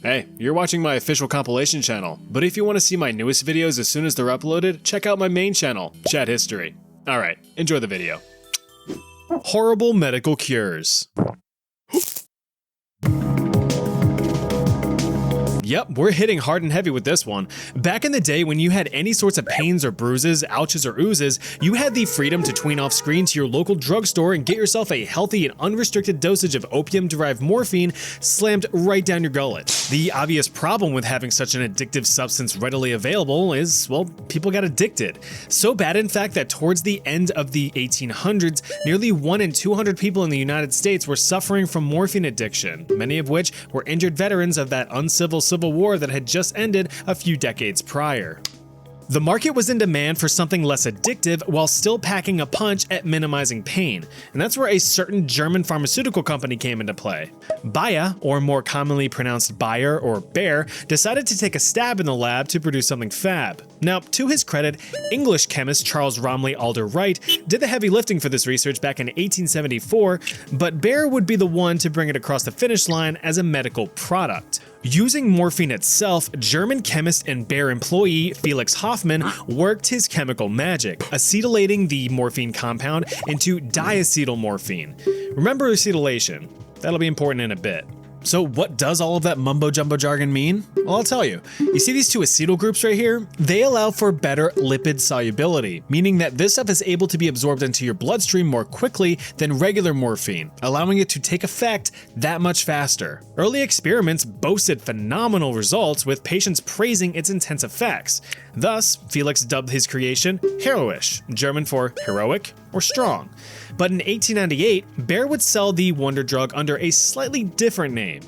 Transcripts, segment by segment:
Hey, you're watching my official compilation channel, but if you want to see my newest videos as soon as they're uploaded, check out my main channel, Chat History. Alright, enjoy the video. Horrible medical cures. Yep, we're hitting hard and heavy with this one. Back in the day when you had any sorts of pains or bruises, ouches or oozes, you had the freedom to tween off screen to your local drugstore and get yourself a healthy and unrestricted dosage of opium-derived morphine slammed right down your gullet. The obvious problem with having such an addictive substance readily available is, well, people got addicted. So bad in fact that towards the end of the 1800s, nearly 1 in 200 people in the United States were suffering from morphine addiction, many of which were injured veterans of that uncivil Civil War that had just ended a few decades prior. The market was in demand for something less addictive while still packing a punch at minimizing pain, and that's where a certain German pharmaceutical company came into play. Bayer, or more commonly pronounced Bayer or Bayer, decided to take a stab in the lab to produce something fab. Now, to his credit, English chemist Charles Romilly Alder Wright did the heavy lifting for this research back in 1874, but Bayer would be the one to bring it across the finish line as a medical product. Using morphine itself, German chemist and Bayer employee Felix Hoffmann worked his chemical magic, acetylating the morphine compound into diacetylmorphine. Remember acetylation, that'll be important in a bit. So what does all of that mumbo-jumbo jargon mean? Well, I'll tell you. You see these two acetyl groups right here? They allow for better lipid solubility, meaning that this stuff is able to be absorbed into your bloodstream more quickly than regular morphine, allowing it to take effect that much faster. Early experiments boasted phenomenal results, with patients praising its intense effects. Thus, Felix dubbed his creation heroish, German for heroic or strong. But in 1898, Bayer would sell the wonder drug under a slightly different name,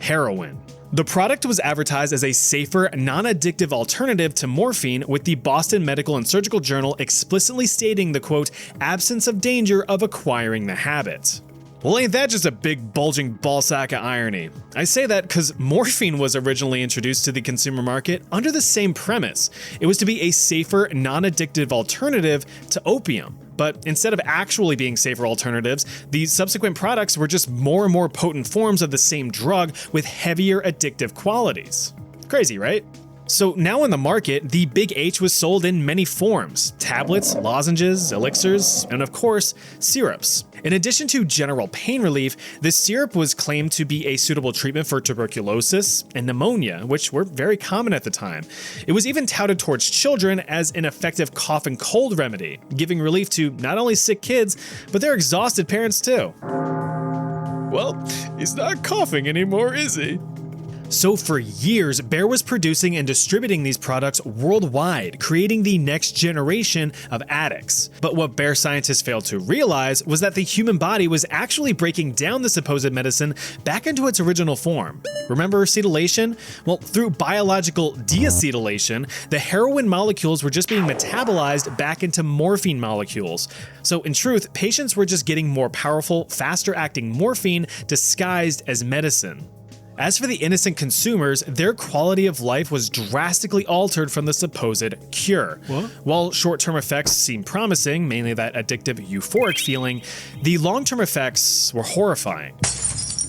heroin. The product was advertised as a safer, non-addictive alternative to morphine, with the Boston Medical and Surgical Journal explicitly stating the quote, absence of danger of acquiring the habit. Well, ain't that just a big bulging ballsack of irony? I say that because morphine was originally introduced to the consumer market under the same premise. It was to be a safer, non-addictive alternative to opium. But instead of actually being safer alternatives, these subsequent products were just more and more potent forms of the same drug with heavier addictive qualities. Crazy, right? So now in the market, the Big H was sold in many forms: tablets, lozenges, elixirs, and of course, syrups. In addition to general pain relief, this syrup was claimed to be a suitable treatment for tuberculosis and pneumonia, which were very common at the time. It was even touted towards children as an effective cough and cold remedy, giving relief to not only sick kids, but their exhausted parents too. Well, he's not coughing anymore, is he? So for years, Bayer was producing and distributing these products worldwide, creating the next generation of addicts. But what Bayer scientists failed to realize was that the human body was actually breaking down the supposed medicine back into its original form. Remember acetylation? Well, through biological deacetylation, the heroin molecules were just being metabolized back into morphine molecules. So in truth, patients were just getting more powerful, faster acting morphine disguised as medicine. As for the innocent consumers, their quality of life was drastically altered from the supposed cure. What? While short-term effects seemed promising, mainly that addictive euphoric feeling, the long-term effects were horrifying.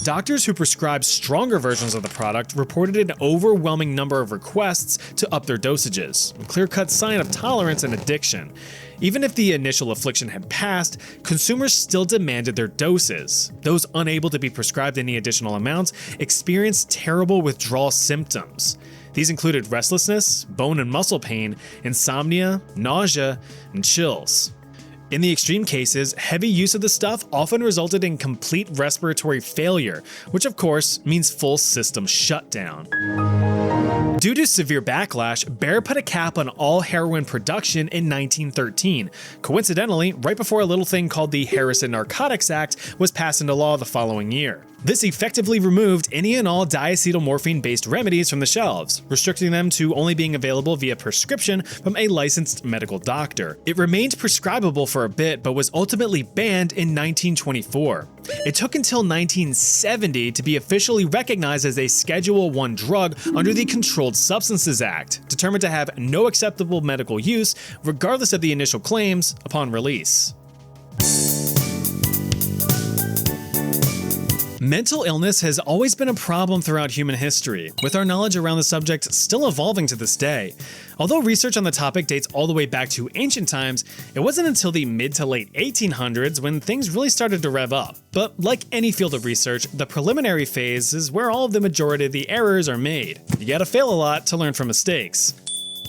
Doctors who prescribed stronger versions of the product reported an overwhelming number of requests to up their dosages, a clear-cut sign of tolerance and addiction. Even if the initial affliction had passed, consumers still demanded their doses. Those unable to be prescribed any additional amounts experienced terrible withdrawal symptoms. These included restlessness, bone and muscle pain, insomnia, nausea, and chills. In the extreme cases, heavy use of the stuff often resulted in complete respiratory failure, which of course means full system shutdown. Due to severe backlash, Bayer put a cap on all heroin production in 1913. Coincidentally, right before a little thing called the Harrison Narcotics Act was passed into law the following year. This effectively removed any and all diacetylmorphine-based remedies from the shelves, restricting them to only being available via prescription from a licensed medical doctor. It remained prescribable for a bit, but was ultimately banned in 1924. It took until 1970 to be officially recognized as a Schedule I drug under the Controlled Substances Act, determined to have no acceptable medical use, regardless of the initial claims, upon release. Mental illness has always been a problem throughout human history, with our knowledge around the subject still evolving to this day. Although research on the topic dates all the way back to ancient times, it wasn't until the mid to late 1800s when things really started to rev up. But like any field of research, the preliminary phase is where all of the majority of the errors are made. You gotta fail a lot to learn from mistakes.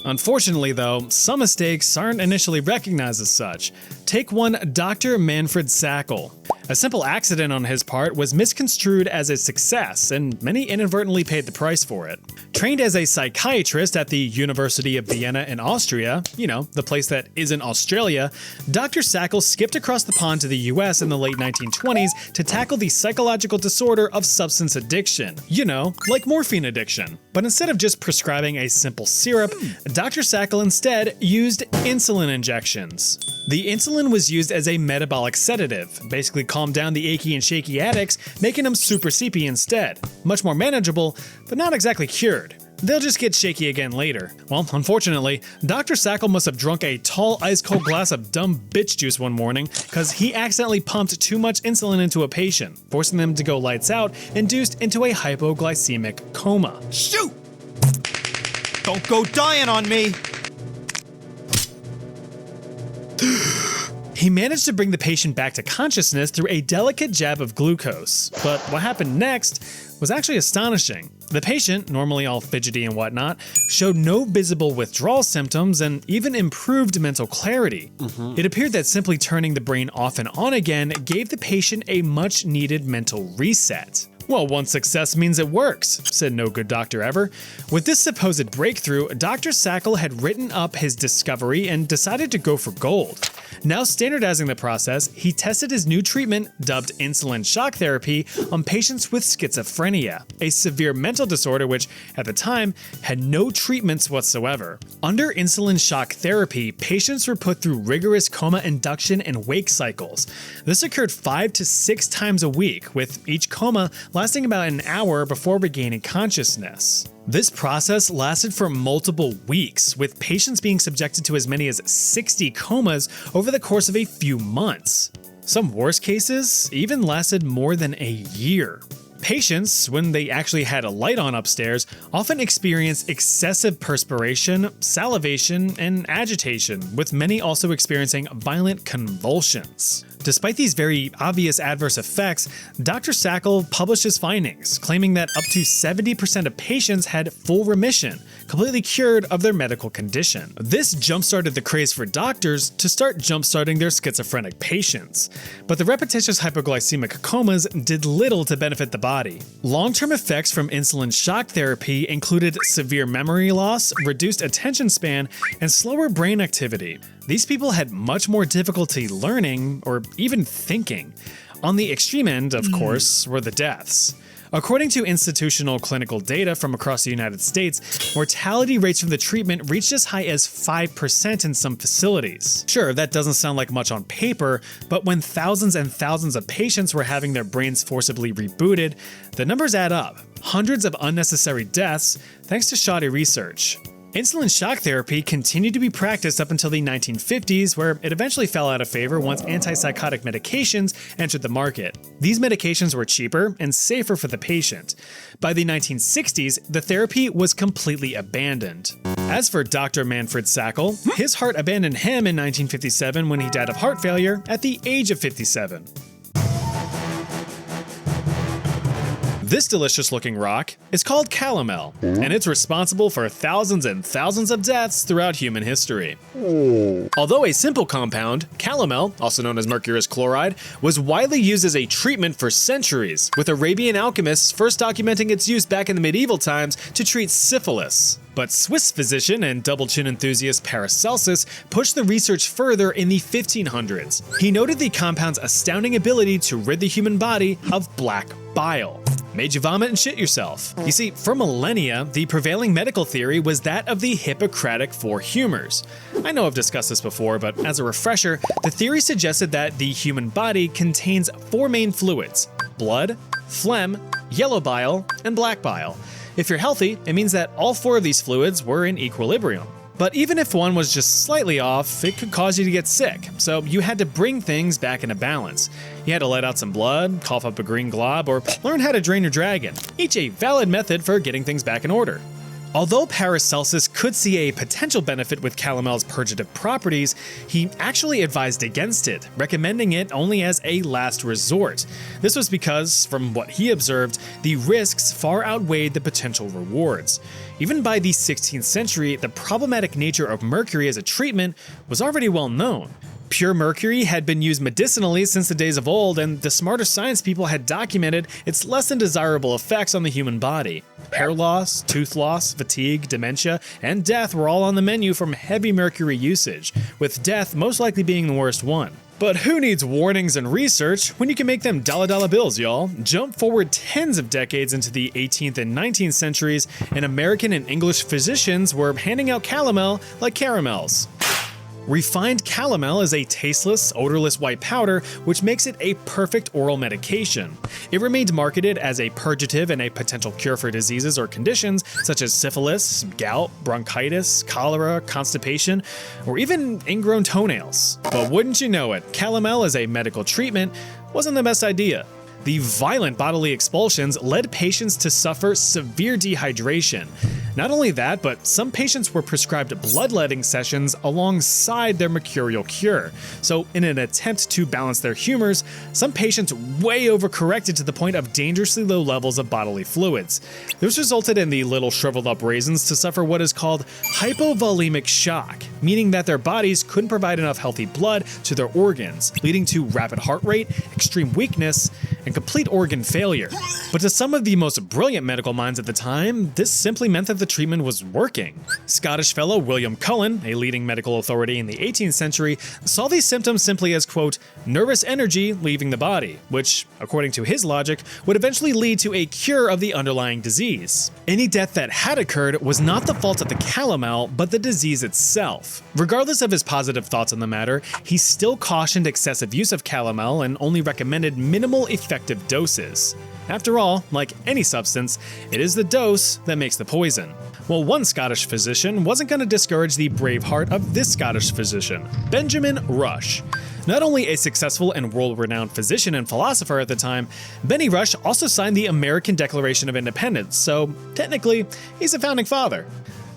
Unfortunately though, some mistakes aren't initially recognized as such. Take one Dr. Manfred Sackel. A simple accident on his part was misconstrued as a success, and many inadvertently paid the price for it. Trained as a psychiatrist at the University of Vienna in Austria, the place that isn't Australia, Dr. Sackel skipped across the pond to the US in the late 1920s to tackle the psychological disorder of substance addiction. Like morphine addiction. But instead of just prescribing a simple syrup, Dr. Sackel instead used insulin injections. The insulin was used as a metabolic sedative, basically calmed down the achy and shaky addicts, making them super sleepy instead. Much more manageable, but not exactly cured. They'll just get shaky again later. Well, unfortunately, Dr. Sackel must have drunk a tall ice-cold glass of dumb bitch juice one morning because he accidentally pumped too much insulin into a patient, forcing them to go lights out, induced into a hypoglycemic coma. Shoot! Don't go dying on me! He managed to bring the patient back to consciousness through a delicate jab of glucose, but what happened next was actually astonishing. The patient, normally all fidgety and whatnot, showed no visible withdrawal symptoms and even improved mental clarity. It appeared that simply turning the brain off and on again gave the patient a much needed mental reset. Well, one success means it works, said no good doctor ever. With this supposed breakthrough, Dr. Sackel had written up his discovery and decided to go for gold. Now standardizing the process, he tested his new treatment, dubbed insulin shock therapy, on patients with schizophrenia, a severe mental disorder which, at the time, had no treatments whatsoever. Under insulin shock therapy, patients were put through rigorous coma induction and wake cycles. This occurred 5 to 6 times a week, with each coma lasting about an hour before regaining consciousness. This process lasted for multiple weeks, with patients being subjected to as many as 60 comas over the course of a few months. Some worst cases even lasted more than a year. Patients, when they actually had a light on upstairs, often experienced excessive perspiration, salivation, and agitation, with many also experiencing violent convulsions. Despite these very obvious adverse effects, Dr. Sackel published his findings, claiming that up to 70% of patients had full remission, completely cured of their medical condition. This jump-started the craze for doctors to start jump-starting their schizophrenic patients. But the repetitious hypoglycemic comas did little to benefit the body. Long-term effects from insulin shock therapy included severe memory loss, reduced attention span, and slower brain activity. These people had much more difficulty learning or even thinking. On the extreme end, of course, were the deaths. According to institutional clinical data from across the United States, mortality rates from the treatment reached as high as 5% in some facilities. Sure, that doesn't sound like much on paper, but when thousands and thousands of patients were having their brains forcibly rebooted, the numbers add up. Hundreds of unnecessary deaths thanks to shoddy research. Insulin shock therapy continued to be practiced up until the 1950s, where it eventually fell out of favor once antipsychotic medications entered the market. These medications were cheaper and safer for the patient. By the 1960s, the therapy was completely abandoned. As for Dr. Manfred Sackel, his heart abandoned him in 1957 when he died of heart failure at the age of 57. This delicious looking rock is called calomel, and it's responsible for thousands and thousands of deaths throughout human history. Although a simple compound, calomel, also known as mercurous chloride, was widely used as a treatment for centuries, with Arabian alchemists first documenting its use back in the medieval times to treat syphilis. But Swiss physician and double chin enthusiast Paracelsus pushed the research further in the 1500s. He noted the compound's astounding ability to rid the human body of black bile. Made you vomit and shit yourself. You see, for millennia, the prevailing medical theory was that of the Hippocratic Four Humors. I know I've discussed this before, but as a refresher, the theory suggested that the human body contains 4 main fluids: blood, phlegm, yellow bile, and black bile. If you're healthy, it means that all 4 of these fluids were in equilibrium. But even if one was just slightly off, it could cause you to get sick, so you had to bring things back into balance. You had to let out some blood, cough up a green glob, or learn how to drain your dragon, each a valid method for getting things back in order. Although Paracelsus could see a potential benefit with calomel's purgative properties, he actually advised against it, recommending it only as a last resort. This was because, from what he observed, the risks far outweighed the potential rewards. Even by the 16th century, the problematic nature of mercury as a treatment was already well known. Pure mercury had been used medicinally since the days of old, and the smarter science people had documented its less than desirable effects on the human body. Hair loss, tooth loss, fatigue, dementia, and death were all on the menu from heavy mercury usage, with death most likely being the worst one. But who needs warnings and research when you can make them dollar bills, y'all? Jump forward tens of decades into the 18th and 19th centuries, and American and English physicians were handing out calomel like caramels. Refined calomel is a tasteless, odorless white powder, which makes it a perfect oral medication. It remained marketed as a purgative and a potential cure for diseases or conditions such as syphilis, gout, bronchitis, cholera, constipation, or even ingrown toenails. But wouldn't you know it, calomel as a medical treatment wasn't the best idea. The violent bodily expulsions led patients to suffer severe dehydration. Not only that, but some patients were prescribed bloodletting sessions alongside their mercurial cure. So in an attempt to balance their humors, some patients way overcorrected to the point of dangerously low levels of bodily fluids. This resulted in the little shriveled up raisins to suffer what is called hypovolemic shock, meaning that their bodies couldn't provide enough healthy blood to their organs, leading to rapid heart rate, extreme weakness, and complete organ failure. But to some of the most brilliant medical minds at the time, this simply meant that the treatment was working. Scottish fellow William Cullen, a leading medical authority in the 18th century, saw these symptoms simply as, quote, nervous energy leaving the body, which, according to his logic, would eventually lead to a cure of the underlying disease. Any death that had occurred was not the fault of the calomel, but the disease itself. Regardless of his positive thoughts on the matter, he still cautioned excessive use of calomel and only recommended minimal effective doses. After all, like any substance, it is the dose that makes the poison. Well, one Scottish physician wasn't going to discourage the brave heart of this Scottish physician, Benjamin Rush. Not only a successful and world-renowned physician and philosopher at the time, Benny Rush also signed the American Declaration of Independence, so technically, he's a founding father.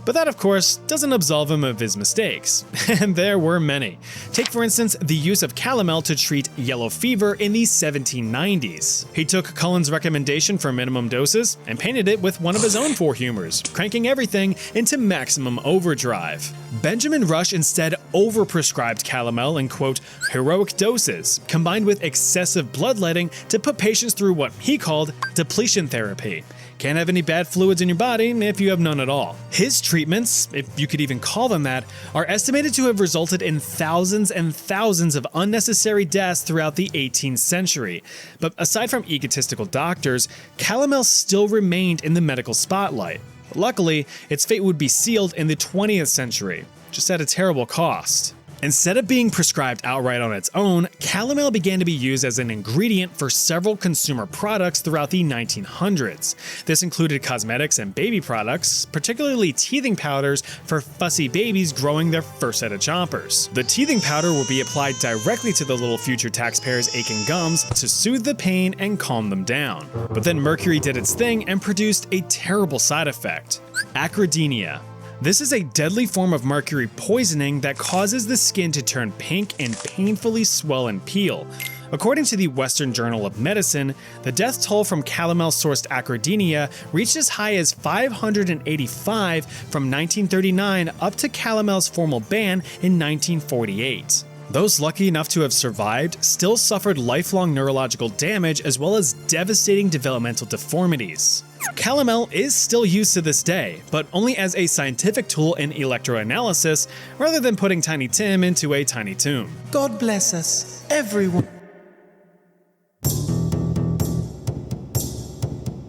But that, of course, doesn't absolve him of his mistakes, and there were many. Take, for instance, the use of calomel to treat yellow fever in the 1790s. He took Cullen's recommendation for minimum doses and painted it with one of his own four humors, cranking everything into maximum overdrive. Benjamin Rush instead overprescribed calomel in, quote, heroic doses, combined with excessive bloodletting to put patients through what he called depletion therapy. Can't have any bad fluids in your body if you have none at all. His treatments, if you could even call them that, are estimated to have resulted in thousands and thousands of unnecessary deaths throughout the 18th century. But aside from egotistical doctors, calomel still remained in the medical spotlight. Luckily, its fate would be sealed in the 20th century, just at a terrible cost. Instead of being prescribed outright on its own, calomel began to be used as an ingredient for several consumer products throughout the 1900s. This included cosmetics and baby products, particularly teething powders for fussy babies growing their first set of chompers. The teething powder would be applied directly to the little future taxpayers' aching gums to soothe the pain and calm them down. But then mercury did its thing and produced a terrible side effect: acridemia. This is a deadly form of mercury poisoning that causes the skin to turn pink and painfully swell and peel. According to the Western Journal of Medicine, the death toll from calomel-sourced acridemia reached as high as 585 from 1939 up to calomel's formal ban in 1948. Those lucky enough to have survived still suffered lifelong neurological damage as well as devastating developmental deformities. Calomel is still used to this day, but only as a scientific tool in electroanalysis rather than putting Tiny Tim into a tiny tomb. God bless us, everyone.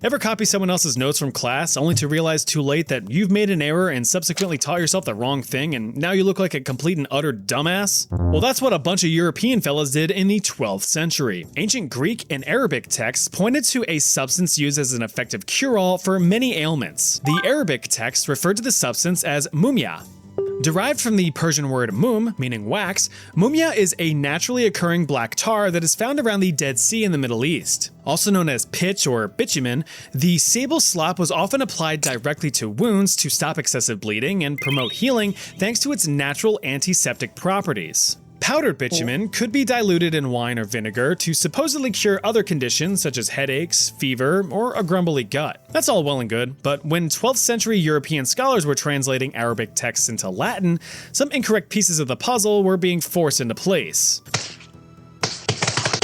Ever copy someone else's notes from class only to realize too late that you've made an error and subsequently taught yourself the wrong thing and now you look like a complete and utter dumbass? Well, that's what a bunch of European fellas did in the 12th century. Ancient Greek and Arabic texts pointed to a substance used as an effective cure-all for many ailments. The Arabic text referred to the substance as mumia. Derived from the Persian word mum, meaning wax, mumia is a naturally occurring black tar that is found around the Dead Sea in the Middle East. Also known as pitch or bitumen, the sable slop was often applied directly to wounds to stop excessive bleeding and promote healing thanks to its natural antiseptic properties. Powdered bitumen could be diluted in wine or vinegar to supposedly cure other conditions such as headaches, fever, or a grumbly gut. That's all well and good, but when 12th century European scholars were translating Arabic texts into Latin, some incorrect pieces of the puzzle were being forced into place.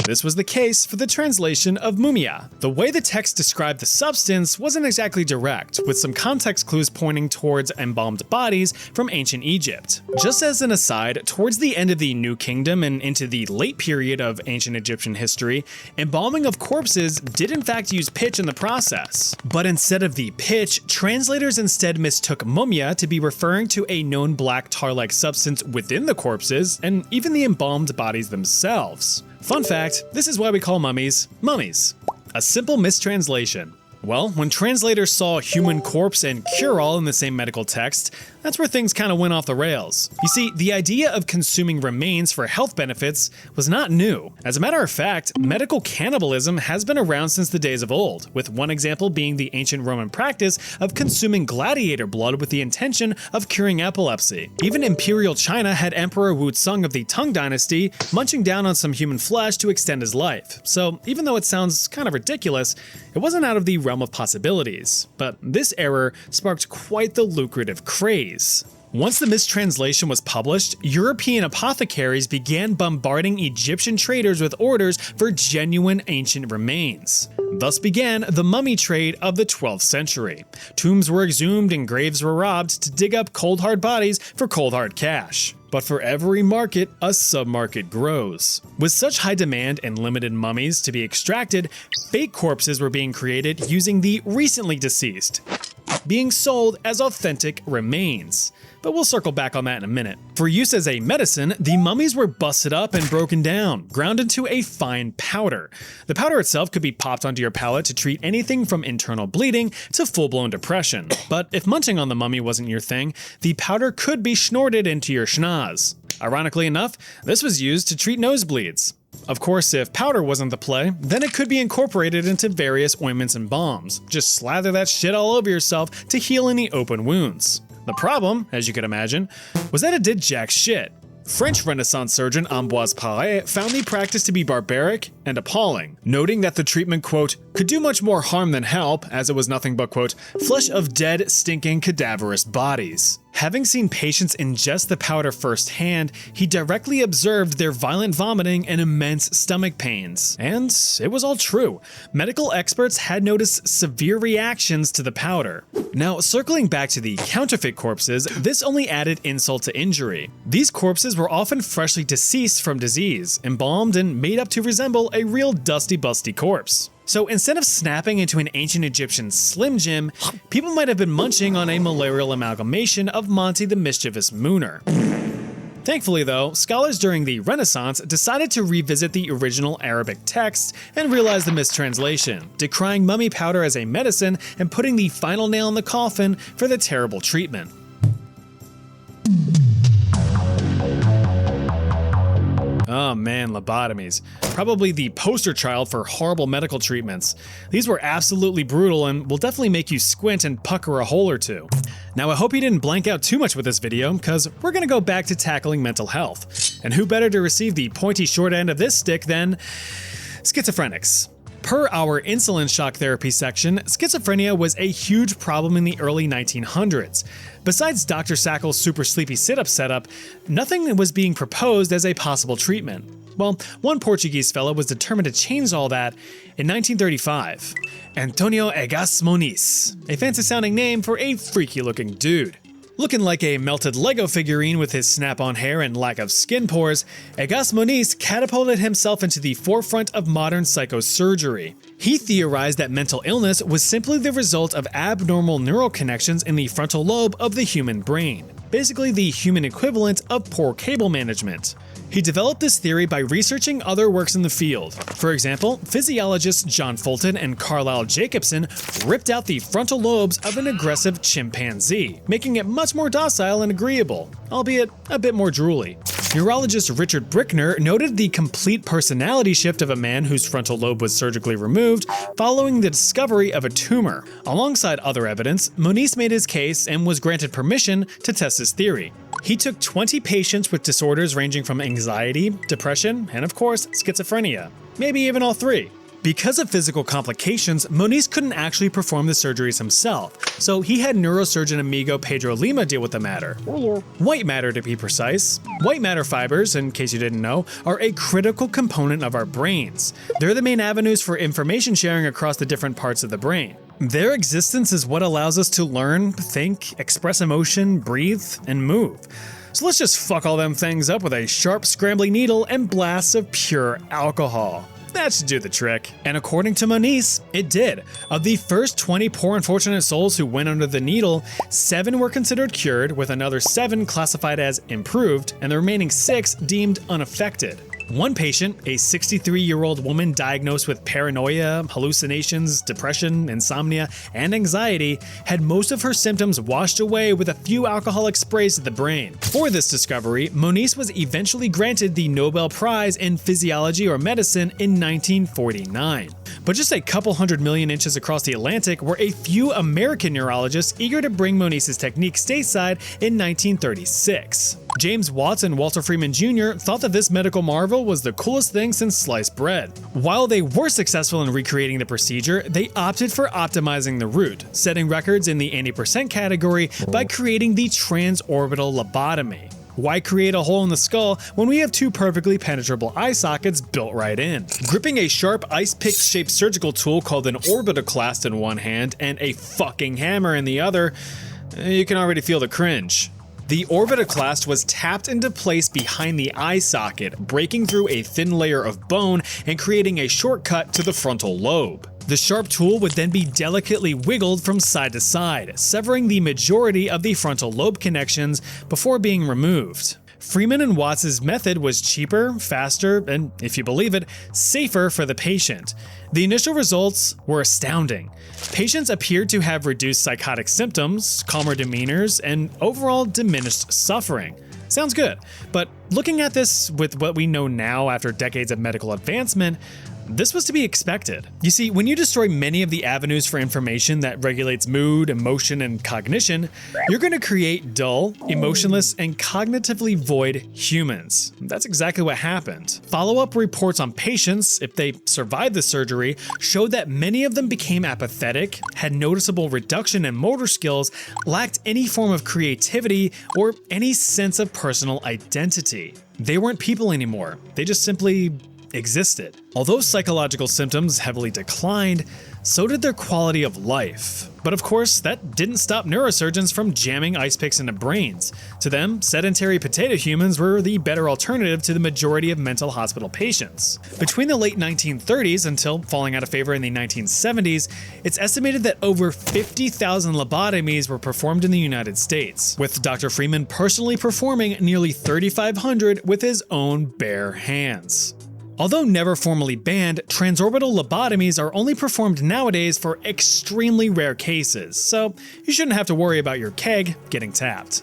This was the case for the translation of mumia. The way the text described the substance wasn't exactly direct, with some context clues pointing towards embalmed bodies from ancient Egypt. Just as an aside, towards the end of the New Kingdom and into the late period of ancient Egyptian history, embalming of corpses did in fact use pitch in the process. But instead of the pitch, translators instead mistook mumia to be referring to a known black tar-like substance within the corpses and even the embalmed bodies themselves. Fun fact, this is why we call mummies, mummies. A simple mistranslation. Well, when translators saw human corpse and cure-all in the same medical text, that's where things kind of went off the rails. You see, the idea of consuming remains for health benefits was not new. As a matter of fact, medical cannibalism has been around since the days of old, with one example being the ancient Roman practice of consuming gladiator blood with the intention of curing epilepsy. Even Imperial China had Emperor Wuzong of the Tang Dynasty munching down on some human flesh to extend his life. So even though it sounds kind of ridiculous, it wasn't out of the realm of possibilities. But this error sparked quite the lucrative craze. Once the mistranslation was published, European apothecaries began bombarding Egyptian traders with orders for genuine ancient remains. Thus began the mummy trade of the 12th century. Tombs were exhumed and graves were robbed to dig up cold hard bodies for cold hard cash. But for every market, a submarket grows. With such high demand and limited mummies to be extracted, fake corpses were being created using the recently deceased, being sold as authentic remains. But we'll circle back on that in a minute. For use as a medicine, the mummies were busted up and broken down, ground into a fine powder. The powder itself could be popped onto your palate to treat anything from internal bleeding to full-blown depression. But if munching on the mummy wasn't your thing, the powder could be snorted into your schnoz. Ironically enough, this was used to treat nosebleeds. Of course, if powder wasn't the play, then it could be incorporated into various ointments and balms. Just slather that shit all over yourself to heal any open wounds. The problem, as you could imagine, was that it did jack shit. French Renaissance surgeon Ambroise Paré found the practice to be barbaric and appalling, noting that the treatment, quote, could do much more harm than help, as it was nothing but, quote, flesh of dead, stinking, cadaverous bodies. Having seen patients ingest the powder firsthand, he directly observed their violent vomiting and immense stomach pains. And it was all true. Medical experts had noticed severe reactions to the powder. Now, circling back to the counterfeit corpses, this only added insult to injury. These corpses were often freshly deceased from disease, embalmed and made up to resemble a real dusty-busty corpse. So instead of snapping into an ancient Egyptian Slim Jim, people might have been munching on a malarial amalgamation of Monty the Mischievous Mooner. Thankfully though, scholars during the Renaissance decided to revisit the original Arabic text and realize the mistranslation, decrying mummy powder as a medicine and putting the final nail in the coffin for the terrible treatment. Oh man, lobotomies. Probably the poster child for horrible medical treatments. These were absolutely brutal and will definitely make you squint and pucker a hole or two. Now I hope you didn't blank out too much with this video, because we're gonna go back to tackling mental health. And who better to receive the pointy short end of this stick than schizophrenics. Per our insulin shock therapy section, schizophrenia was a huge problem in the early 1900s. Besides Dr. Sackel's super sleepy sit-up setup, nothing was being proposed as a possible treatment. Well, one Portuguese fellow was determined to change all that in 1935. Antonio Egas Moniz, a fancy-sounding name for a freaky-looking dude. Looking like a melted Lego figurine with his snap-on hair and lack of skin pores, Egas Moniz catapulted himself into the forefront of modern psychosurgery. He theorized that mental illness was simply the result of abnormal neural connections in the frontal lobe of the human brain, basically the human equivalent of poor cable management. He developed this theory by researching other works in the field. For example, physiologists John Fulton and Carlisle Jacobson ripped out the frontal lobes of an aggressive chimpanzee, making it much more docile and agreeable, albeit a bit more drooly. Neurologist Richard Brickner noted the complete personality shift of a man whose frontal lobe was surgically removed following the discovery of a tumor. Alongside other evidence, Moniz made his case and was granted permission to test his theory. He took 20 patients with disorders ranging from anxiety, depression, and of course, schizophrenia. Maybe even all three. Because of physical complications, Moniz couldn't actually perform the surgeries himself, so he had neurosurgeon amigo Pedro Lima deal with the matter. White matter, to be precise. White matter fibers, in case you didn't know, are a critical component of our brains. They're the main avenues for information sharing across the different parts of the brain. Their existence is what allows us to learn, think, express emotion, breathe, and move. So let's just fuck all them things up with a sharp scrambling needle and blasts of pure alcohol. That should do the trick. And according to Moniz, it did. Of the first 20 poor unfortunate souls who went under the needle, 7 were considered cured, with another 7 classified as improved, and the remaining 6 deemed unaffected. One patient, a 63-year-old woman diagnosed with paranoia, hallucinations, depression, insomnia, and anxiety, had most of her symptoms washed away with a few alcoholic sprays to the brain. For this discovery, Moniz was eventually granted the Nobel Prize in Physiology or Medicine in 1949. But just a couple hundred million inches across the Atlantic were a few American neurologists eager to bring Moniz's technique stateside in 1936. James Watts and Walter Freeman Jr. thought that this medical marvel was the coolest thing since sliced bread. While they were successful in recreating the procedure, they opted for optimizing the route, setting records in the 80% category by creating the transorbital lobotomy. Why create a hole in the skull when we have 2 perfectly penetrable eye sockets built right in? Gripping a sharp ice pick shaped surgical tool called an orbitoclast in one hand and a fucking hammer in the other, you can already feel the cringe. The orbitoclast was tapped into place behind the eye socket, breaking through a thin layer of bone and creating a shortcut to the frontal lobe. The sharp tool would then be delicately wiggled from side to side, severing the majority of the frontal lobe connections before being removed. Freeman and Watts' method was cheaper, faster, and, if you believe it, safer for the patient. The initial results were astounding. Patients appeared to have reduced psychotic symptoms, calmer demeanors, and overall diminished suffering. Sounds good, but looking at this with what we know now after decades of medical advancement, this was to be expected. You see, when you destroy many of the avenues for information that regulates mood, emotion, and cognition, you're going to create dull, emotionless, and cognitively void humans. That's exactly what happened. Follow-up reports on patients, if they survived the surgery, showed that many of them became apathetic, had noticeable reduction in motor skills, lacked any form of creativity, or any sense of personal identity. They weren't people anymore. They just simply existed. Although psychological symptoms heavily declined, so did their quality of life. But of course, that didn't stop neurosurgeons from jamming ice picks into brains. To them, sedentary potato humans were the better alternative to the majority of mental hospital patients. Between the late 1930s until falling out of favor in the 1970s, it's estimated that over 50,000 lobotomies were performed in the United States, with Dr. Freeman personally performing nearly 3,500 with his own bare hands. Although never formally banned, transorbital lobotomies are only performed nowadays for extremely rare cases, so you shouldn't have to worry about your keg getting tapped.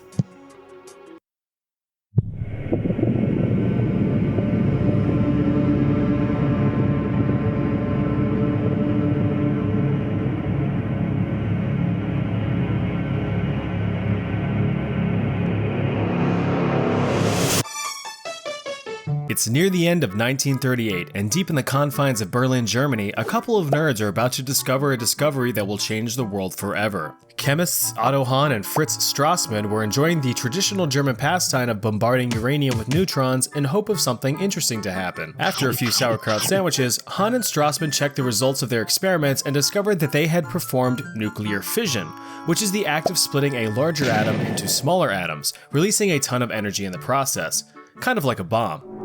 It's near the end of 1938, and deep in the confines of Berlin, Germany, a couple of nerds are about to discover a discovery that will change the world forever. Chemists Otto Hahn and Fritz Strassmann were enjoying the traditional German pastime of bombarding uranium with neutrons in hope of something interesting to happen. After a few sauerkraut sandwiches, Hahn and Strassmann checked the results of their experiments and discovered that they had performed nuclear fission, which is the act of splitting a larger atom into smaller atoms, releasing a ton of energy in the process. Kind of like a bomb.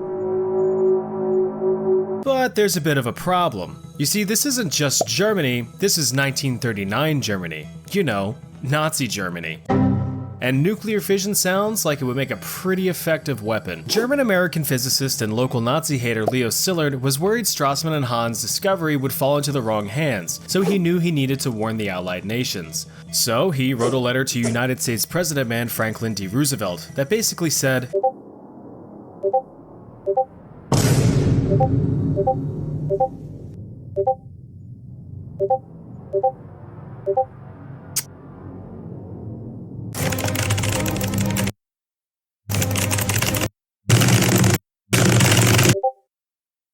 But there's a bit of a problem. You see, this isn't just Germany, this is 1939 Germany. You know, Nazi Germany. and nuclear fission sounds like it would make a pretty effective weapon. German-American physicist and local Nazi hater Leo Szilard was worried Strassman and Hahn's discovery would fall into the wrong hands, so he knew he needed to warn the Allied nations. So he wrote a letter to United States President Franklin D. Roosevelt that basically said,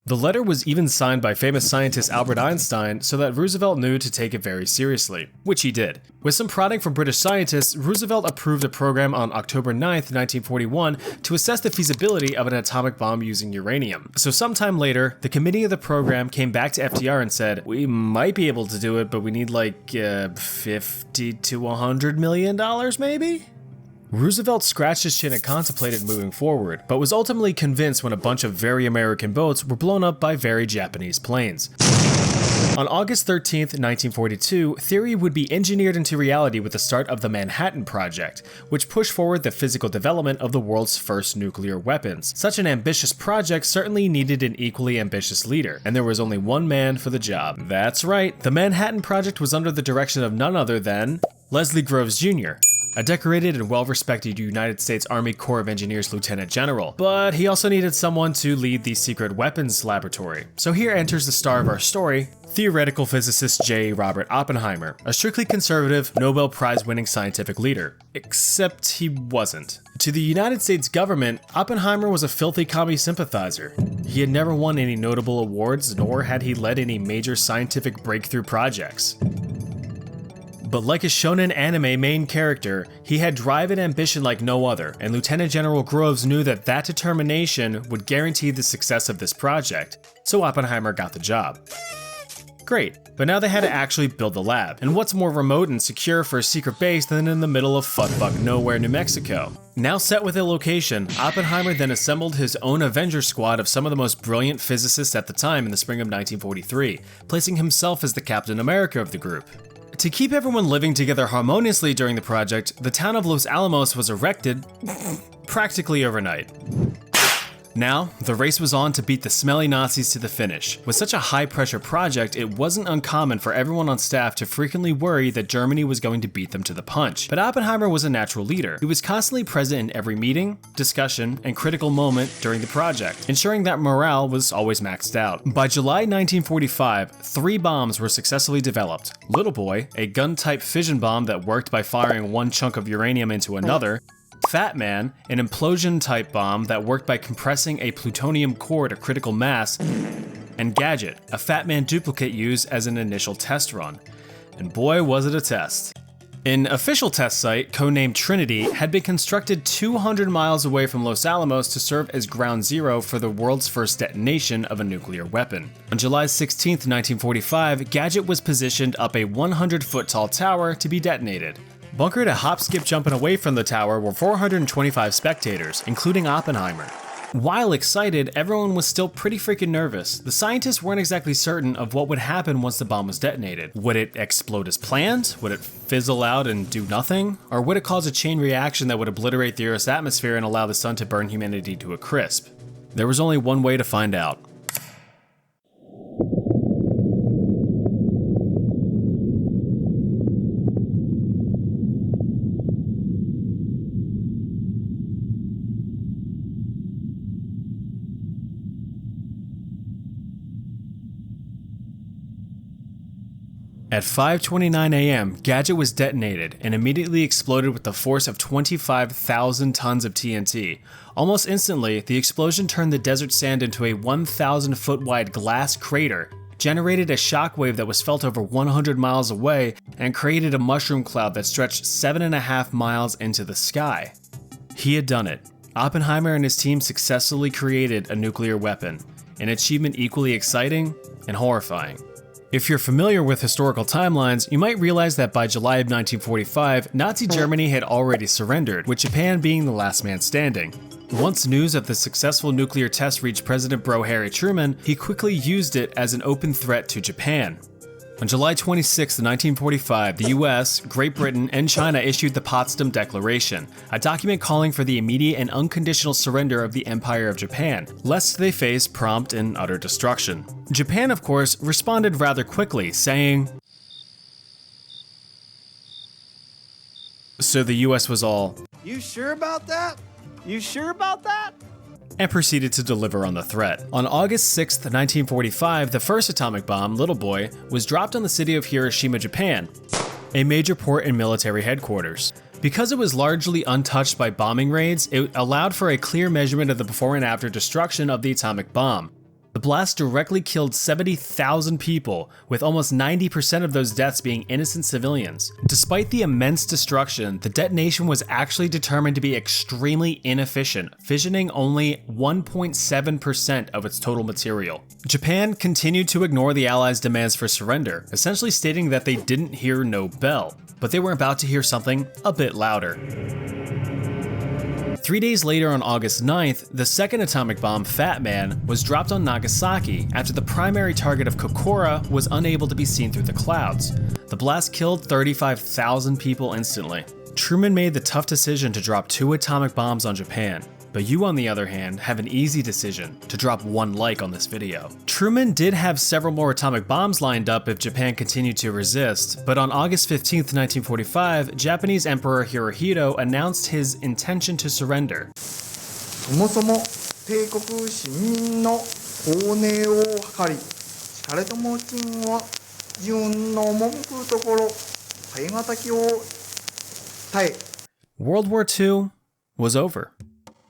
the letter was even signed by famous scientist Albert Einstein so that Roosevelt knew to take it very seriously, which he did. With some prodding from British scientists, Roosevelt approved a program on October 9th, 1941 to assess the feasibility of an atomic bomb using uranium. So sometime later, the committee of the program came back to FDR and said, "We might be able to do it, but we need like $50 to $100 million maybe?" Roosevelt scratched his chin and contemplated moving forward, but was ultimately convinced when a bunch of very American boats were blown up by very Japanese planes. On August 13th, 1942, theory would be engineered into reality with the start of the Manhattan Project, which pushed forward the physical development of the world's first nuclear weapons. Such an ambitious project certainly needed an equally ambitious leader, and there was only one man for the job. That's right, the Manhattan Project was under the direction of none other than Leslie Groves Jr., a decorated and well-respected United States Army Corps of Engineers Lieutenant General, but he also needed someone to lead the secret weapons laboratory. So here enters the star of our story, theoretical physicist J. Robert Oppenheimer, a strictly conservative, Nobel Prize-winning scientific leader. Except he wasn't. To the United States government, Oppenheimer was a filthy commie sympathizer. He had never won any notable awards, nor had he led any major scientific breakthrough projects. But like a shonen anime main character, he had drive and ambition like no other, and Lieutenant General Groves knew that determination would guarantee the success of this project, so Oppenheimer got the job. Great, but now they had to actually build the lab, and what's more remote and secure for a secret base than in the middle of fuckbuck nowhere, New Mexico? Now set with a location, Oppenheimer then assembled his own Avenger squad of some of the most brilliant physicists at the time in the spring of 1943, placing himself as the Captain America of the group. To keep everyone living together harmoniously during the project, the town of Los Alamos was erected practically overnight. Now, the race was on to beat the smelly Nazis to the finish. With such a high-pressure project, it wasn't uncommon for everyone on staff to frequently worry that Germany was going to beat them to the punch. But Oppenheimer was a natural leader. He was constantly present in every meeting, discussion, and critical moment during the project, ensuring that morale was always maxed out. By July 1945, 3 bombs were successfully developed. Little Boy, a gun-type fission bomb that worked by firing one chunk of uranium into another, Fat Man, an implosion-type bomb that worked by compressing a plutonium core to critical mass, and Gadget, a Fat Man duplicate used as an initial test run. And boy was it a test. An official test site, codenamed Trinity, had been constructed 200 miles away from Los Alamos to serve as ground zero for the world's first detonation of a nuclear weapon. On July 16, 1945, Gadget was positioned up a 100-foot tall tower to be detonated. Bunkered a hop, skip, jumping away from the tower were 425 spectators, including Oppenheimer. While excited, everyone was still pretty freaking nervous. The scientists weren't exactly certain of what would happen once the bomb was detonated. Would it explode as planned? Would it fizzle out and do nothing? Or would it cause a chain reaction that would obliterate the Earth's atmosphere and allow the sun to burn humanity to a crisp? There was only one way to find out. At 5:29 a.m., Gadget was detonated and immediately exploded with the force of 25,000 tons of TNT. Almost instantly, the explosion turned the desert sand into a 1,000-foot wide glass crater, generated a shockwave that was felt over 100 miles away, and created a mushroom cloud that stretched 7.5 miles into the sky. He had done it. Oppenheimer and his team successfully created a nuclear weapon, an achievement equally exciting and horrifying. If you're familiar with historical timelines, you might realize that by July of 1945, Nazi Germany had already surrendered, with Japan being the last man standing. Once news of the successful nuclear test reached President Bro Harry Truman, he quickly used it as an open threat to Japan. On July 26, 1945, the US, Great Britain, and China issued the Potsdam Declaration, a document calling for the immediate and unconditional surrender of the Empire of Japan, lest they face prompt and utter destruction. Japan, of course, responded rather quickly, saying, so the US was all, You sure about that? You sure about that? and proceeded to deliver on the threat. On August 6, 1945, the first atomic bomb, Little Boy, was dropped on the city of Hiroshima, Japan, a major port and military headquarters. Because it was largely untouched by bombing raids, it allowed for a clear measurement of the before and after destruction of the atomic bomb. The blast directly killed 70,000 people, with almost 90% of those deaths being innocent civilians. Despite the immense destruction, the detonation was actually determined to be extremely inefficient, fissioning only 1.7% of its total material. Japan continued to ignore the Allies' demands for surrender, essentially stating that they didn't hear no bell, but they were about to hear something a bit louder. 3 days later, on August 9th, the second atomic bomb, Fat Man, was dropped on Nagasaki after the primary target of Kokura was unable to be seen through the clouds. The blast killed 35,000 people instantly. Truman made the tough decision to drop 2 atomic bombs on Japan. But you, on the other hand, have an easy decision: to drop 1 like on this video. Truman did have several more atomic bombs lined up if Japan continued to resist, but on August 15th, 1945, Japanese Emperor Hirohito announced his intention to surrender. そもそも帝国市民の法寧を図り、しかれとも金は自分の赴くところ、耐え難きを耐え。 World War II was over.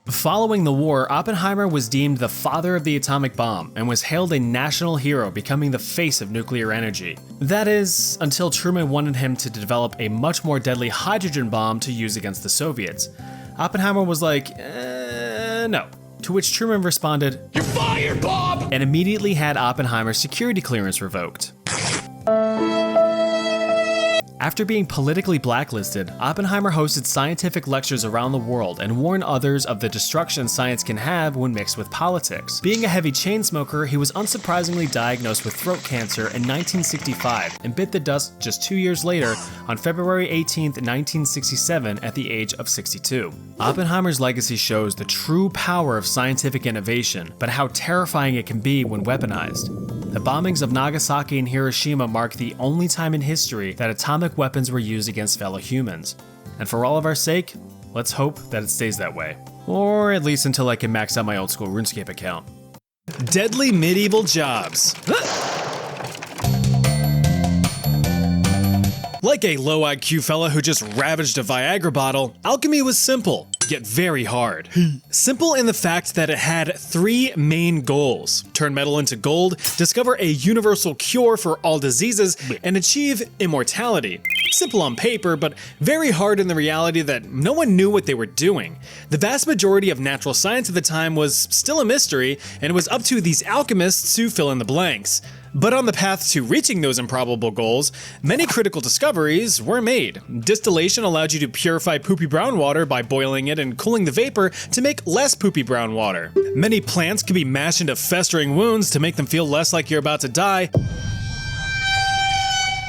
Following the war, Oppenheimer was deemed the father of the atomic bomb and was hailed a national hero, becoming the face of nuclear energy. That is, until Truman wanted him to develop a much more deadly hydrogen bomb to use against the Soviets. Oppenheimer was like, no. To which Truman responded, "You're fired, Bob!" and immediately had Oppenheimer's security clearance revoked. After being politically blacklisted, Oppenheimer hosted scientific lectures around the world and warned others of the destruction science can have when mixed with politics. Being a heavy chain smoker, he was unsurprisingly diagnosed with throat cancer in 1965 and bit the dust just 2 years later on February 18, 1967 at the age of 62. Oppenheimer's legacy shows the true power of scientific innovation, but how terrifying it can be when weaponized. The bombings of Nagasaki and Hiroshima mark the only time in history that atomic weapons were used against fellow humans. And for all of our sake, let's hope that it stays that way. Or at least until I can max out my old school RuneScape account. Deadly medieval jobs. Like a low IQ fella who just ravaged a Viagra bottle, alchemy was simple, yet very hard. Simple in the fact that it had 3 main goals: turn metal into gold, discover a universal cure for all diseases, and achieve immortality. Simple on paper, but very hard in the reality that no one knew what they were doing. The vast majority of natural science at the time was still a mystery, and it was up to these alchemists to fill in the blanks. But on the path to reaching those improbable goals, many critical discoveries were made. Distillation allowed you to purify poopy brown water by boiling it and cooling the vapor to make less poopy brown water. Many plants could be mashed into festering wounds to make them feel less like you're about to die.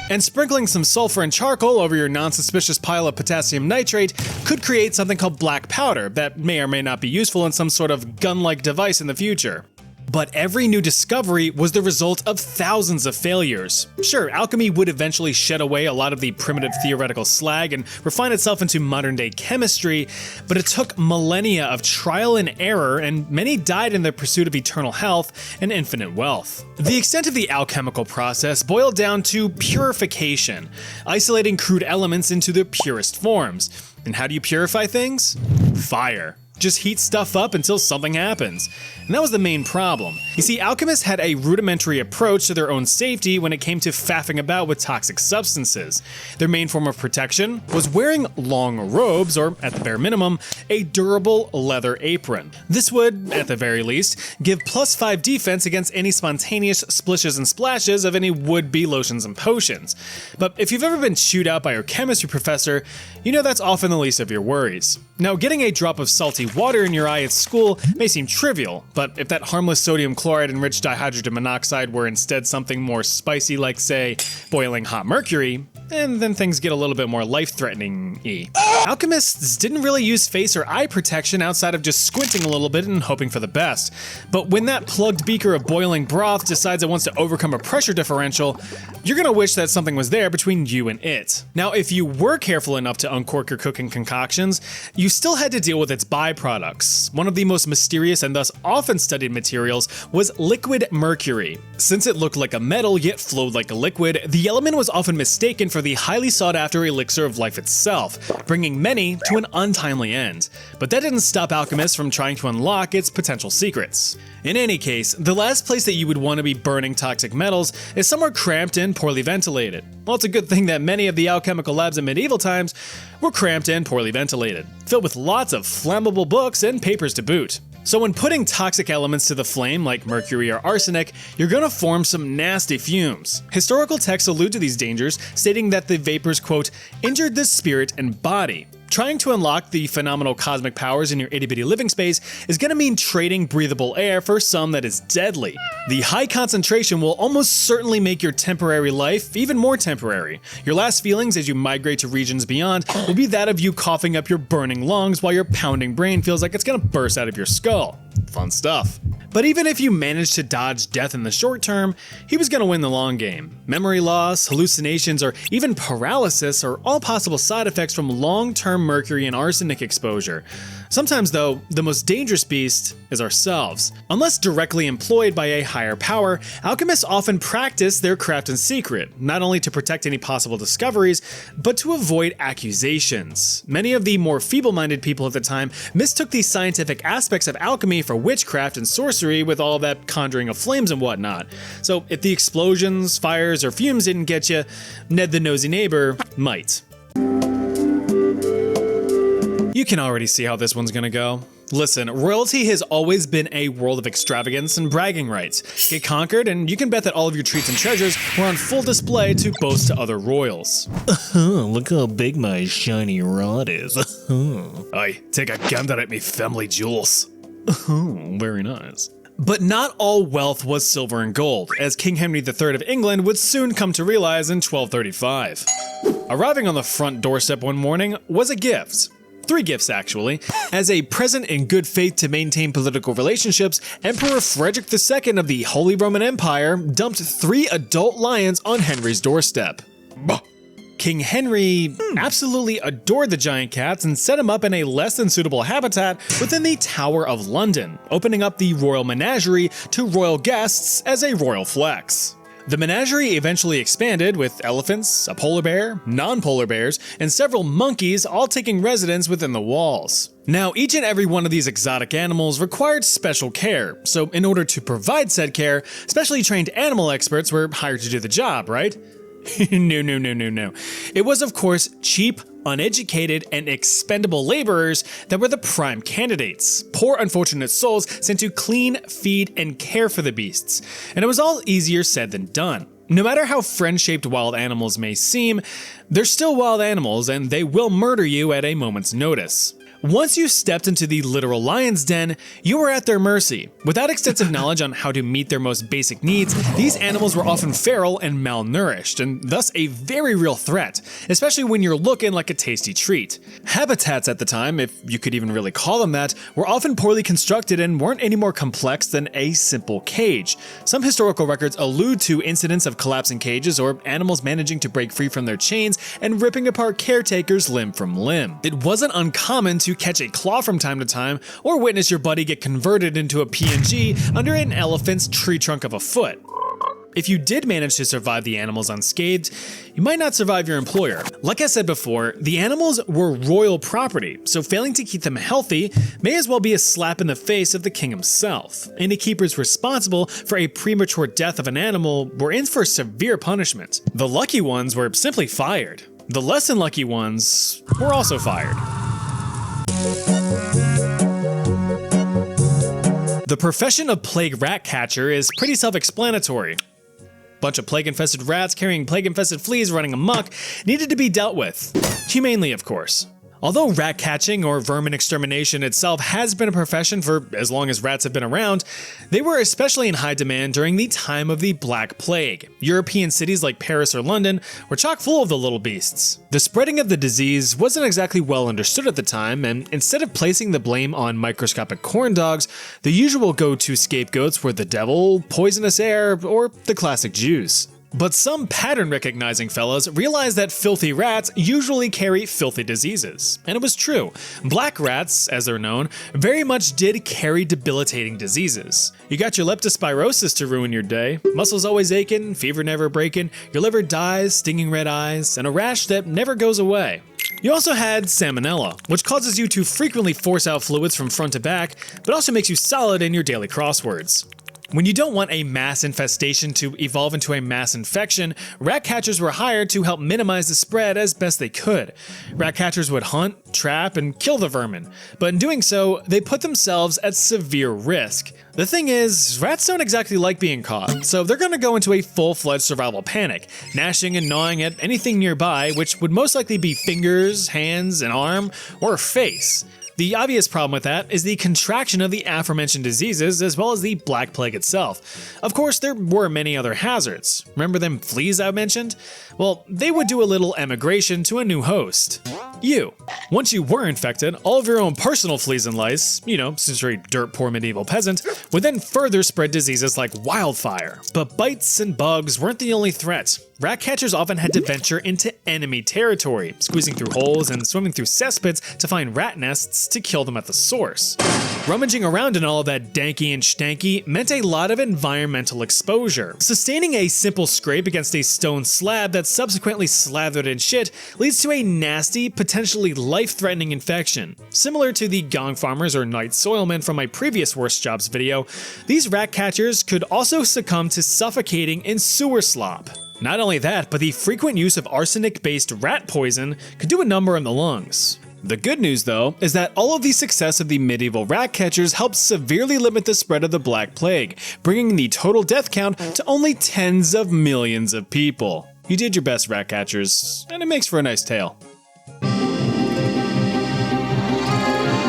And sprinkling some sulfur and charcoal over your non-suspicious pile of potassium nitrate could create something called black powder that may or may not be useful in some sort of gun-like device in the future. But every new discovery was the result of thousands of failures. Sure, alchemy would eventually shed away a lot of the primitive theoretical slag and refine itself into modern-day chemistry, but it took millennia of trial and error, and many died in their pursuit of eternal health and infinite wealth. The extent of the alchemical process boiled down to purification, isolating crude elements into their purest forms. And how do you purify things? Fire. Just heat stuff up until something happens. And that was the main problem. You see, alchemists had a rudimentary approach to their own safety when it came to faffing about with toxic substances. Their main form of protection was wearing long robes, or at the bare minimum, a durable leather apron. This would, at the very least, give +5 defense against any spontaneous splishes and splashes of any would-be lotions and potions. But if you've ever been chewed out by your chemistry professor, you know that's often the least of your worries. Now, getting a drop of salty water in your eye at school may seem trivial, but But if that harmless sodium chloride enriched dihydrogen monoxide were instead something more spicy like, say, boiling hot mercury, and then things get a little bit more life-threatening-y. Alchemists didn't really use face or eye protection outside of just squinting a little bit and hoping for the best. But when that plugged beaker of boiling broth decides it wants to overcome a pressure differential, you're gonna wish that something was there between you and it. Now, if you were careful enough to uncork your cooking concoctions, you still had to deal with its byproducts. One of the most mysterious and thus often studied materials was liquid mercury. Since it looked like a metal yet flowed like a liquid, the element was often mistaken for the highly sought-after elixir of life itself, bringing many to an untimely end. But that didn't stop alchemists from trying to unlock its potential secrets. In any case, the last place that you would want to be burning toxic metals is somewhere cramped and poorly ventilated. Well, it's a good thing that many of the alchemical labs in medieval times were cramped and poorly ventilated, filled with lots of flammable books and papers to boot. So when putting toxic elements to the flame, like mercury or arsenic, you're gonna form some nasty fumes. Historical texts allude to these dangers, stating that the vapors, quote, injured the spirit and body. Trying to unlock the phenomenal cosmic powers in your itty-bitty living space is going to mean trading breathable air for some that is deadly. The high concentration will almost certainly make your temporary life even more temporary. Your last feelings as you migrate to regions beyond will be that of you coughing up your burning lungs while your pounding brain feels like it's going to burst out of your skull. Fun stuff. But even if you managed to dodge death in the short term, he was going to win the long game. Memory loss, hallucinations, or even paralysis are all possible side effects from long-term mercury and arsenic exposure. Sometimes, though, the most dangerous beast is ourselves. Unless directly employed by a higher power, alchemists often practice their craft in secret, not only to protect any possible discoveries, but to avoid accusations. Many of the more feeble-minded people at the time mistook the scientific aspects of alchemy for witchcraft and sorcery with all that conjuring of flames and whatnot. So if the explosions, fires, or fumes didn't get you, Ned the nosy neighbor might. You can already see how this one's gonna go. Listen, royalty has always been a world of extravagance and bragging rights. Get conquered, and you can bet that all of your treats and treasures were on full display to boast to other royals. Look how big my shiny rod is. Aye, take a gander at me family jewels. Very nice. But not all wealth was silver and gold, as King Henry III of England would soon come to realize in 1235. Arriving on the front doorstep one morning was a gift. 3 gifts, actually. As a present in good faith to maintain political relationships, Emperor Frederick II of the Holy Roman Empire dumped 3 adult lions on Henry's doorstep. Bah. King Henry absolutely adored the giant cats and set them up in a less than suitable habitat within the Tower of London, opening up the royal menagerie to royal guests as a royal flex. The menagerie eventually expanded, with elephants, a polar bear, non-polar bears, and several monkeys all taking residence within the walls. Now, each and every one of these exotic animals required special care, so in order to provide said care, specially trained animal experts were hired to do the job, right? No. It was, of course, cheap, uneducated, and expendable laborers that were the prime candidates. Poor, unfortunate souls sent to clean, feed, and care for the beasts. And it was all easier said than done. No matter how friend-shaped wild animals may seem, they're still wild animals, and they will murder you at a moment's notice. Once you stepped into the literal lion's den, you were at their mercy. Without extensive knowledge on how to meet their most basic needs, these animals were often feral and malnourished, and thus a very real threat, especially when you're looking like a tasty treat. Habitats at the time, if you could even really call them that, were often poorly constructed and weren't any more complex than a simple cage. Some historical records allude to incidents of collapsing cages or animals managing to break free from their chains and ripping apart caretakers limb from limb. It wasn't uncommon to catch a claw from time to time, or witness your buddy get converted into a PNG under an elephant's tree trunk of a foot. If you did manage to survive the animals unscathed, you might not survive your employer. Like I said before, the animals were royal property, so failing to keep them healthy may as well be a slap in the face of the king himself. Any keepers responsible for a premature death of an animal were in for severe punishment. The lucky ones were simply fired. The less than lucky ones were also fired. The profession of plague rat catcher is pretty self-explanatory. Bunch of plague-infested rats carrying plague-infested fleas running amok needed to be dealt with. Humanely, of course. Although rat catching or vermin extermination itself has been a profession for as long as rats have been around, they were especially in high demand during the time of the Black Plague. European cities like Paris or London were chock full of the little beasts. The spreading of the disease wasn't exactly well understood at the time, and instead of placing the blame on microscopic corn dogs, the usual go-to scapegoats were the devil, poisonous air, or the classic Jews. But some pattern-recognizing fellas realized that filthy rats usually carry filthy diseases. And it was true. Black rats, as they're known, very much did carry debilitating diseases. You got your leptospirosis to ruin your day, muscles always aching, fever never breaking, your liver dies, stinging red eyes, and a rash that never goes away. You also had salmonella, which causes you to frequently force out fluids from front to back, but also makes you solid in your daily crosswords. When you don't want a mass infestation to evolve into a mass infection, rat catchers were hired to help minimize the spread as best they could. Rat catchers would hunt, trap, and kill the vermin, but in doing so, they put themselves at severe risk. The thing is, rats don't exactly like being caught, so they're gonna go into a full-fledged survival panic, gnashing and gnawing at anything nearby, which would most likely be fingers, hands, an arm, or a face. The obvious problem with that is the contraction of the aforementioned diseases as well as the Black Plague itself. Of course, there were many other hazards. Remember them fleas I mentioned? Well, they would do a little emigration to a new host. You. Once you were infected, all of your own personal fleas and lice, since you're a dirt poor medieval peasant, would then further spread diseases like wildfire. But bites and bugs weren't the only threat. Rat catchers often had to venture into enemy territory, squeezing through holes and swimming through cesspits to find rat nests to kill them at the source. Rummaging around in all of that danky and stanky meant a lot of environmental exposure. Sustaining a simple scrape against a stone slab that's subsequently slathered in shit leads to a nasty, potentially life-threatening infection. Similar to the gong farmers or night soilmen from my previous worst jobs video, these rat catchers could also succumb to suffocating in sewer slop. Not only that, but the frequent use of arsenic-based rat poison could do a number on the lungs. The good news, though, is that all of the success of the medieval rat catchers helped severely limit the spread of the Black Plague, bringing the total death count to only tens of millions of people. You did your best, rat catchers, and it makes for a nice tale.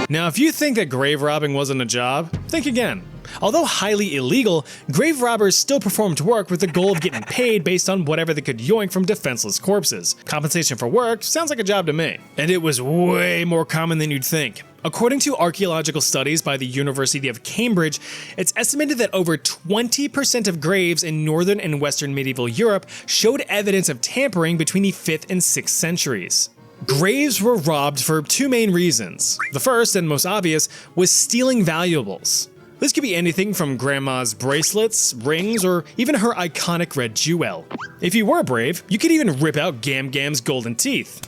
Now, if you think that grave robbing wasn't a job, think again. Although highly illegal, grave robbers still performed work with the goal of getting paid based on whatever they could yoink from defenseless corpses. Compensation for work sounds like a job to me. And it was way more common than you'd think. According to archaeological studies by the University of Cambridge, it's estimated that over 20% of graves in northern and western medieval Europe showed evidence of tampering between the 5th and 6th centuries. Graves were robbed for two main reasons. The first, and most obvious, was stealing valuables. This could be anything from grandma's bracelets, rings, or even her iconic red jewel. If you were brave, you could even rip out Gam Gam's golden teeth.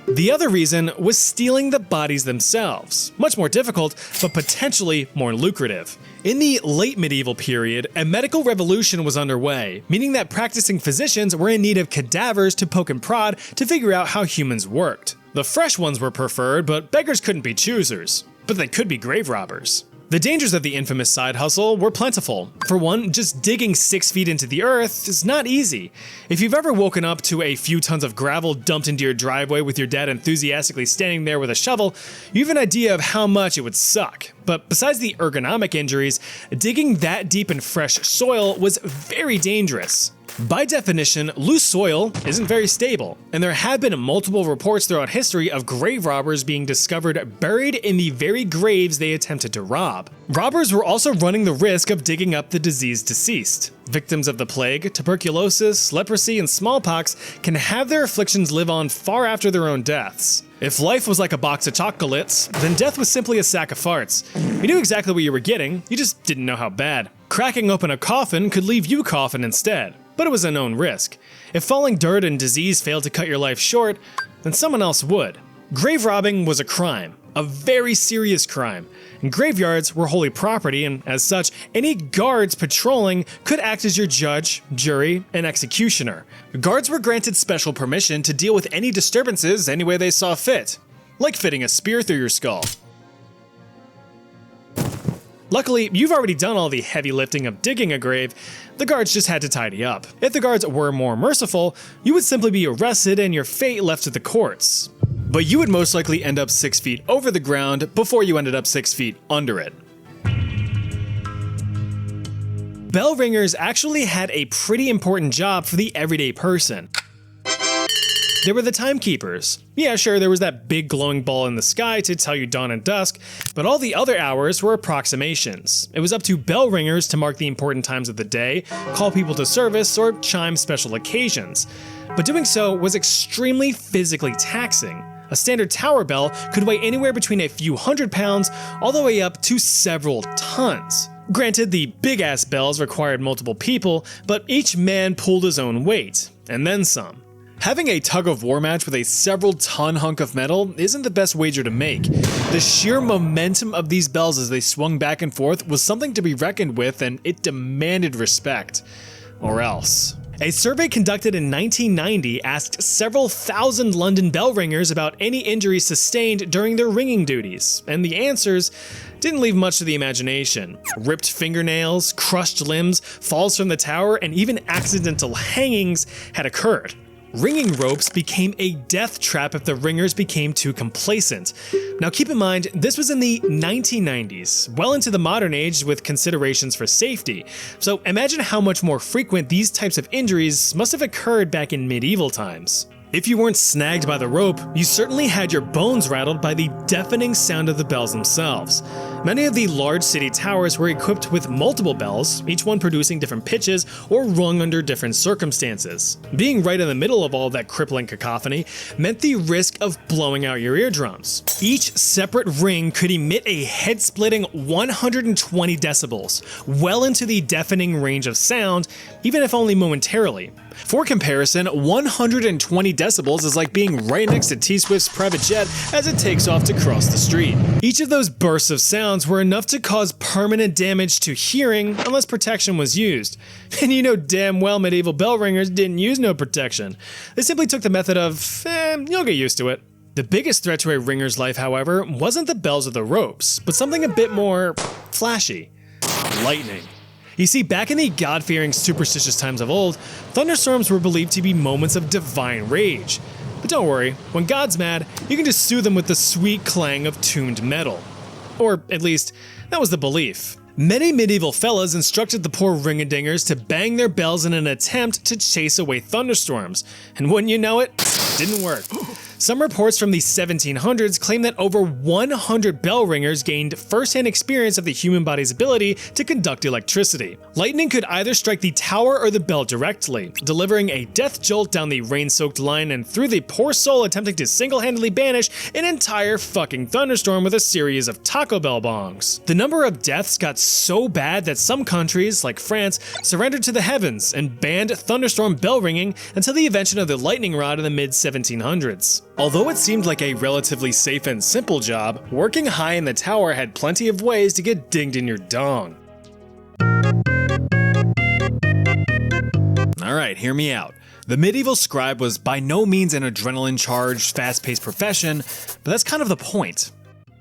The other reason was stealing the bodies themselves. Much more difficult, but potentially more lucrative. In the late medieval period, a medical revolution was underway, meaning that practicing physicians were in need of cadavers to poke and prod to figure out how humans worked. The fresh ones were preferred, but beggars couldn't be choosers. But they could be grave robbers. The dangers of the infamous side hustle were plentiful. For one, just digging 6 feet into the earth is not easy. If you've ever woken up to a few tons of gravel dumped into your driveway with your dad enthusiastically standing there with a shovel, you have an idea of how much it would suck. But besides the ergonomic injuries, digging that deep in fresh soil was very dangerous. By definition, loose soil isn't very stable, and there have been multiple reports throughout history of grave robbers being discovered buried in the very graves they attempted to rob. Robbers were also running the risk of digging up the diseased deceased. Victims of the plague, tuberculosis, leprosy, and smallpox can have their afflictions live on far after their own deaths. If life was like a box of chocolates, then death was simply a sack of farts. You knew exactly what you were getting, you just didn't know how bad. Cracking open a coffin could leave you coffin instead. But it was a known risk. If falling dirt and disease failed to cut your life short, then someone else would. Grave robbing was a crime, a very serious crime, and graveyards were holy property, and as such, any guards patrolling could act as your judge, jury, and executioner. Guards were granted special permission to deal with any disturbances any way they saw fit, like fitting a spear through your skull. Luckily, you've already done all the heavy lifting of digging a grave, the guards just had to tidy up. If the guards were more merciful, you would simply be arrested and your fate left to the courts. but you would most likely end up 6 feet over the ground before you ended up 6 feet under it. Bell ringers actually had a pretty important job for the everyday person. They were the timekeepers. Yeah, sure, there was that big glowing ball in the sky to tell you dawn and dusk, but all the other hours were approximations. It was up to bell ringers to mark the important times of the day, call people to service, or chime special occasions. But doing so was extremely physically taxing. A standard tower bell could weigh anywhere between a few hundred pounds all the way up to several tons. Granted, the big-ass bells required multiple people, but each man pulled his own weight, and then some. Having a tug-of-war match with a several-ton hunk of metal isn't the best wager to make. The sheer momentum of these bells as they swung back and forth was something to be reckoned with, and it demanded respect. Or else. A survey conducted in 1990 asked several thousand London bell ringers about any injuries sustained during their ringing duties, and the answers didn't leave much to the imagination. Ripped fingernails, crushed limbs, falls from the tower, and even accidental hangings had occurred. Ringing ropes became a death trap if the ringers became too complacent. Now keep in mind, this was in the 1990s, well into the modern age with considerations for safety. So imagine how much more frequent these types of injuries must have occurred back in medieval times. If you weren't snagged by the rope, you certainly had your bones rattled by the deafening sound of the bells themselves. Many of the large city towers were equipped with multiple bells, each one producing different pitches or rung under different circumstances. Being right in the middle of all that crippling cacophony meant the risk of blowing out your eardrums. Each separate ring could emit a head-splitting 120 decibels, well into the deafening range of sound, even if only momentarily. For comparison, 120 decibels is like being right next to T-Swift's private jet as it takes off to cross the street. Each of those bursts of sounds were enough to cause permanent damage to hearing unless protection was used. And you know damn well medieval bell ringers didn't use no protection. They simply took the method of, you'll get used to it. The biggest threat to a ringer's life, however, wasn't the bells or the ropes, but something a bit more flashy. Lightning. You see, back in the God-fearing, superstitious times of old, thunderstorms were believed to be moments of divine rage. But don't worry, when God's mad, you can just soothe him with the sweet clang of tuned metal. Or, at least, that was the belief. Many medieval fellas instructed the poor ring-a-dingers to bang their bells in an attempt to chase away thunderstorms, and wouldn't you know it, didn't work. Some reports from the 1700s claim that over 100 bell ringers gained first-hand experience of the human body's ability to conduct electricity. Lightning could either strike the tower or the bell directly, delivering a death jolt down the rain-soaked line and through the poor soul attempting to single-handedly banish an entire fucking thunderstorm with a series of Taco Bell bongs. The number of deaths got so bad that some countries, like France, surrendered to the heavens and banned thunderstorm bell ringing until the invention of the lightning rod in the mid-1700s. Although it seemed like a relatively safe and simple job, working high in the tower had plenty of ways to get dinged in your dong. Alright, hear me out. The medieval scribe was by no means an adrenaline-charged, fast-paced profession, but that's kind of the point.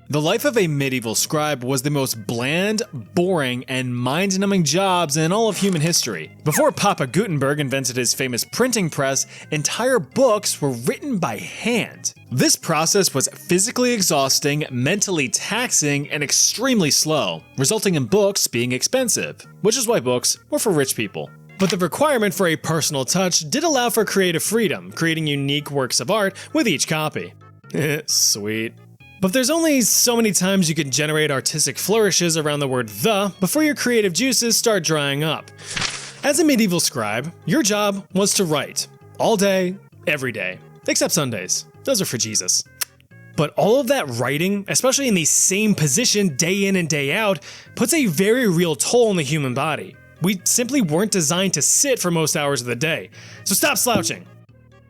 The life of a medieval scribe was the most bland, boring, and mind-numbing jobs in all of human history. Before Papa Gutenberg invented his famous printing press, entire books were written by hand. This process was physically exhausting, mentally taxing, and extremely slow, resulting in books being expensive, which is why books were for rich people. But the requirement for a personal touch did allow for creative freedom, creating unique works of art with each copy. Sweet. But there's only so many times you can generate artistic flourishes around the word "the" before your creative juices start drying up. As a medieval scribe, your job was to write. All day, every day. Except Sundays. Those are for Jesus. But all of that writing, especially in the same position day in and day out, puts a very real toll on the human body. We simply weren't designed to sit for most hours of the day. So stop slouching.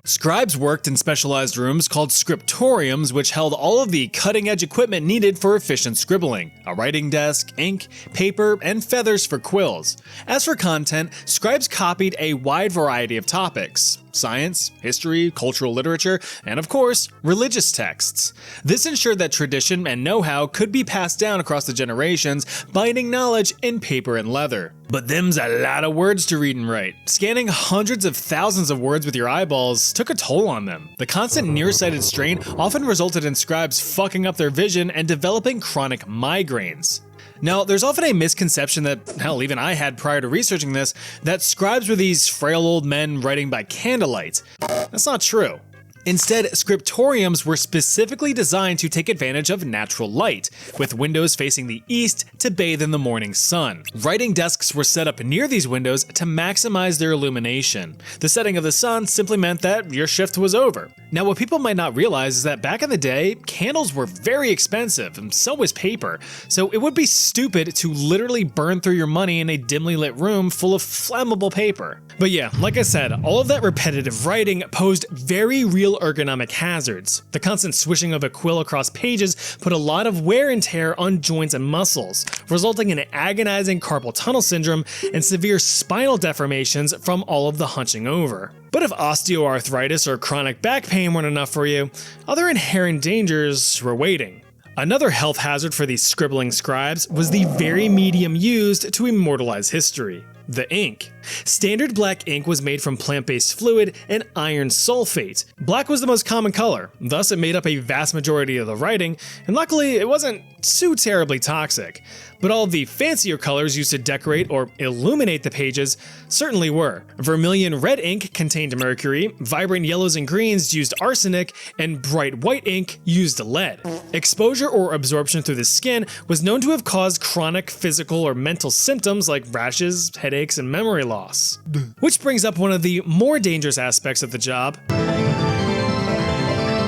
Scribes worked in specialized rooms called scriptoriums, which held all of the cutting-edge equipment needed for efficient scribbling: a writing desk, ink, paper, and feathers for quills. As for content, scribes copied a wide variety of topics: science, history, cultural literature, and of course, religious texts. This ensured that tradition and know-how could be passed down across the generations, binding knowledge in paper and leather. But them's a lot of words to read and write. Scanning hundreds of thousands of words with your eyeballs took a toll on them. The constant nearsighted strain often resulted in scribes fucking up their vision and developing chronic migraines. Now, there's often a misconception that, hell, even I had prior to researching this, that scribes were these frail old men writing by candlelight. That's not true. Instead, scriptoriums were specifically designed to take advantage of natural light, with windows facing the east to bathe in the morning sun. Writing desks were set up near these windows to maximize their illumination. The setting of the sun simply meant that your shift was over. Now, what people might not realize is that back in the day, candles were very expensive, and so was paper, so it would be stupid to literally burn through your money in a dimly lit room full of flammable paper. But yeah, like I said, all of that repetitive writing posed very real ergonomic hazards. The constant swishing of a quill across pages put a lot of wear and tear on joints and muscles, resulting in agonizing carpal tunnel syndrome and severe spinal deformations from all of the hunching over. But if osteoarthritis or chronic back pain weren't enough for you, other inherent dangers were waiting. Another health hazard for these scribbling scribes was the very medium used to immortalize history: the ink. Standard black ink was made from plant-based fluid and iron sulfate. Black was the most common color, thus it made up a vast majority of the writing, and luckily it wasn't too terribly toxic. But all of the fancier colors used to decorate or illuminate the pages certainly were. Vermilion red ink contained mercury, vibrant yellows and greens used arsenic, and bright white ink used lead. Exposure or absorption through the skin was known to have caused chronic physical or mental symptoms like rashes, headaches, and memory loss. Which brings up one of the more dangerous aspects of the job.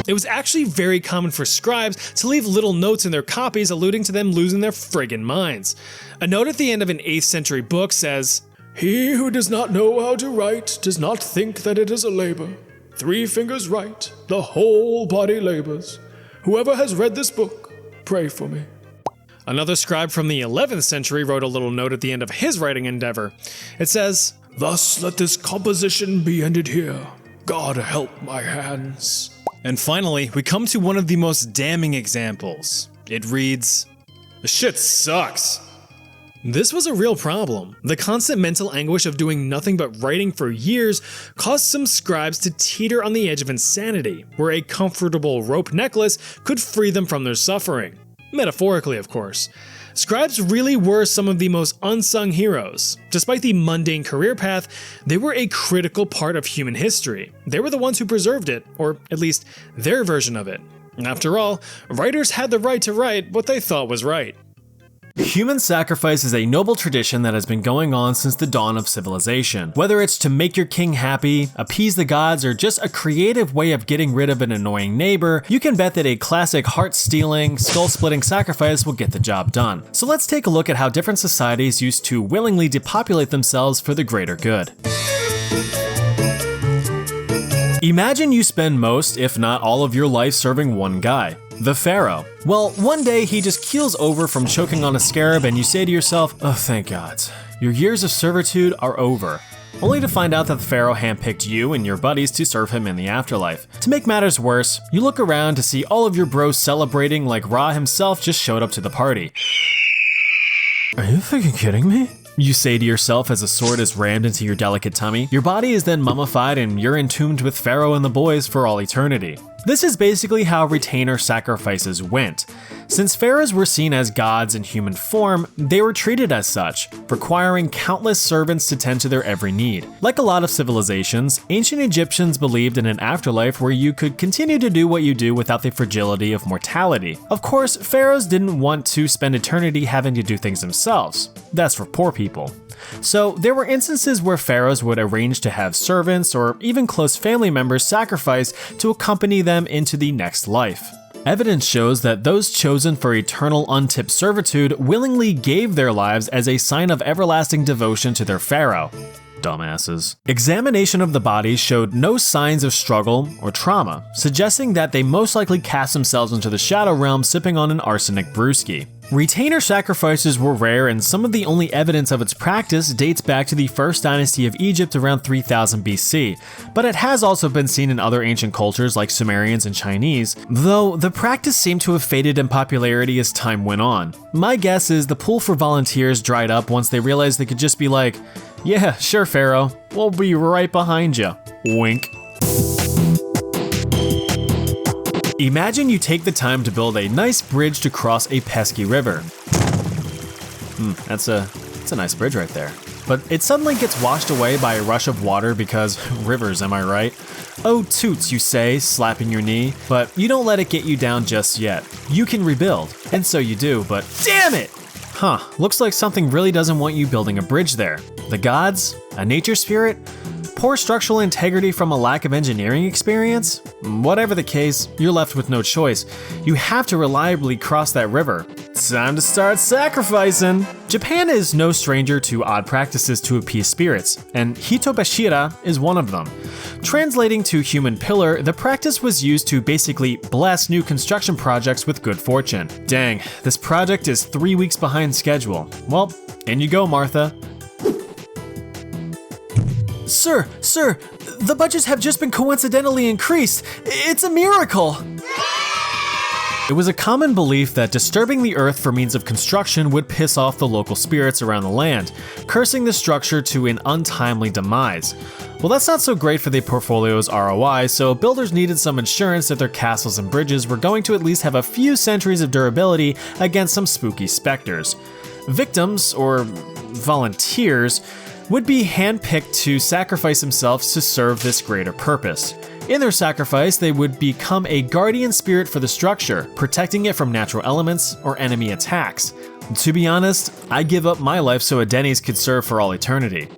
It was actually very common for scribes to leave little notes in their copies alluding to them losing their friggin' minds. A note at the end of an 8th century book says, "He who does not know how to write does not think that it is a labor. 3 fingers write, the whole body labors. Whoever has read this book, pray for me." Another scribe from the 11th century wrote a little note at the end of his writing endeavor. It says, "Thus let this composition be ended here. God help my hands." And finally, we come to one of the most damning examples. It reads, "The shit sucks." This was a real problem. The constant mental anguish of doing nothing but writing for years caused some scribes to teeter on the edge of insanity, where a comfortable rope necklace could free them from their suffering. Metaphorically, of course. Scribes really were some of the most unsung heroes. Despite the mundane career path, they were a critical part of human history. They were the ones who preserved it, or at least their version of it. After all, writers had the right to write what they thought was right. Human sacrifice is a noble tradition that has been going on since the dawn of civilization. Whether it's to make your king happy, appease the gods, or just a creative way of getting rid of an annoying neighbor, you can bet that a classic heart-stealing, skull-splitting sacrifice will get the job done. So let's take a look at how different societies used to willingly depopulate themselves for the greater good. Imagine you spend most, if not all of your life serving one guy. The Pharaoh. Well, one day he just keels over from choking on a scarab and you say to yourself, "Oh, thank God, your years of servitude are over." Only to find out that the Pharaoh handpicked you and your buddies to serve him in the afterlife. To make matters worse, you look around to see all of your bros celebrating like Ra himself just showed up to the party. Are you fucking kidding me? You say to yourself as a sword is rammed into your delicate tummy. Your body is then mummified and you're entombed with Pharaoh and the boys for all eternity. This is basically how retainer sacrifices went. Since pharaohs were seen as gods in human form, they were treated as such, requiring countless servants to tend to their every need. Like a lot of civilizations, ancient Egyptians believed in an afterlife where you could continue to do what you do without the fragility of mortality. Of course, pharaohs didn't want to spend eternity having to do things themselves. That's for poor people. So there were instances where pharaohs would arrange to have servants or even close family members sacrifice to accompany them into the next life. Evidence shows that those chosen for eternal untipped servitude willingly gave their lives as a sign of everlasting devotion to their pharaoh. Dumbasses. Examination of the bodies showed no signs of struggle or trauma, suggesting that they most likely cast themselves into the shadow realm sipping on an arsenic brewski. Retainer sacrifices were rare, and some of the only evidence of its practice dates back to the first dynasty of Egypt around 3000 BC, but it has also been seen in other ancient cultures like Sumerians and Chinese, though the practice seemed to have faded in popularity as time went on. My guess is the pool for volunteers dried up once they realized they could just be like, "Yeah, sure, Pharaoh, we'll be right behind you." Wink. Imagine you take the time to build a nice bridge to cross a pesky river. That's a nice bridge right there. But it suddenly gets washed away by a rush of water because rivers, am I right? Oh toots, you say, slapping your knee, but you don't let it get you down just yet. You can rebuild, and so you do, but damn it! Looks like something really doesn't want you building a bridge there. The gods? A nature spirit? Poor structural integrity from a lack of engineering experience? Whatever the case, you're left with no choice. You have to reliably cross that river. It's time to start sacrificing! Japan is no stranger to odd practices to appease spirits, and hitobashira is one of them. Translating to human pillar, the practice was used to basically bless new construction projects with good fortune. Dang, this project is 3 weeks behind schedule. Well, in you go, Martha. Sir, the budgets have just been coincidentally increased. It's a miracle! It was a common belief that disturbing the earth for means of construction would piss off the local spirits around the land, cursing the structure to an untimely demise. Well, that's not so great for the portfolio's ROI, so builders needed some insurance that their castles and bridges were going to at least have a few centuries of durability against some spooky specters. Victims, or volunteers, would be handpicked to sacrifice themselves to serve this greater purpose. In their sacrifice, they would become a guardian spirit for the structure, protecting it from natural elements or enemy attacks. To be honest, I give up my life so a Denny's could serve for all eternity.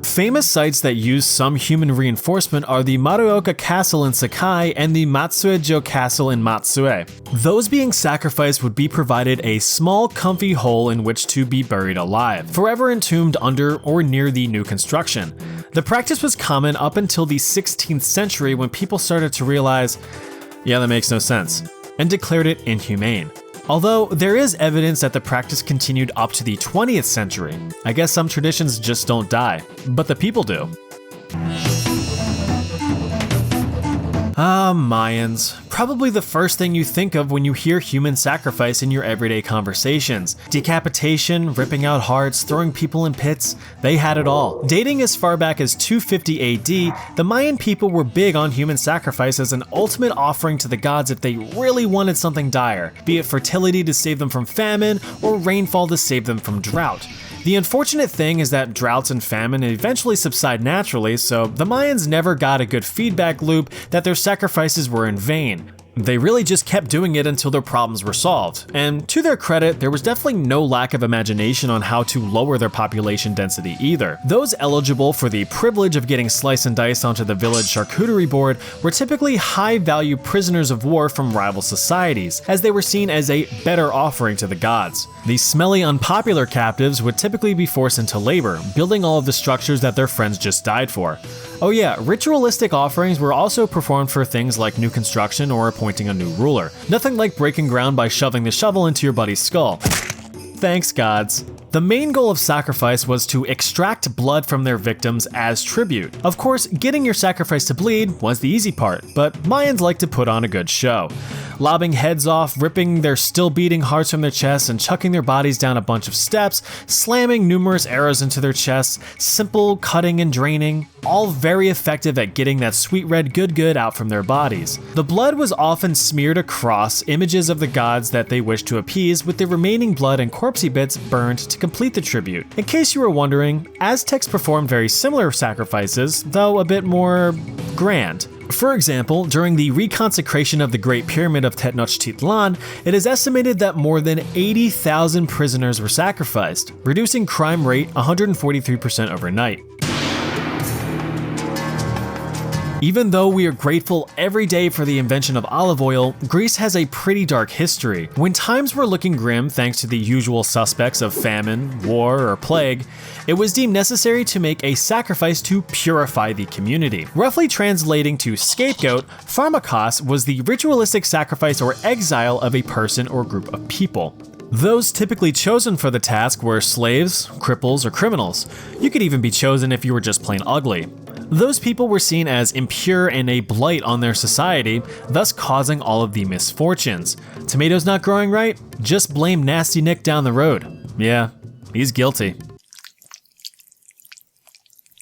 Famous sites that use some human reinforcement are the Maruoka Castle in Sakai and the Matsuejo Castle in Matsue. Those being sacrificed would be provided a small, comfy hole in which to be buried alive, forever entombed under or near the new construction. The practice was common up until the 16th century when people started to realize, yeah, that makes no sense, and declared it inhumane. Although there is evidence that the practice continued up to the 20th century. I guess some traditions just don't die, but the people do. Mayans. Probably the first thing you think of when you hear human sacrifice in your everyday conversations. Decapitation, ripping out hearts, throwing people in pits, they had it all. Dating as far back as 250 AD, the Mayan people were big on human sacrifice as an ultimate offering to the gods if they really wanted something dire, be it fertility to save them from famine or rainfall to save them from drought. The unfortunate thing is that droughts and famine eventually subside naturally, so the Mayans never got a good feedback loop that their sacrifices were in vain. They really just kept doing it until their problems were solved, and to their credit, there was definitely no lack of imagination on how to lower their population density either. Those eligible for the privilege of getting slice and dice onto the village charcuterie board were typically high-value prisoners of war from rival societies, as they were seen as a better offering to the gods. These smelly, unpopular captives would typically be forced into labor, building all of the structures that their friends just died for. Oh yeah, ritualistic offerings were also performed for things like new construction or appointing a new ruler. Nothing like breaking ground by shoving the shovel into your buddy's skull. Thanks, gods. The main goal of sacrifice was to extract blood from their victims as tribute. Of course, getting your sacrifice to bleed was the easy part, but Mayans like to put on a good show. Lobbing heads off, ripping their still beating hearts from their chests, and chucking their bodies down a bunch of steps, slamming numerous arrows into their chests, simple cutting and draining, all very effective at getting that sweet red good out from their bodies. The blood was often smeared across images of the gods that they wished to appease, with the remaining blood and corpsey bits burned to complete the tribute. In case you were wondering, Aztecs performed very similar sacrifices, though a bit more grand. For example, during the reconsecration of the Great Pyramid of Tenochtitlan, it is estimated that more than 80,000 prisoners were sacrificed, reducing crime rate 143% overnight. Even though we are grateful every day for the invention of olive oil, Greece has a pretty dark history. When times were looking grim thanks to the usual suspects of famine, war, or plague, it was deemed necessary to make a sacrifice to purify the community. Roughly translating to scapegoat, pharmakos was the ritualistic sacrifice or exile of a person or group of people. Those typically chosen for the task were slaves, cripples, or criminals. You could even be chosen if you were just plain ugly. Those people were seen as impure and a blight on their society, thus causing all of the misfortunes. Tomatoes not growing right? Just blame Nasty Nick down the road. Yeah, he's guilty.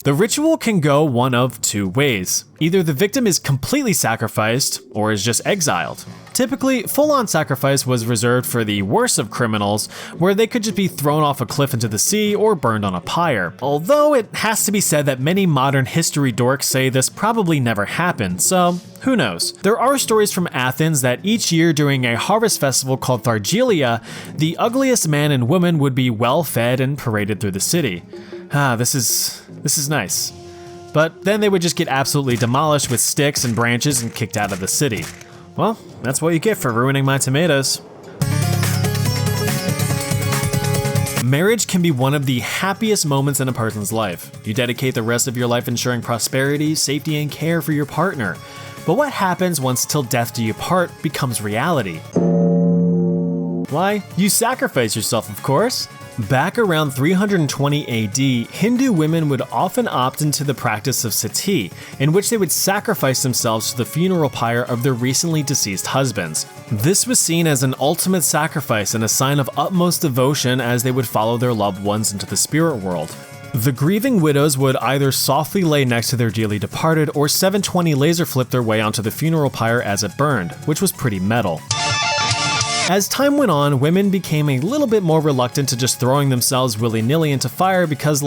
The ritual can go one of two ways. Either the victim is completely sacrificed or is just exiled. Typically, full-on sacrifice was reserved for the worst of criminals, where they could just be thrown off a cliff into the sea or burned on a pyre. Although it has to be said that many modern history dorks say this probably never happened, so who knows? There are stories from Athens that each year during a harvest festival called Thargelia, the ugliest man and woman would be well fed and paraded through the city. This is nice. But then they would just get absolutely demolished with sticks and branches and kicked out of the city. Well, that's what you get for ruining my tomatoes. Marriage can be one of the happiest moments in a person's life. You dedicate the rest of your life ensuring prosperity, safety, and care for your partner. But what happens once till death do you part becomes reality? Why? You sacrifice yourself, of course. Back around 320 AD, Hindu women would often opt into the practice of sati, in which they would sacrifice themselves to the funeral pyre of their recently deceased husbands. This was seen as an ultimate sacrifice and a sign of utmost devotion as they would follow their loved ones into the spirit world. The grieving widows would either softly lay next to their dearly departed or 720 laser flip their way onto the funeral pyre as it burned, which was pretty metal. As time went on, women became a little bit more reluctant to just throwing themselves willy-nilly into fire because,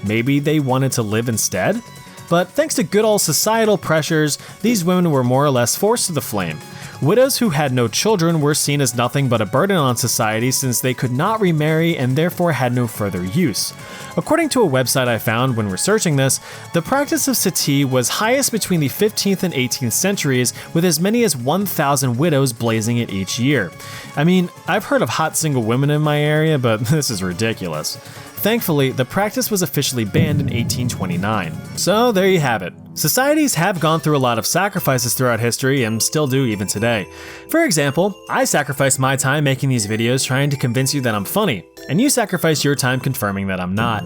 maybe they wanted to live instead? But thanks to good old societal pressures, these women were more or less forced to the flame. Widows who had no children were seen as nothing but a burden on society since they could not remarry and therefore had no further use. According to a website I found when researching this, the practice of sati was highest between the 15th and 18th centuries, with as many as 1,000 widows blazing it each year. I mean, I've heard of hot single women in my area, but this is ridiculous. Thankfully, the practice was officially banned in 1829. So there you have it. Societies have gone through a lot of sacrifices throughout history and still do even today. For example, I sacrificed my time making these videos trying to convince you that I'm funny, and you sacrificed your time confirming that I'm not.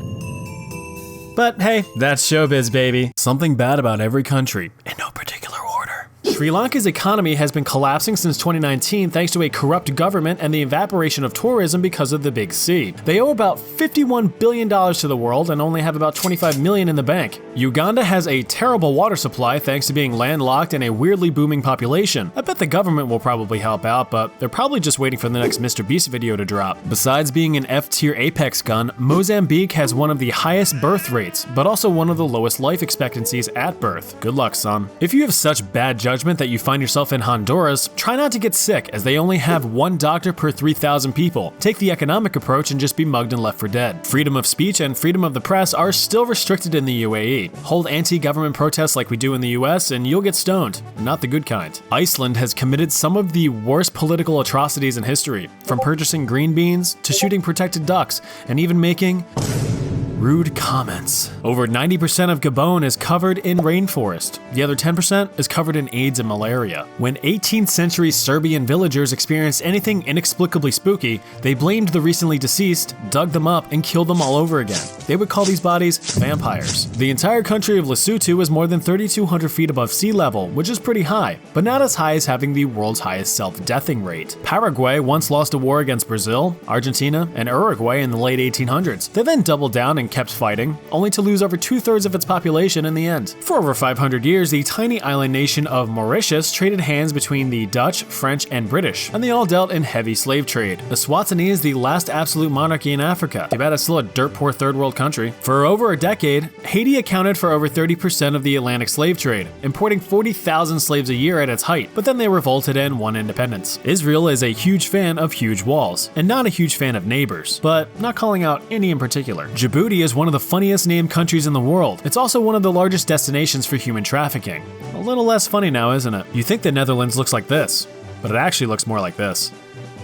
But hey, that's showbiz, baby. Something bad about every country, in no particular order. Sri Lanka's economy has been collapsing since 2019 thanks to a corrupt government and the evaporation of tourism because of the Big C. They owe about $51 billion to the world and only have about $25 million in the bank. Uganda has a terrible water supply thanks to being landlocked and a weirdly booming population. I bet the government will probably help out, but they're probably just waiting for the next Mr. Beast video to drop. Besides being an F-tier apex gun, Mozambique has one of the highest birth rates, but also one of the lowest life expectancies at birth. Good luck, son. If you have such bad judgment that you find yourself in Honduras, try not to get sick as they only have one doctor per 3,000 people. Take the economic approach and just be mugged and left for dead. Freedom of speech and freedom of the press are still restricted in the UAE. Hold anti-government protests like we do in the US and you'll get stoned, not the good kind. Iceland has committed some of the worst political atrocities in history, from purchasing green beans to shooting protected ducks and even making rude comments. Over 90% of Gabon is covered in rainforest. The other 10% is covered in AIDS and malaria. When 18th century Serbian villagers experienced anything inexplicably spooky, they blamed the recently deceased, dug them up, and killed them all over again. They would call these bodies vampires. The entire country of Lesotho is more than 3,200 feet above sea level, which is pretty high, but not as high as having the world's highest self-deathing rate. Paraguay once lost a war against Brazil, Argentina, and Uruguay in the late 1800s. They then doubled down and kept fighting, only to lose over 2/3 of its population in the end. For over 500 years, the tiny island nation of Mauritius traded hands between the Dutch, French, and British, and they all dealt in heavy slave trade. Eswatini is the last absolute monarchy in Africa. Too bad it's still a dirt poor third world country. For over a decade, Haiti accounted for over 30% of the Atlantic slave trade, importing 40,000 slaves a year at its height, but then they revolted and won independence. Israel is a huge fan of huge walls, and not a huge fan of neighbors, but not calling out any in particular. Djibouti Cambodia is one of the funniest named countries in the world. It's also one of the largest destinations for human trafficking. A little less funny now, isn't it? You think the Netherlands looks like this, but it actually looks more like this.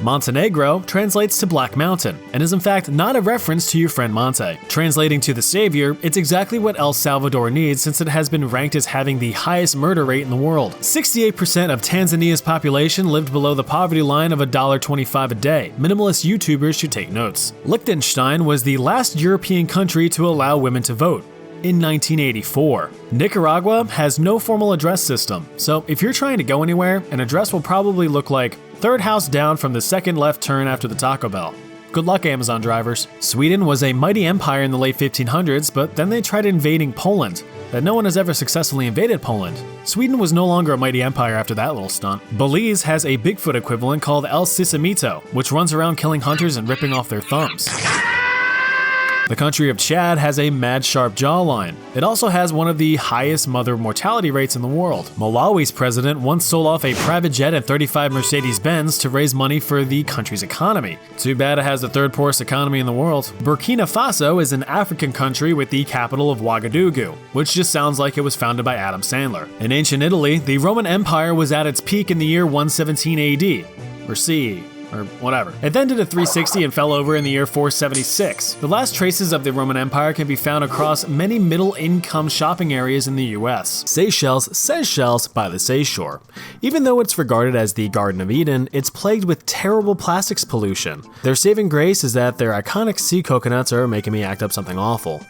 Montenegro translates to Black Mountain, and is in fact not a reference to your friend Monte. Translating to the savior, it's exactly what El Salvador needs since it has been ranked as having the highest murder rate in the world. 68% of Tanzania's population lived below the poverty line of $1.25 a day. Minimalist YouTubers should take notes. Liechtenstein was the last European country to allow women to vote, in 1984. Nicaragua has no formal address system, so if you're trying to go anywhere, an address will probably look like third house down from the second left turn after the Taco Bell. Good luck, Amazon drivers. Sweden was a mighty empire in the late 1500s, but then they tried invading Poland. But no one has ever successfully invaded Poland. Sweden was no longer a mighty empire after that little stunt. Belize has a Bigfoot equivalent called El Sisamito, which runs around killing hunters and ripping off their thumbs. The country of Chad has a mad sharp jawline. It also has one of the highest mother mortality rates in the world. Malawi's president once sold off a private jet and 35 Mercedes-Benz to raise money for the country's economy. Too bad it has the third poorest economy in the world. Burkina Faso is an African country with the capital of Ouagadougou, which just sounds like it was founded by Adam Sandler. In ancient Italy, the Roman Empire was at its peak in the year 117 AD, or CE. Or whatever. It then did a 360 and fell over in the year 476. The last traces of the Roman Empire can be found across many middle-income shopping areas in the US. Seychelles by the seashore. Even though it's regarded as the Garden of Eden, it's plagued with terrible plastics pollution. Their saving grace is that their iconic sea coconuts are making me act up something awful.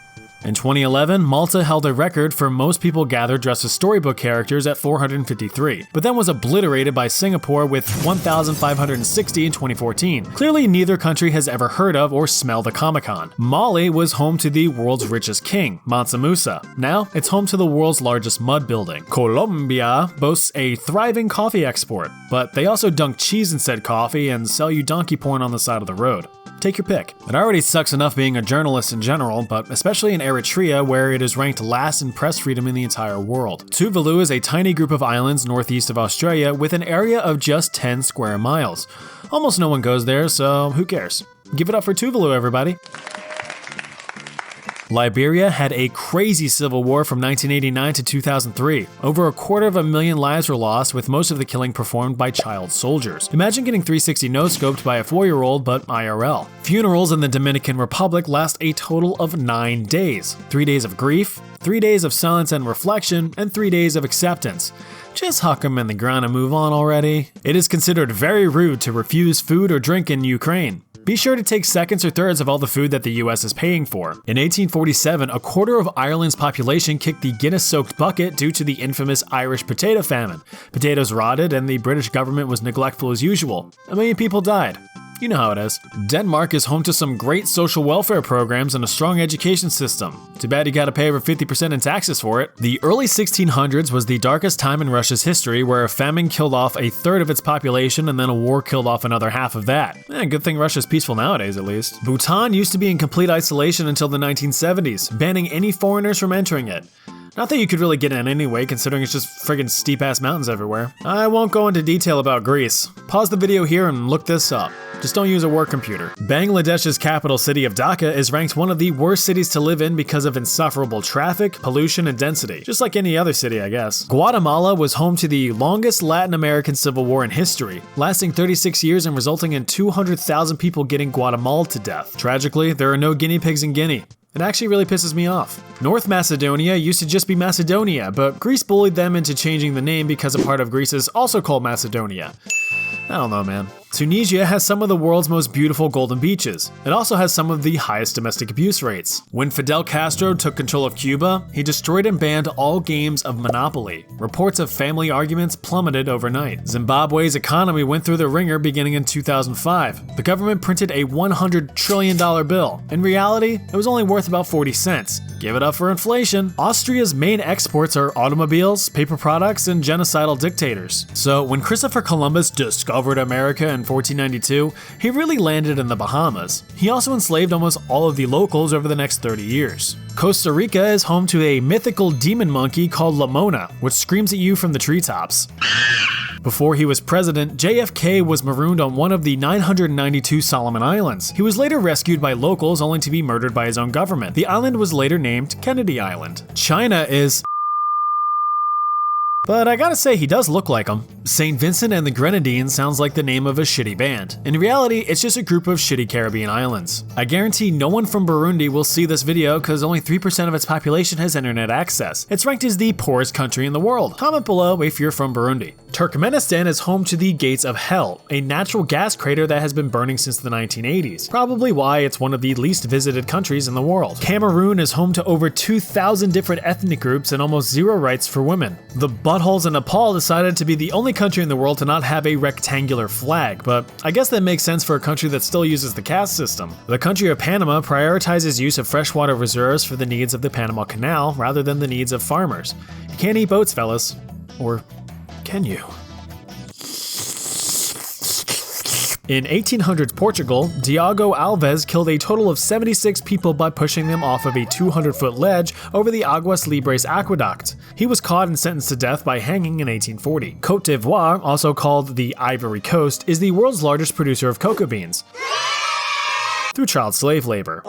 In 2011, Malta held a record for most people gathered dressed as storybook characters at 453, but then was obliterated by Singapore with 1,560 in 2014. Clearly, neither country has ever heard of or smelled a Comic-Con. Mali was home to the world's richest king, Mansa Musa. Now, it's home to the world's largest mud building. Colombia boasts a thriving coffee export, but they also dunk cheese in said coffee and sell you donkey porn on the side of the road. Take your pick. It already sucks enough being a journalist in general, but especially in Eritrea, where it is ranked last in press freedom in the entire world. Tuvalu is a tiny group of islands northeast of Australia with an area of just 10 square miles. Almost no one goes there, so who cares? Give it up for Tuvalu, everybody. Liberia had a crazy civil war from 1989 to 2003. Over 250,000 lives were lost, with most of the killing performed by child soldiers. Imagine getting 360 no-scoped by a 4-year-old, but IRL. Funerals in the Dominican Republic last a total of 9 days. 3 days of grief, 3 days of silence and reflection, and 3 days of acceptance. Just huck 'em in the ground and move on already. It is considered very rude to refuse food or drink in Ukraine. Be sure to take seconds or thirds of all the food that the US is paying for. In 1847, a quarter of Ireland's population kicked the Guinness-soaked bucket due to the infamous Irish potato famine. Potatoes rotted and the British government was neglectful as usual. 1 million people died. You know how it is. Denmark is home to some great social welfare programs and a strong education system. Too bad you gotta pay over 50% in taxes for it. The early 1600s was the darkest time in Russia's history, where a famine killed off a third of its population and then a war killed off another half of that. Good thing Russia's peaceful nowadays, at least. Bhutan used to be in complete isolation until the 1970s, banning any foreigners from entering it. Not that you could really get in anyway, considering it's just friggin' steep-ass mountains everywhere. I won't go into detail about Greece. Pause the video here and look this up. Just don't use a work computer. Bangladesh's capital city of Dhaka is ranked one of the worst cities to live in because of insufferable traffic, pollution, and density. Just like any other city, I guess. Guatemala was home to the longest Latin American civil war in history, lasting 36 years and resulting in 200,000 people getting Guatemala to death. Tragically, there are no guinea pigs in Guinea. It actually really pisses me off. North Macedonia used to just be Macedonia, but Greece bullied them into changing the name because a part of Greece is also called Macedonia. I don't know, man. Tunisia has some of the world's most beautiful golden beaches. It also has some of the highest domestic abuse rates. When Fidel Castro took control of Cuba, he destroyed and banned all games of Monopoly. Reports of family arguments plummeted overnight. Zimbabwe's economy went through the ringer beginning in 2005. The government printed a $100 trillion bill. In reality, it was only worth about 40 cents. Give it up for inflation. Austria's main exports are automobiles, paper products, and genocidal dictators. So when Christopher Columbus discovered America in 1492, he really landed in the Bahamas. He also enslaved almost all of the locals over the next 30 years. Costa Rica is home to a mythical demon monkey called La Mona, which screams at you from the treetops. Before he was president, JFK was marooned on one of the 992 Solomon Islands. He was later rescued by locals only to be murdered by his own government. The island was later named Kennedy Island. China is... But I gotta say, he does look like him. St. Vincent and the Grenadines sounds like the name of a shitty band. In reality, it's just a group of shitty Caribbean islands. I guarantee no one from Burundi will see this video because only 3% of its population has internet access. It's ranked as the poorest country in the world. Comment below if you're from Burundi. Turkmenistan is home to the Gates of Hell, a natural gas crater that has been burning since the 1980s. Probably why it's one of the least visited countries in the world. Cameroon is home to over 2,000 different ethnic groups and almost zero rights for women. The buttholes in Nepal decided to be the only country in the world to not have a rectangular flag, but I guess that makes sense for a country that still uses the caste system. The country of Panama prioritizes use of freshwater reserves for the needs of the Panama Canal rather than the needs of farmers. You can't eat boats, fellas. Or can you? In 1800s Portugal, Diogo Alves killed a total of 76 people by pushing them off of a 200-foot ledge over the Aguas Libres aqueduct. He was caught and sentenced to death by hanging in 1840. Côte d'Ivoire, also called the Ivory Coast, is the world's largest producer of cocoa beans through child slave labor.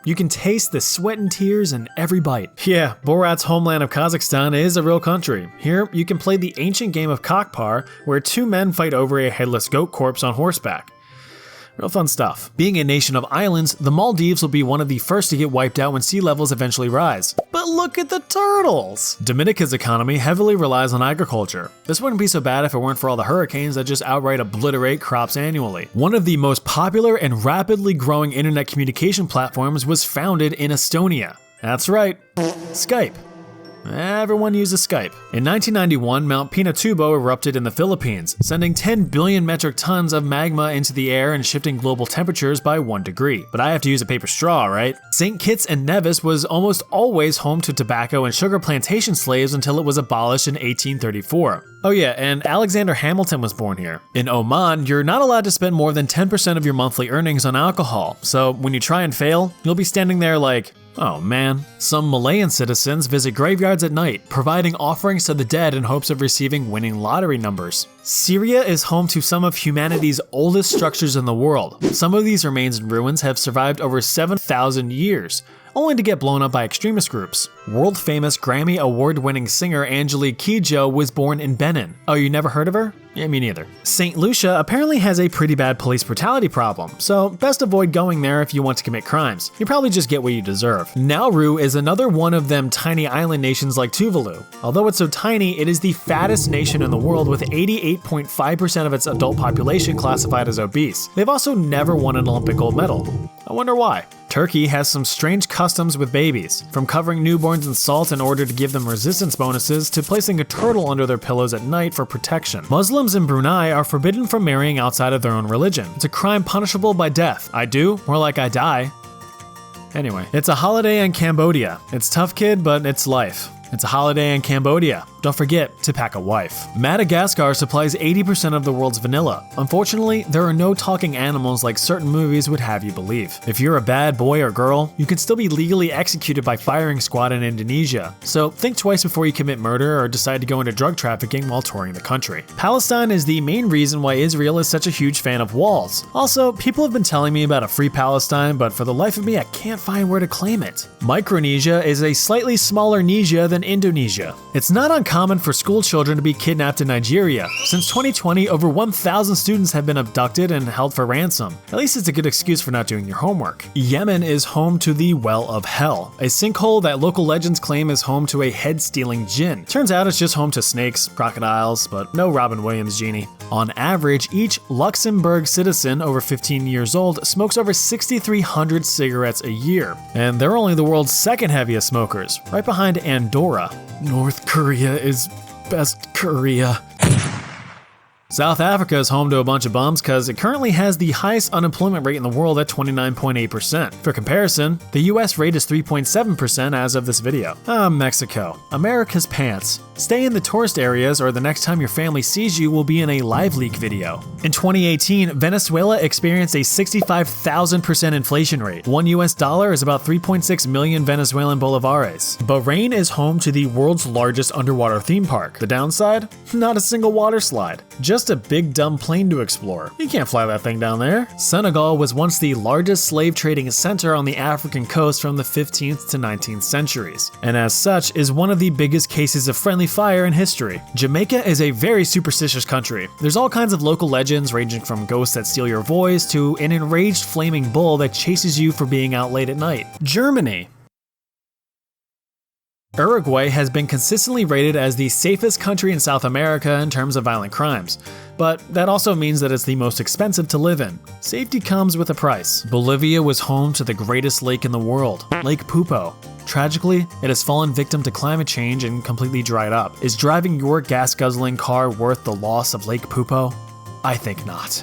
You can taste the sweat and tears in every bite. Yeah, Borat's homeland of Kazakhstan is a real country. Here, you can play the ancient game of Kokpar, where two men fight over a headless goat corpse on horseback. Real fun stuff. Being a nation of islands, the Maldives will be one of the first to get wiped out when sea levels eventually rise. But look at the turtles! Dominica's economy heavily relies on agriculture. This wouldn't be so bad if it weren't for all the hurricanes that just outright obliterate crops annually. One of the most popular and rapidly growing internet communication platforms was founded in Estonia. That's right, Skype. Everyone uses Skype. In 1991, Mount Pinatubo erupted in the Philippines, sending 10 billion metric tons of magma into the air and shifting global temperatures by 1 degree. But I have to use a paper straw, right? St. Kitts and Nevis was almost always home to tobacco and sugar plantation slaves until it was abolished in 1834. Oh yeah, and Alexander Hamilton was born here. In Oman, you're not allowed to spend more than 10% of your monthly earnings on alcohol, so when you try and fail, you'll be standing there like, oh man. Some Malayan citizens visit graveyards at night, providing offerings to the dead in hopes of receiving winning lottery numbers. Syria is home to some of humanity's oldest structures in the world. Some of these remains and ruins have survived over 7,000 years, only to get blown up by extremist groups. World-famous Grammy Award-winning singer Angelique Kidjo was born in Benin. Oh, you never heard of her? Yeah, me neither. St. Lucia apparently has a pretty bad police brutality problem, so best avoid going there if you want to commit crimes. You probably just get what you deserve. Nauru is another one of them tiny island nations like Tuvalu. Although it's so tiny, it is the fattest nation in the world with 88.5% of its adult population classified as obese. They've also never won an Olympic gold medal. I wonder why. Turkey has some strange customs with babies, from covering newborns in salt in order to give them resistance bonuses to placing a turtle under their pillows at night for protection. Muslims in Brunei are forbidden from marrying outside of their own religion. It's a crime punishable by death. I do, more like I die. Anyway, it's a holiday in Cambodia. It's tough, kid, but it's life. It's a holiday in Cambodia. Don't forget to pack a wife. Madagascar supplies 80% of the world's vanilla. Unfortunately, there are no talking animals like certain movies would have you believe. If you're a bad boy or girl, you can still be legally executed by firing squad in Indonesia. So think twice before you commit murder or decide to go into drug trafficking while touring the country. Palestine is the main reason why Israel is such a huge fan of walls. Also, people have been telling me about a free Palestine, but for the life of me, I can't find where to claim it. Micronesia is a slightly smaller Nesia than Indonesia. It's not uncommon for school children to be kidnapped in Nigeria. Since 2020, over 1,000 students have been abducted and held for ransom. At least it's a good excuse for not doing your homework. Yemen is home to the Well of Hell, a sinkhole that local legends claim is home to a head-stealing jinn. Turns out it's just home to snakes, crocodiles, but no Robin Williams genie. On average, each Luxembourg citizen over 15 years old smokes over 6,300 cigarettes a year. And they're only the world's second heaviest smokers, right behind Andorra. North Korea is best Korea. South Africa is home to a bunch of bums because it currently has the highest unemployment rate in the world at 29.8%. For comparison, the US rate is 3.7% as of this video. Mexico. America's pants. Stay in the tourist areas or the next time your family sees you will be in a live leak video. In 2018, Venezuela experienced a 65,000% inflation rate. $1 US is about 3.6 million Venezuelan bolivares. Bahrain is home to the world's largest underwater theme park. The downside? Not a single water slide. Just a big dumb plane to explore. You can't fly that thing down there. Senegal was once the largest slave trading center on the African coast from the 15th to 19th centuries, and as such is one of the biggest cases of friendly fire in history. Jamaica is a very superstitious country. There's all kinds of local legends ranging from ghosts that steal your voice to an enraged flaming bull that chases you for being out late at night. Germany. Uruguay has been consistently rated as the safest country in South America in terms of violent crimes, but that also means that it's the most expensive to live in. Safety comes with a price. Bolivia was home to the greatest lake in the world, Lake Pupo. Tragically, it has fallen victim to climate change and completely dried up. Is driving your gas-guzzling car worth the loss of Lake Pupo? I think not.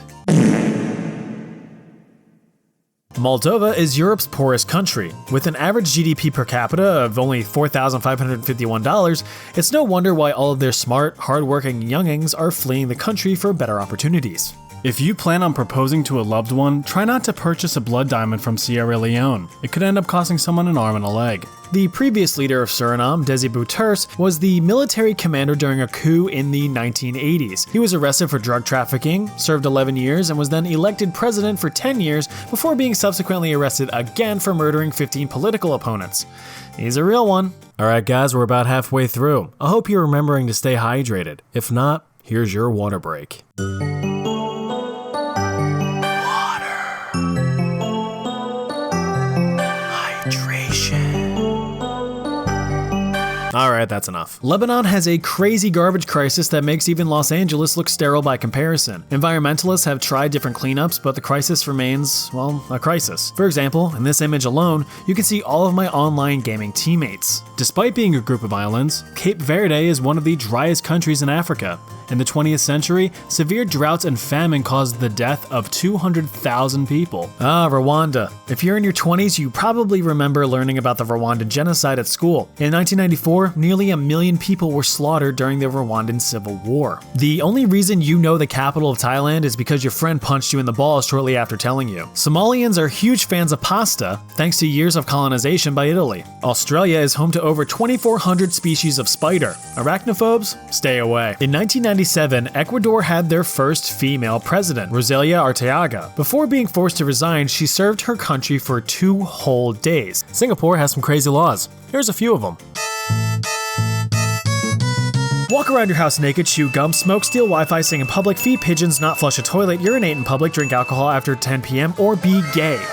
Moldova is Europe's poorest country. With an average GDP per capita of only $4,551, it's no wonder why all of their smart, hardworking youngings are fleeing the country for better opportunities. If you plan on proposing to a loved one, try not to purchase a blood diamond from Sierra Leone. It could end up costing someone an arm and a leg. The previous leader of Suriname, Desi Bouterse, was the military commander during a coup in the 1980s. He was arrested for drug trafficking, served 11 years, and was then elected president for 10 years before being subsequently arrested again for murdering 15 political opponents. He's a real one. Alright guys, we're about halfway through. I hope you're remembering to stay hydrated. If not, here's your water break. Alright, that's enough. Lebanon has a crazy garbage crisis that makes even Los Angeles look sterile by comparison. Environmentalists have tried different cleanups, but the crisis remains, well, a crisis. For example, in this image alone, you can see all of my online gaming teammates. Despite being a group of islands, Cape Verde is one of the driest countries in Africa. In the 20th century, severe droughts and famine caused the death of 200,000 people. Rwanda. If you're in your 20s, you probably remember learning about the Rwandan genocide at school. In 1994, nearly 1 million people were slaughtered during the Rwandan Civil War. The only reason you know the capital of Thailand is because your friend punched you in the balls shortly after telling you. Somalians are huge fans of pasta, thanks to years of colonization by Italy. Australia is home to over 2,400 species of spider. Arachnophobes? Stay away. In 1997, Ecuador had their first female president, Rosalia Arteaga. Before being forced to resign, she served her country for 2 whole days. Singapore has some crazy laws. Here's a few of them. Walk around your house naked, chew gum, smoke, steal Wi-Fi, sing in public, feed pigeons, not flush a toilet, urinate in public, drink alcohol after 10 p.m., or be gay.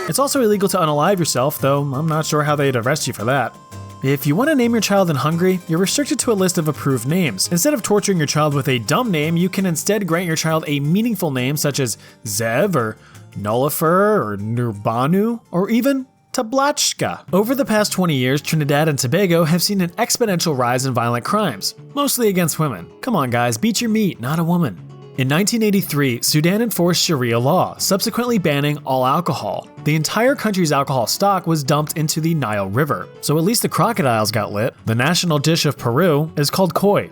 It's also illegal to unalive yourself, though I'm not sure how they'd arrest you for that. If you want to name your child in Hungary, you're restricted to a list of approved names. Instead of torturing your child with a dumb name, you can instead grant your child a meaningful name such as Zev or Nullifer or Nurbanu or even Tablachka. Over the past 20 years, Trinidad and Tobago have seen an exponential rise in violent crimes, mostly against women. Come on guys, beat your meat, not a woman. In 1983, Sudan enforced Sharia law, subsequently banning all alcohol. The entire country's alcohol stock was dumped into the Nile River, so at least the crocodiles got lit. The national dish of Peru is called koi.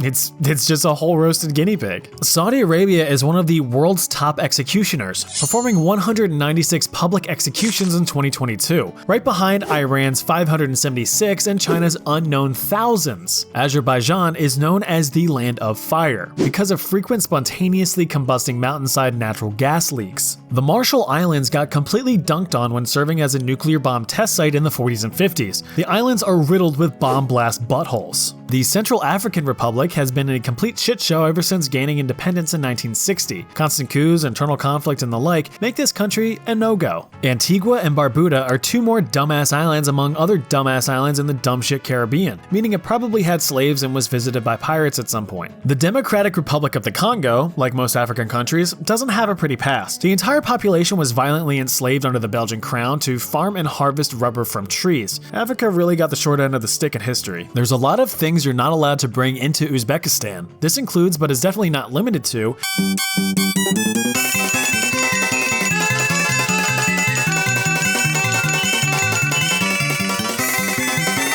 It's just a whole roasted guinea pig. Saudi Arabia is one of the world's top executioners, performing 196 public executions in 2022, right behind Iran's 576 and China's unknown thousands. Azerbaijan is known as the land of fire because of frequent spontaneously combusting mountainside natural gas leaks. The Marshall Islands got completely dunked on when serving as a nuclear bomb test site in the 40s and 50s. The islands are riddled with bomb blast buttholes. The Central African Republic has been a complete shit show ever since gaining independence in 1960. Constant coups, internal conflict, and the like make this country a no-go. Antigua and Barbuda are 2 more dumbass islands among other dumbass islands in the dumb shit Caribbean, meaning it probably had slaves and was visited by pirates at some point. The Democratic Republic of the Congo, like most African countries, doesn't have a pretty past. The entire population was violently enslaved under the Belgian crown to farm and harvest rubber from trees. Africa really got the short end of the stick in history. There's a lot of things things you're not allowed to bring into Uzbekistan. This includes, but is definitely not limited to,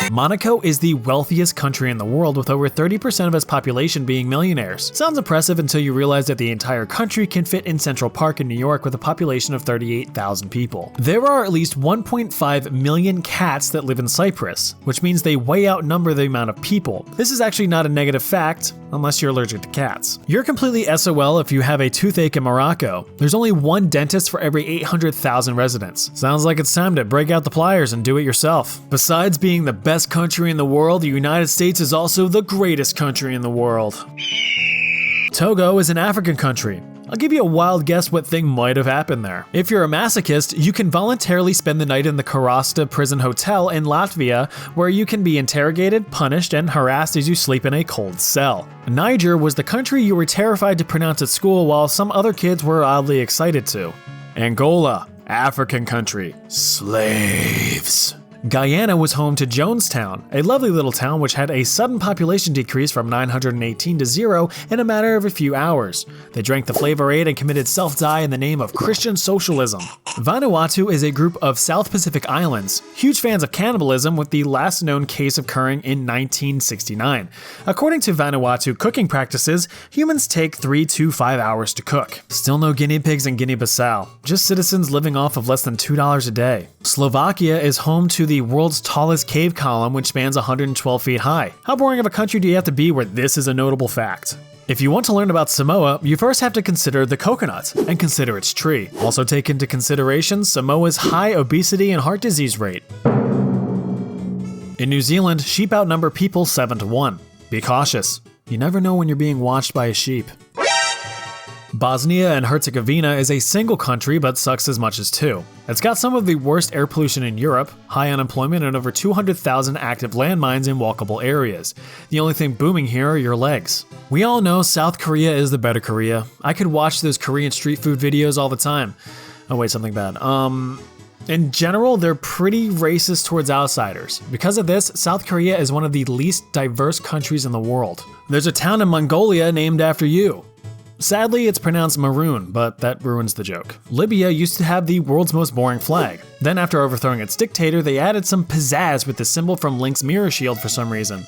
Monaco is the wealthiest country in the world, with over 30% of its population being millionaires. Sounds impressive until you realize that the entire country can fit in Central Park in New York with a population of 38,000 people. There are at least 1.5 million cats that live in Cyprus, which means they way outnumber the amount of people. This is actually not a negative fact, unless you're allergic to cats. You're completely SOL if you have a toothache in Morocco. There's only one dentist for every 800,000 residents. Sounds like it's time to break out the pliers and do it yourself. Besides being the best country in the world, the United States is also the greatest country in the world. Togo is an African country. I'll give you a wild guess what thing might have happened there. If you're a masochist, you can voluntarily spend the night in the Karasta prison hotel in Latvia, where you can be interrogated, punished, and harassed as you sleep in a cold cell. Niger was the country you were terrified to pronounce at school, while some other kids were oddly excited to. Angola, African country. Slaves. Guyana was home to Jonestown, a lovely little town which had a sudden population decrease from 918 to 0 in a matter of a few hours. They drank the Flavor Aid and committed self-die in the name of Christian socialism. Vanuatu is a group of South Pacific islands, huge fans of cannibalism, with the last known case occurring in 1969. According to Vanuatu cooking practices, humans take 3 to 5 hours to cook. Still no guinea pigs in Guinea-Bissau, just citizens living off of less than $2 a day. Slovakia is home to the world's tallest cave column, which spans 112 feet high. How boring of a country do you have to be where this is a notable fact? If you want to learn about Samoa, you first have to consider the coconut and consider its tree. Also take into consideration Samoa's high obesity and heart disease rate. In New Zealand, sheep outnumber people 7 to 1. Be cautious. You never know when you're being watched by a sheep. Bosnia and Herzegovina is a single country but sucks as much as two. It's got some of the worst air pollution in Europe, high unemployment, and over 200,000 active landmines in walkable areas. The only thing booming here are your legs. We all know South Korea is the better Korea. I could watch those Korean street food videos all the time. Oh wait, something bad. In general, they're pretty racist towards outsiders. Because of this, South Korea is one of the least diverse countries in the world. There's a town in Mongolia named after you. Sadly, it's pronounced maroon, but that ruins the joke. Libya used to have the world's most boring flag. Then after overthrowing its dictator, they added some pizzazz with the symbol from Link's mirror shield for some reason.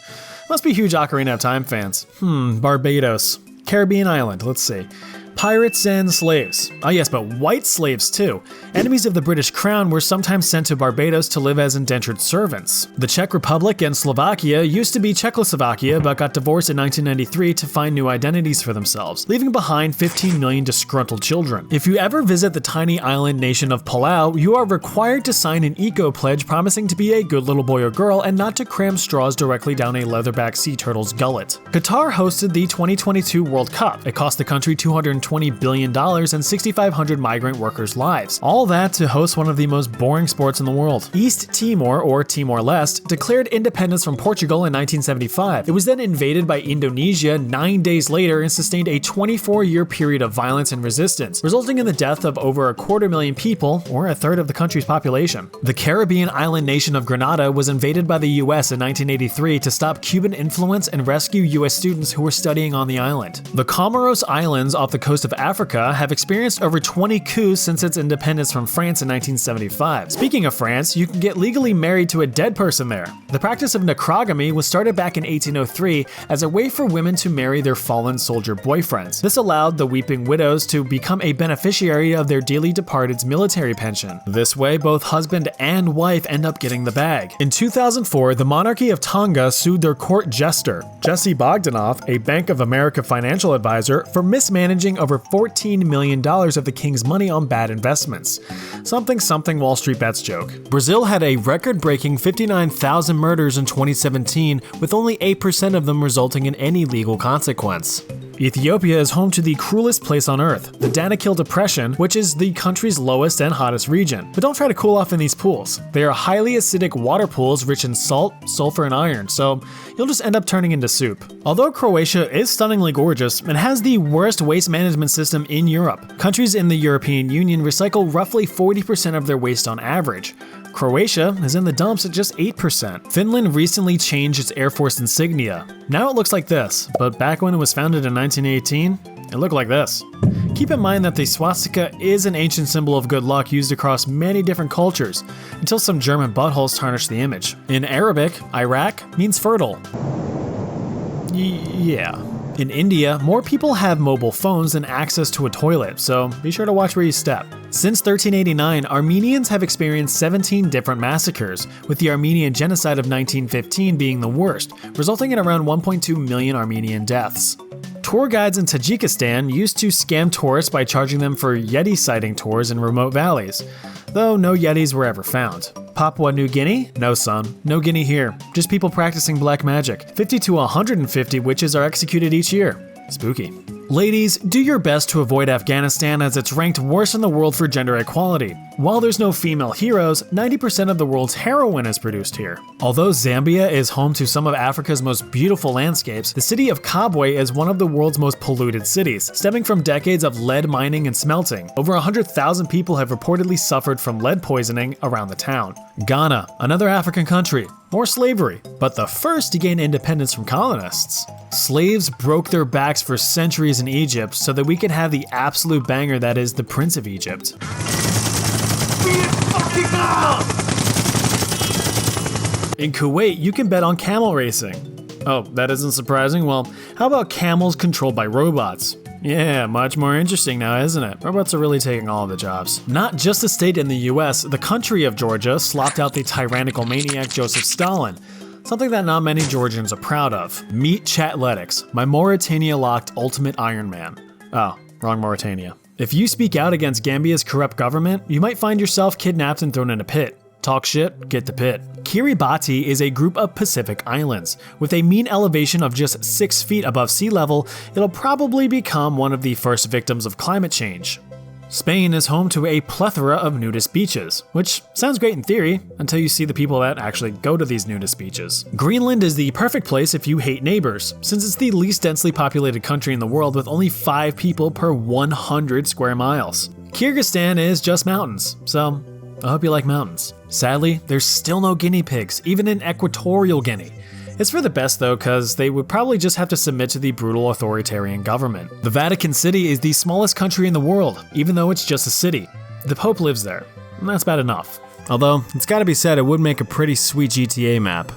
Must be huge Ocarina of Time fans. Barbados. Caribbean island, let's see. Pirates and slaves. Oh yes, but white slaves too. Enemies of the British Crown were sometimes sent to Barbados to live as indentured servants. The Czech Republic and Slovakia used to be Czechoslovakia but got divorced in 1993 to find new identities for themselves, leaving behind 15 million disgruntled children. If you ever visit the tiny island nation of Palau, you are required to sign an eco-pledge promising to be a good little boy or girl and not to cram straws directly down a leatherback sea turtle's gullet. Qatar hosted the 2022 World Cup. It cost the country $220 billion and 6,500 migrant workers' lives. All that to host one of the most boring sports in the world. East Timor, or Timor-Leste, declared independence from Portugal in 1975. It was then invaded by Indonesia 9 days later and sustained a 24-year period of violence and resistance, resulting in the death of over 250,000 people, or a third of the country's population. The Caribbean island nation of Grenada was invaded by the US in 1983 to stop Cuban influence and rescue US students who were studying on the island. The Comoros Islands off the coast of Africa have experienced over 20 coups since its independence from France in 1975. Speaking of France, you can get legally married to a dead person there. The practice of necrogamy was started back in 1803 as a way for women to marry their fallen soldier boyfriends. This allowed the weeping widows to become a beneficiary of their dearly departed's military pension. This way, both husband and wife end up getting the bag. In 2004, the monarchy of Tonga sued their court jester, Jesse Bogdanoff, a Bank of America financial advisor, for mismanaging over $14 million of the king's money on bad investments. Something Wall Street Bets joke. Brazil had a record-breaking 59,000 murders in 2017, with only 8% of them resulting in any legal consequence. Ethiopia is home to the cruelest place on earth, the Danakil Depression, which is the country's lowest and hottest region. But don't try to cool off in these pools. They are highly acidic water pools rich in salt, sulfur, and iron, so you'll just end up turning into soup. Although Croatia is stunningly gorgeous and has the worst waste management system in Europe, countries in the European Union recycle roughly 40% of their waste on average. Croatia is in the dumps at just 8%. Finland recently changed its Air Force insignia. Now it looks like this, but back when it was founded in 1918, it looked like this. Keep in mind that the swastika is an ancient symbol of good luck used across many different cultures, until some German buttholes tarnished the image. In Arabic, Iraq means fertile. Yeah. In India, more people have mobile phones than access to a toilet, so be sure to watch where you step. Since 1389, Armenians have experienced 17 different massacres, with the Armenian Genocide of 1915 being the worst, resulting in around 1.2 million Armenian deaths. Tour guides in Tajikistan used to scam tourists by charging them for Yeti sighting tours in remote valleys, though no Yetis were ever found. Papua New Guinea? No son, no Guinea here, just people practicing black magic. 50 to 150 witches are executed each year. Spooky. Ladies, do your best to avoid Afghanistan as it's ranked worst in the world for gender equality. While there's no female heroes, 90% of the world's heroin is produced here. Although Zambia is home to some of Africa's most beautiful landscapes, the city of Kabwe is one of the world's most polluted cities, stemming from decades of lead mining and smelting. Over 100,000 people have reportedly suffered from lead poisoning around the town. Ghana, another African country. More slavery, but the first to gain independence from colonists. Slaves broke their backs for centuries in Egypt so that we could have the absolute banger that is the Prince of Egypt. In Kuwait, you can bet on camel racing. Oh, that isn't surprising? Well, how about camels controlled by robots? Yeah, much more interesting now, isn't it? Robots are really taking all of the jobs. Not just a state in the US, the country of Georgia slopped out the tyrannical maniac Joseph Stalin, something that not many Georgians are proud of. Meet Chathletics, my Mauritania-locked ultimate Iron Man. Oh, wrong Mauritania. If you speak out against Gambia's corrupt government, you might find yourself kidnapped and thrown in a pit. Talk shit, get the pit. Kiribati is a group of Pacific islands. With a mean elevation of just 6 feet above sea level, it'll probably become one of the first victims of climate change. Spain is home to a plethora of nudist beaches, which sounds great in theory, until you see the people that actually go to these nudist beaches. Greenland is the perfect place if you hate neighbors, since it's the least densely populated country in the world with only 5 people per 100 square miles. Kyrgyzstan is just mountains, so I hope you like mountains. Sadly, there's still no guinea pigs, even in Equatorial Guinea. It's for the best though, cause they would probably just have to submit to the brutal authoritarian government. The Vatican City is the smallest country in the world, even though it's just a city. The Pope lives there, and that's bad enough. Although, it's gotta be said, it would make a pretty sweet GTA map.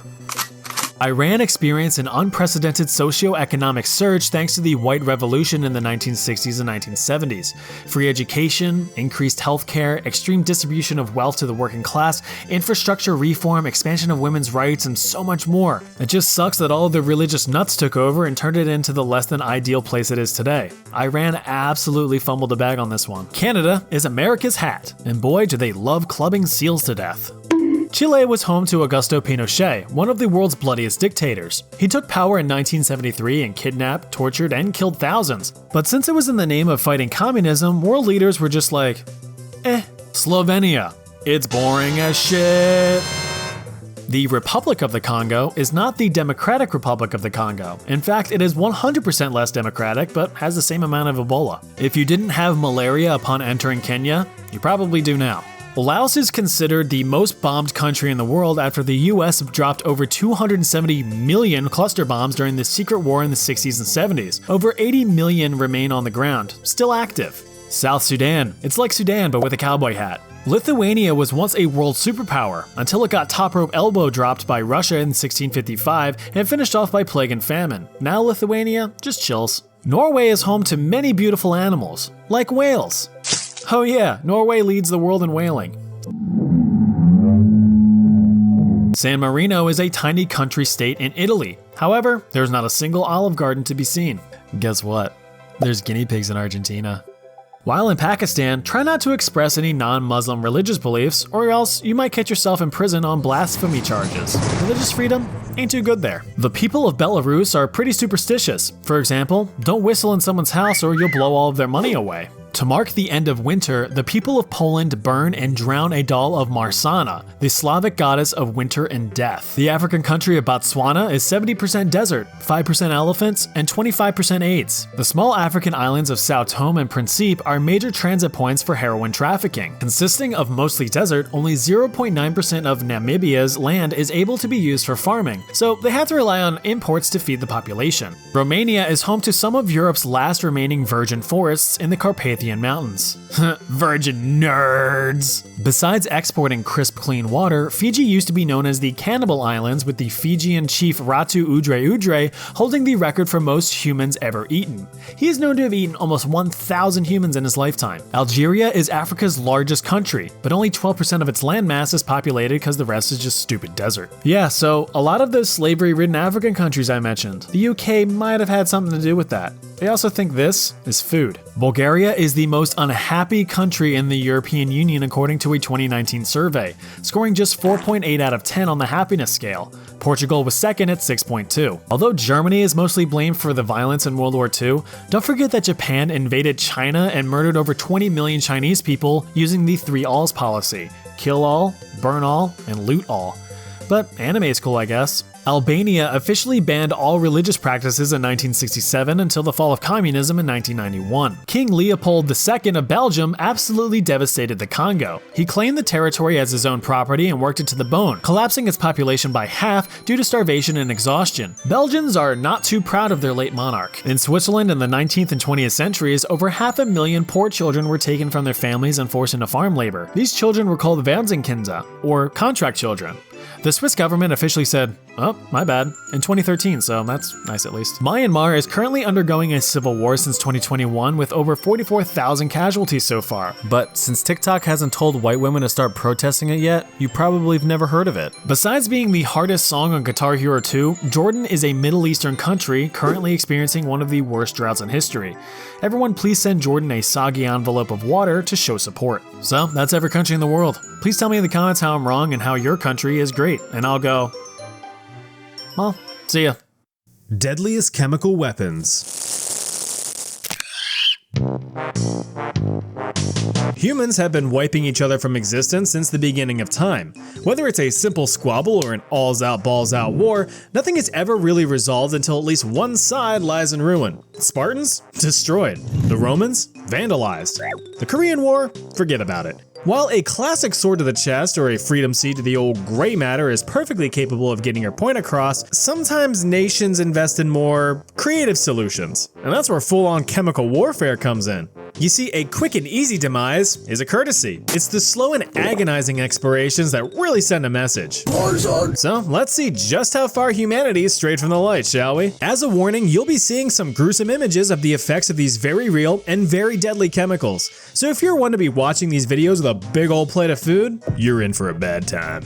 Iran experienced an unprecedented socio-economic surge thanks to the White Revolution in the 1960s and 1970s. Free education, increased healthcare, extreme distribution of wealth to the working class, infrastructure reform, expansion of women's rights, and so much more. It just sucks that all of the religious nuts took over and turned it into the less than ideal place it is today. Iran absolutely fumbled the bag on this one. Canada is America's hat, and boy do they love clubbing seals to death. Chile was home to Augusto Pinochet, one of the world's bloodiest dictators. He took power in 1973 and kidnapped, tortured, and killed thousands. But since it was in the name of fighting communism, world leaders were just like, Slovenia. It's boring as shit. The Republic of the Congo is not the Democratic Republic of the Congo. In fact, it is 100% less democratic, but has the same amount of Ebola. If you didn't have malaria upon entering Kenya, you probably do now. Laos is considered the most bombed country in the world after the US dropped over 270 million cluster bombs during the secret war in the 60s and 70s. Over 80 million remain on the ground, still active. South Sudan. It's like Sudan, but with a cowboy hat. Lithuania was once a world superpower, until it got top rope elbow dropped by Russia in 1655 and finished off by plague and famine. Now Lithuania just chills. Norway is home to many beautiful animals, like whales. Oh yeah, Norway leads the world in whaling. San Marino is a tiny country state in Italy. However, there's not a single olive garden to be seen. Guess what? There's guinea pigs in Argentina. While in Pakistan, try not to express any non-Muslim religious beliefs, or else you might catch yourself in prison on blasphemy charges. Religious freedom ain't too good there. The people of Belarus are pretty superstitious. For example, don't whistle in someone's house or you'll blow all of their money away. To mark the end of winter, the people of Poland burn and drown a doll of Marsana, the Slavic goddess of winter and death. The African country of Botswana is 70% desert, 5% elephants, and 25% AIDS. The small African islands of Sao Tome and Principe are major transit points for heroin trafficking. Consisting of mostly desert, only 0.9% of Namibia's land is able to be used for farming, so they have to rely on imports to feed the population. Romania is home to some of Europe's last remaining virgin forests in the Carpathian Mountains. Virgin nerds! Besides exporting crisp, clean water, Fiji used to be known as the Cannibal Islands, with the Fijian chief Ratu Udre Udre holding the record for most humans ever eaten. He is known to have eaten almost 1,000 humans in his lifetime. Algeria is Africa's largest country, but only 12% of its landmass is populated because the rest is just stupid desert. Yeah, so a lot of those slavery-ridden African countries I mentioned, the UK might have had something to do with that. They also think this is food. Bulgaria is the most unhappy country in the European Union according to a 2019 survey, scoring just 4.8 out of 10 on the happiness scale. Portugal was second at 6.2. Although Germany is mostly blamed for the violence in World War II, don't forget that Japan invaded China and murdered over 20 million Chinese people using the 3 alls policy: kill all, burn all, and loot all. But anime is cool, I guess. Albania officially banned all religious practices in 1967 until the fall of communism in 1991. King Leopold II of Belgium absolutely devastated the Congo. He claimed the territory as his own property and worked it to the bone, collapsing its population by half due to starvation and exhaustion. Belgians are not too proud of their late monarch. In Switzerland in the 19th and 20th centuries, over 500,000 poor children were taken from their families and forced into farm labor. These children were called Waisenkinder, or contract children. The Swiss government officially said, "Oh, my bad," in 2013, so that's nice at least. Myanmar is currently undergoing a civil war since 2021 with over 44,000 casualties so far. But since TikTok hasn't told white women to start protesting it yet, you probably have never heard of it. Besides being the hardest song on Guitar Hero 2, Jordan is a Middle Eastern country currently experiencing one of the worst droughts in history. Everyone please send Jordan a soggy envelope of water to show support. So that's every country in the world. Please tell me in the comments how I'm wrong and how your country is great, and I'll go, well, see ya. Deadliest chemical weapons. Humans have been wiping each other from existence since the beginning of time. Whether it's a simple squabble or an alls-out, balls-out war, nothing is ever really resolved until at least one side lies in ruin. Spartans? Destroyed. The Romans? Vandalized. The Korean War? Forget about it. While a classic sword to the chest or a freedom seat to the old gray matter is perfectly capable of getting your point across, sometimes nations invest in more creative solutions. And that's where full-on chemical warfare comes in. You see, a quick and easy demise is a courtesy. It's the slow and agonizing expirations that really send a message. So let's see just how far humanity is strayed from the light, shall we? As a warning, you'll be seeing some gruesome images of the effects of these very real and very deadly chemicals. So if you're one to be watching these videos with a big old plate of food, you're in for a bad time.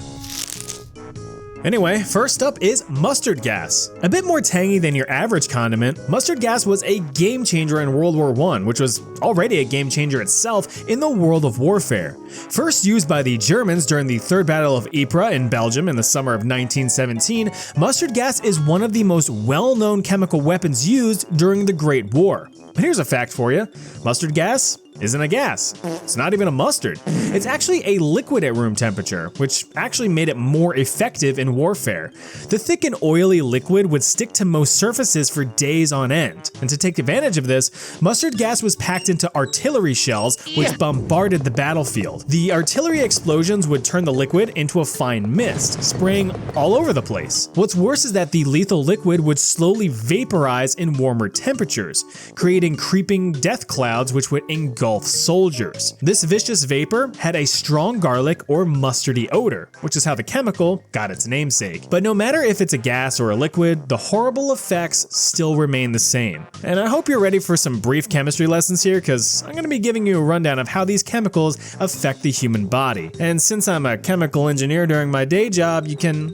Anyway, first up is mustard gas. A bit more tangy than your average condiment, mustard gas was a game changer in World War I, which was already a game changer itself in the world of warfare. First used by the Germans during the Third Battle of Ypres in Belgium in the summer of 1917, mustard gas is one of the most well-known chemical weapons used during the Great War. But here's a fact for you: mustard gas isn't a gas. It's not even a mustard. It's actually a liquid at room temperature, which actually made it more effective in warfare. The thick and oily liquid would stick to most surfaces for days on end. And to take advantage of this, mustard gas was packed into artillery shells, which bombarded the battlefield. The artillery explosions would turn the liquid into a fine mist, spraying all over the place. What's worse is that the lethal liquid would slowly vaporize in warmer temperatures, creating creeping death clouds which would engulf soldiers. This vicious vapor had a strong garlic or mustardy odor, which is how the chemical got its namesake. But no matter if it's a gas or a liquid, the horrible effects still remain the same. And I hope you're ready for some brief chemistry lessons here, because I'm going to be giving you a rundown of how these chemicals affect the human body. And since I'm a chemical engineer during my day job, you can,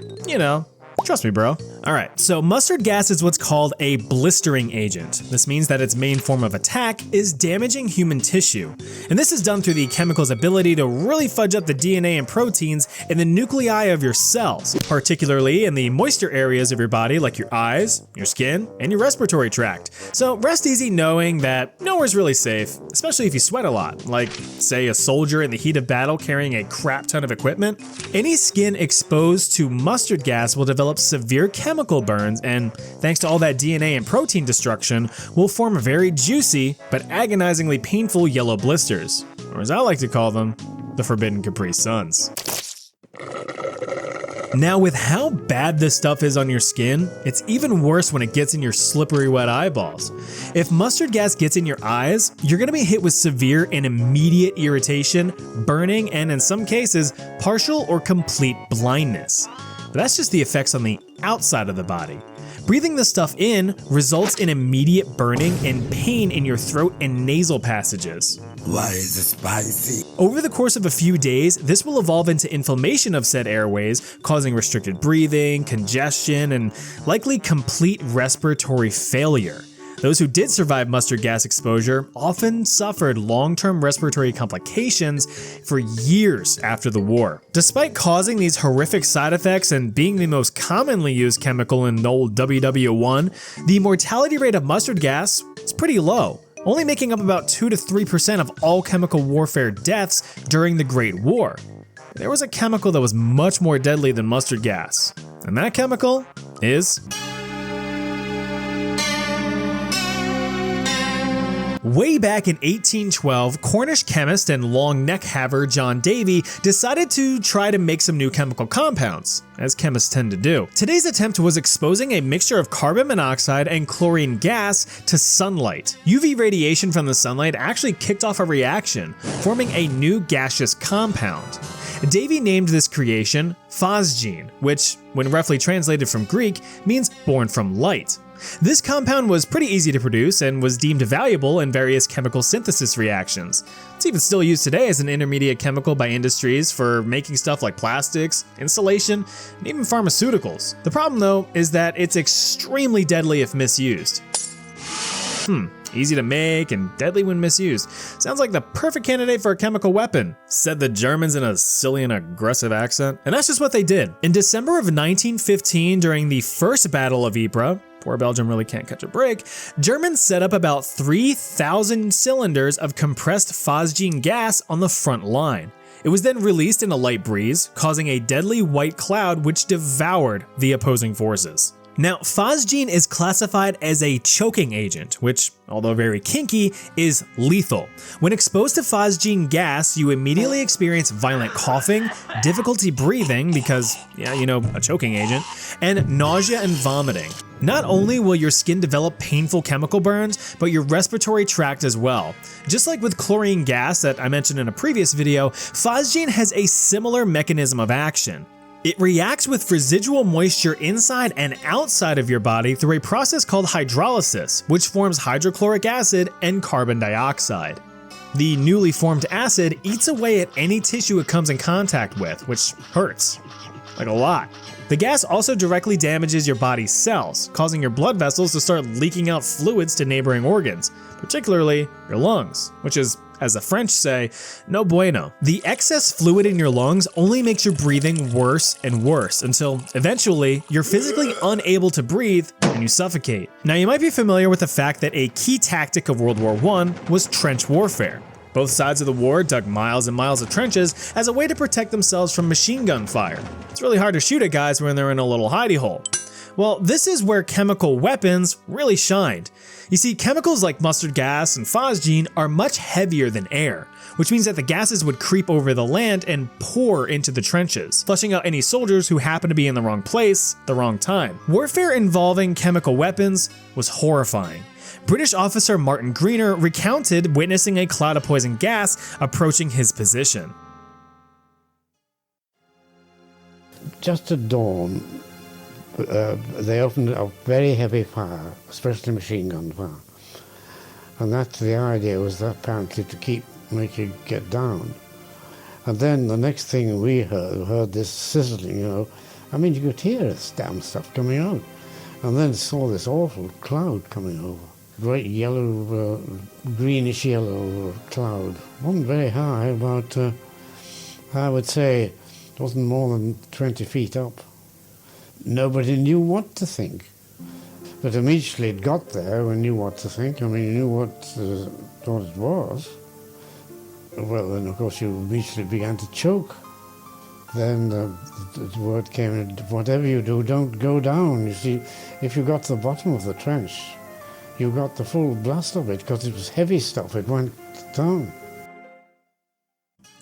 trust me, bro. Alright, so mustard gas is what's called a blistering agent. This means that its main form of attack is damaging human tissue. And this is done through the chemical's ability to really fudge up the DNA and proteins in the nuclei of your cells, particularly in the moisture areas of your body like your eyes, your skin, and your respiratory tract. So rest easy knowing that nowhere's really safe, especially if you sweat a lot, like say a soldier in the heat of battle carrying a crap ton of equipment. Any skin exposed to mustard gas will develop severe chemical burns, and thanks to all that DNA and protein destruction, will form very juicy but agonizingly painful yellow blisters, or as I like to call them, the Forbidden Capri Suns. Now, with how bad this stuff is on your skin, it's even worse when it gets in your slippery wet eyeballs. If mustard gas gets in your eyes, you're gonna be hit with severe and immediate irritation, burning, and in some cases, partial or complete blindness. But that's just the effects on the outside of the body. Breathing the stuff in results in immediate burning and pain in your throat and nasal passages. Why is it spicy? Over the course of a few days, this will evolve into inflammation of said airways, causing restricted breathing, congestion, and likely complete respiratory failure. Those who did survive mustard gas exposure often suffered long-term respiratory complications for years after the war. Despite causing these horrific side effects and being the most commonly used chemical in old WW1, the mortality rate of mustard gas is pretty low, only making up about 2 to 3% of all chemical warfare deaths during the Great War. There was a chemical that was much more deadly than mustard gas, and that chemical is way back in 1812, Cornish chemist and long neck haver John Davy decided to try to make some new chemical compounds, as chemists tend to do. Today's attempt was exposing a mixture of carbon monoxide and chlorine gas to sunlight. UV radiation from the sunlight actually kicked off a reaction, forming a new gaseous compound. Davy named this creation phosgene, which, when roughly translated from Greek, means born from light. This compound was pretty easy to produce and was deemed valuable in various chemical synthesis reactions. It's even still used today as an intermediate chemical by industries for making stuff like plastics, insulation, and even pharmaceuticals. The problem though is that it's extremely deadly if misused. Easy to make and deadly when misused. Sounds like the perfect candidate for a chemical weapon, said the Germans in a silly and aggressive accent. And that's just what they did. In December of 1915, during the First Battle of Ypres, poor Belgium really can't catch a break, Germans set up about 3,000 cylinders of compressed phosgene gas on the front line. It was then released in a light breeze, causing a deadly white cloud which devoured the opposing forces. Now, phosgene is classified as a choking agent, which, although very kinky, is lethal. When exposed to phosgene gas, you immediately experience violent coughing, difficulty breathing because, a choking agent, and nausea and vomiting. Not only will your skin develop painful chemical burns, but your respiratory tract as well. Just like with chlorine gas that I mentioned in a previous video, phosgene has a similar mechanism of action. It reacts with residual moisture inside and outside of your body through a process called hydrolysis, which forms hydrochloric acid and carbon dioxide. The newly formed acid eats away at any tissue it comes in contact with, which hurts, like a lot. The gas also directly damages your body's cells, causing your blood vessels to start leaking out fluids to neighboring organs, particularly your lungs, which is, as the French say, no bueno. The excess fluid in your lungs only makes your breathing worse and worse until eventually you're physically unable to breathe and you suffocate. Now, you might be familiar with the fact that a key tactic of World War I was trench warfare. Both sides of the war dug miles and miles of trenches as a way to protect themselves from machine gun fire. It's really hard to shoot at guys when they're in a little hidey hole. Well, this is where chemical weapons really shined. You see, chemicals like mustard gas and phosgene are much heavier than air, which means that the gases would creep over the land and pour into the trenches, flushing out any soldiers who happen to be in the wrong place, the wrong time. Warfare involving chemical weapons was horrifying. British officer Martin Greener recounted witnessing a cloud of poison gas approaching his position. Just at dawn, they opened a very heavy fire, especially machine gun fire. And that's the idea, was that apparently to make you get down. And then the next thing we heard this sizzling, I mean, you could hear this damn stuff coming out. and then saw this awful cloud coming over. Great yellow, greenish yellow cloud. Wasn't very high, about, I would say, it wasn't more than 20 feet up. Nobody knew what to think. But immediately it got there, we knew what to think. I mean, you knew what it was. Well, then, of course, you immediately began to choke. Then the word came, whatever you do, don't go down. You see, if you got to the bottom of the trench, you got the full blast of it, because it was heavy stuff. It went down.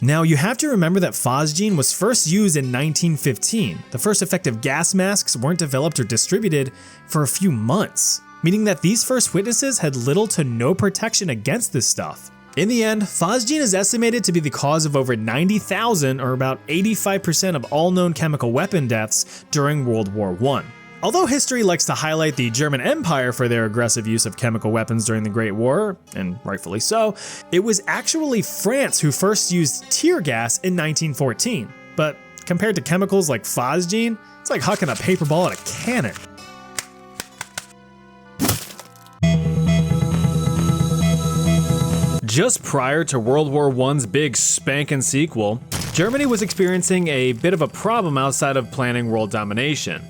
Now, you have to remember that phosgene was first used in 1915. The first effective gas masks weren't developed or distributed for a few months, meaning that these first witnesses had little to no protection against this stuff. In the end, phosgene is estimated to be the cause of over 90,000, or about 85% of all known chemical weapon deaths during World War I. Although history likes to highlight the German Empire for their aggressive use of chemical weapons during the Great War, and rightfully so, it was actually France who first used tear gas in 1914. But compared to chemicals like phosgene, it's like hucking a paper ball at a cannon. Just prior to World War I's big spankin' sequel, Germany was experiencing a bit of a problem outside of planning world domination.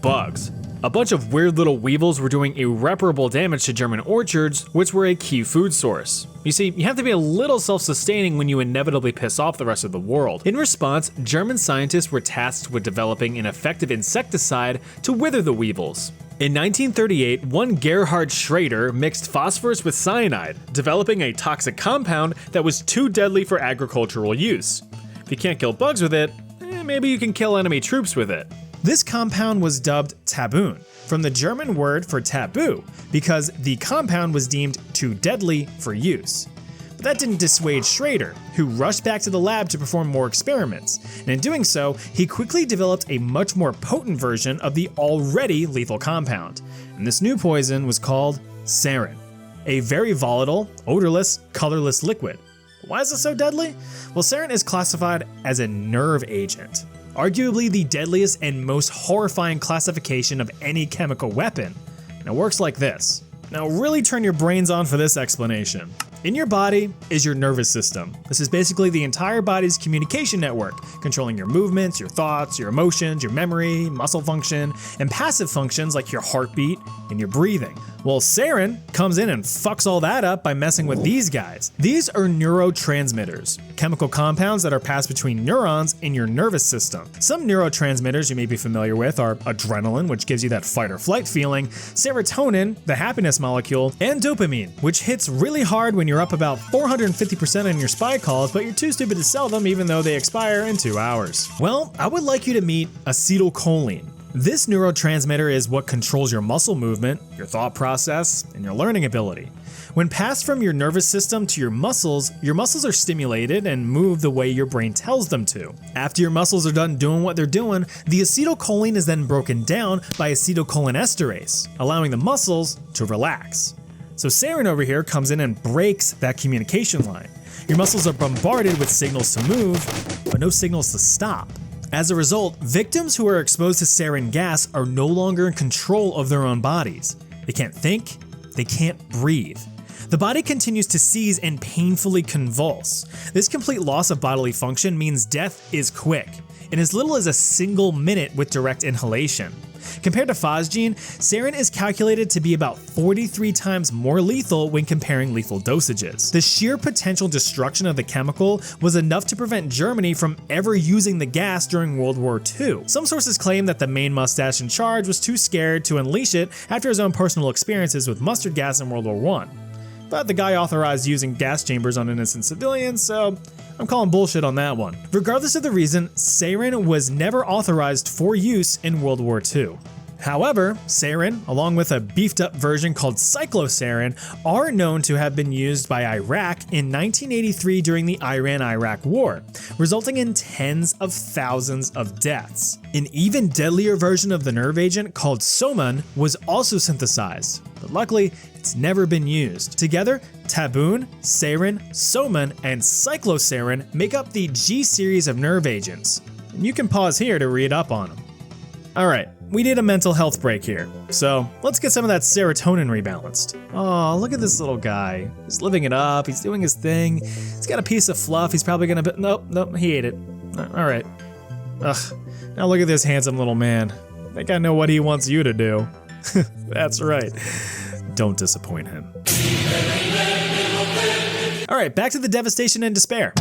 Bugs. A bunch of weird little weevils were doing irreparable damage to German orchards, which were a key food source. You see, you have to be a little self-sustaining when you inevitably piss off the rest of the world. In response, German scientists were tasked with developing an effective insecticide to wither the weevils. In 1938, one Gerhard Schrader mixed phosphorus with cyanide, developing a toxic compound that was too deadly for agricultural use. If you can't kill bugs with it, maybe you can kill enemy troops with it. This compound was dubbed taboon, from the German word for taboo, because the compound was deemed too deadly for use. But that didn't dissuade Schrader, who rushed back to the lab to perform more experiments, and in doing so, he quickly developed a much more potent version of the already lethal compound. And this new poison was called sarin, a very volatile, odorless, colorless liquid. Why is it so deadly? Well, sarin is classified as a nerve agent, arguably the deadliest and most horrifying classification of any chemical weapon. And it works like this. Now really turn your brains on for this explanation. In your body is your nervous system. This is basically the entire body's communication network, controlling your movements, your thoughts, your emotions, your memory, muscle function, and passive functions like your heartbeat and your breathing. Well, sarin comes in and fucks all that up by messing with these guys. These are neurotransmitters, chemical compounds that are passed between neurons in your nervous system. Some neurotransmitters you may be familiar with are adrenaline, which gives you that fight or flight feeling, serotonin, the happiness molecule, and dopamine, which hits really hard when you're up about 450% in your spy calls, but you're too stupid to sell them even though they expire in 2 hours. Well, I would like you to meet acetylcholine. This neurotransmitter is what controls your muscle movement, your thought process, and your learning ability. When passed from your nervous system to your muscles are stimulated and move the way your brain tells them to. After your muscles are done doing what they're doing, the acetylcholine is then broken down by acetylcholinesterase, allowing the muscles to relax. So sarin over here comes in and breaks that communication line. Your muscles are bombarded with signals to move, but no signals to stop. As a result, victims who are exposed to sarin gas are no longer in control of their own bodies. They can't think, they can't breathe. The body continues to seize and painfully convulse. This complete loss of bodily function means death is quick, in as little as a single minute with direct inhalation. Compared to phosgene, sarin is calculated to be about 43 times more lethal when comparing lethal dosages. The sheer potential destruction of the chemical was enough to prevent Germany from ever using the gas during World War II. Some sources claim that the main mustache in charge was too scared to unleash it after his own personal experiences with mustard gas in World War I. But the guy authorized using gas chambers on innocent civilians, so I'm calling bullshit on that one. Regardless of the reason, sarin was never authorized for use in World War II. However, sarin, along with a beefed up version called cyclosarin, are known to have been used by Iraq in 1983 during the Iran-Iraq War, resulting in tens of thousands of deaths. An even deadlier version of the nerve agent called soman was also synthesized, but luckily it's never been used. Together, taboon, sarin, soman, and cyclosarin make up the G series of nerve agents. And you can pause here to read up on them. Alright, we need a mental health break here. So let's get some of that serotonin rebalanced. Oh, look at this little guy. He's living it up. He's doing his thing. He's got a piece of fluff. He's probably gonna nope, he ate it. All right. Ugh, now look at this handsome little man. I think I know what he wants you to do. That's right. Don't disappoint him. All right, back to the devastation and despair.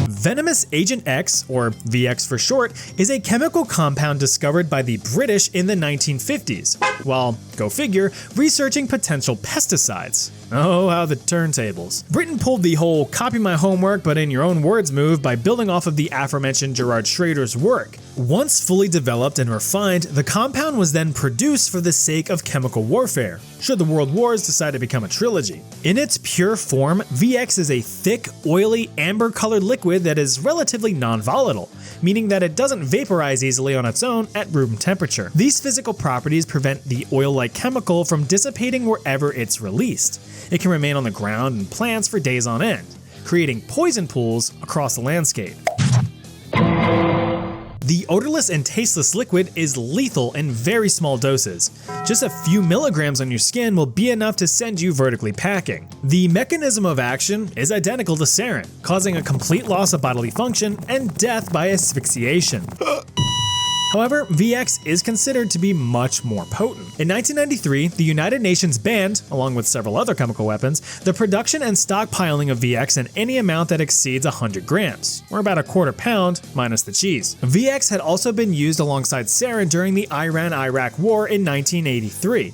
Venomous Agent X, or VX for short, is a chemical compound discovered by the British in the 1950s, while, go figure, researching potential pesticides. Oh, how the turntables. Britain pulled the whole copy my homework but in your own words move by building off of the aforementioned Gerard Schrader's work. Once fully developed and refined, the compound was then produced for the sake of chemical warfare, should the world wars decide to become a trilogy. In its pure form, VX is a thick, oily, amber-colored liquid that is relatively non-volatile, meaning that it doesn't vaporize easily on its own at room temperature. These physical properties prevent the oil-like chemical from dissipating wherever it's released. It can remain on the ground and plants for days on end, creating poison pools across the landscape. The odorless and tasteless liquid is lethal in very small doses. Just a few milligrams on your skin will be enough to send you vertically packing. The mechanism of action is identical to sarin, causing a complete loss of bodily function and death by asphyxiation. However, VX is considered to be much more potent. In 1993, the United Nations banned, along with several other chemical weapons, the production and stockpiling of VX in any amount that exceeds 100 grams, or about a quarter pound minus the cheese. VX had also been used alongside sarin during the Iran-Iraq War in 1983.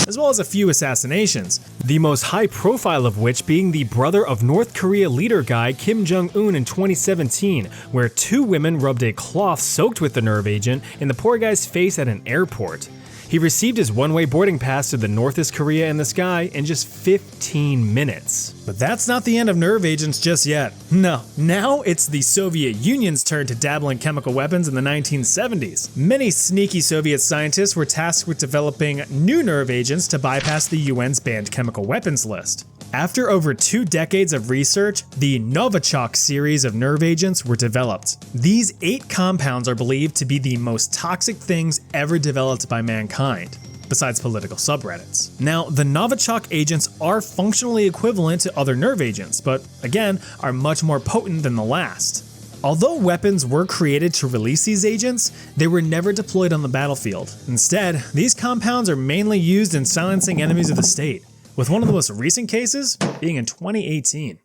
As well as a few assassinations, the most high profile of which being the brother of North Korea leader guy Kim Jong-un in 2017, where 2 women rubbed a cloth soaked with the nerve agent in the poor guy's face at an airport. He received his one-way boarding pass to the Northeast Korea in the sky in just 15 minutes. But that's not the end of nerve agents just yet. No, now it's the Soviet Union's turn to dabble in chemical weapons in the 1970s. Many sneaky Soviet scientists were tasked with developing new nerve agents to bypass the UN's banned chemical weapons list. After over 2 decades of research, the Novichok series of nerve agents were developed. These 8 compounds are believed to be the most toxic things ever developed by mankind, besides political subreddits. Now, the Novichok agents are functionally equivalent to other nerve agents, but again, are much more potent than the last. Although weapons were created to release these agents, they were never deployed on the battlefield. Instead, these compounds are mainly used in silencing enemies of the state, with one of the most recent cases being in 2018.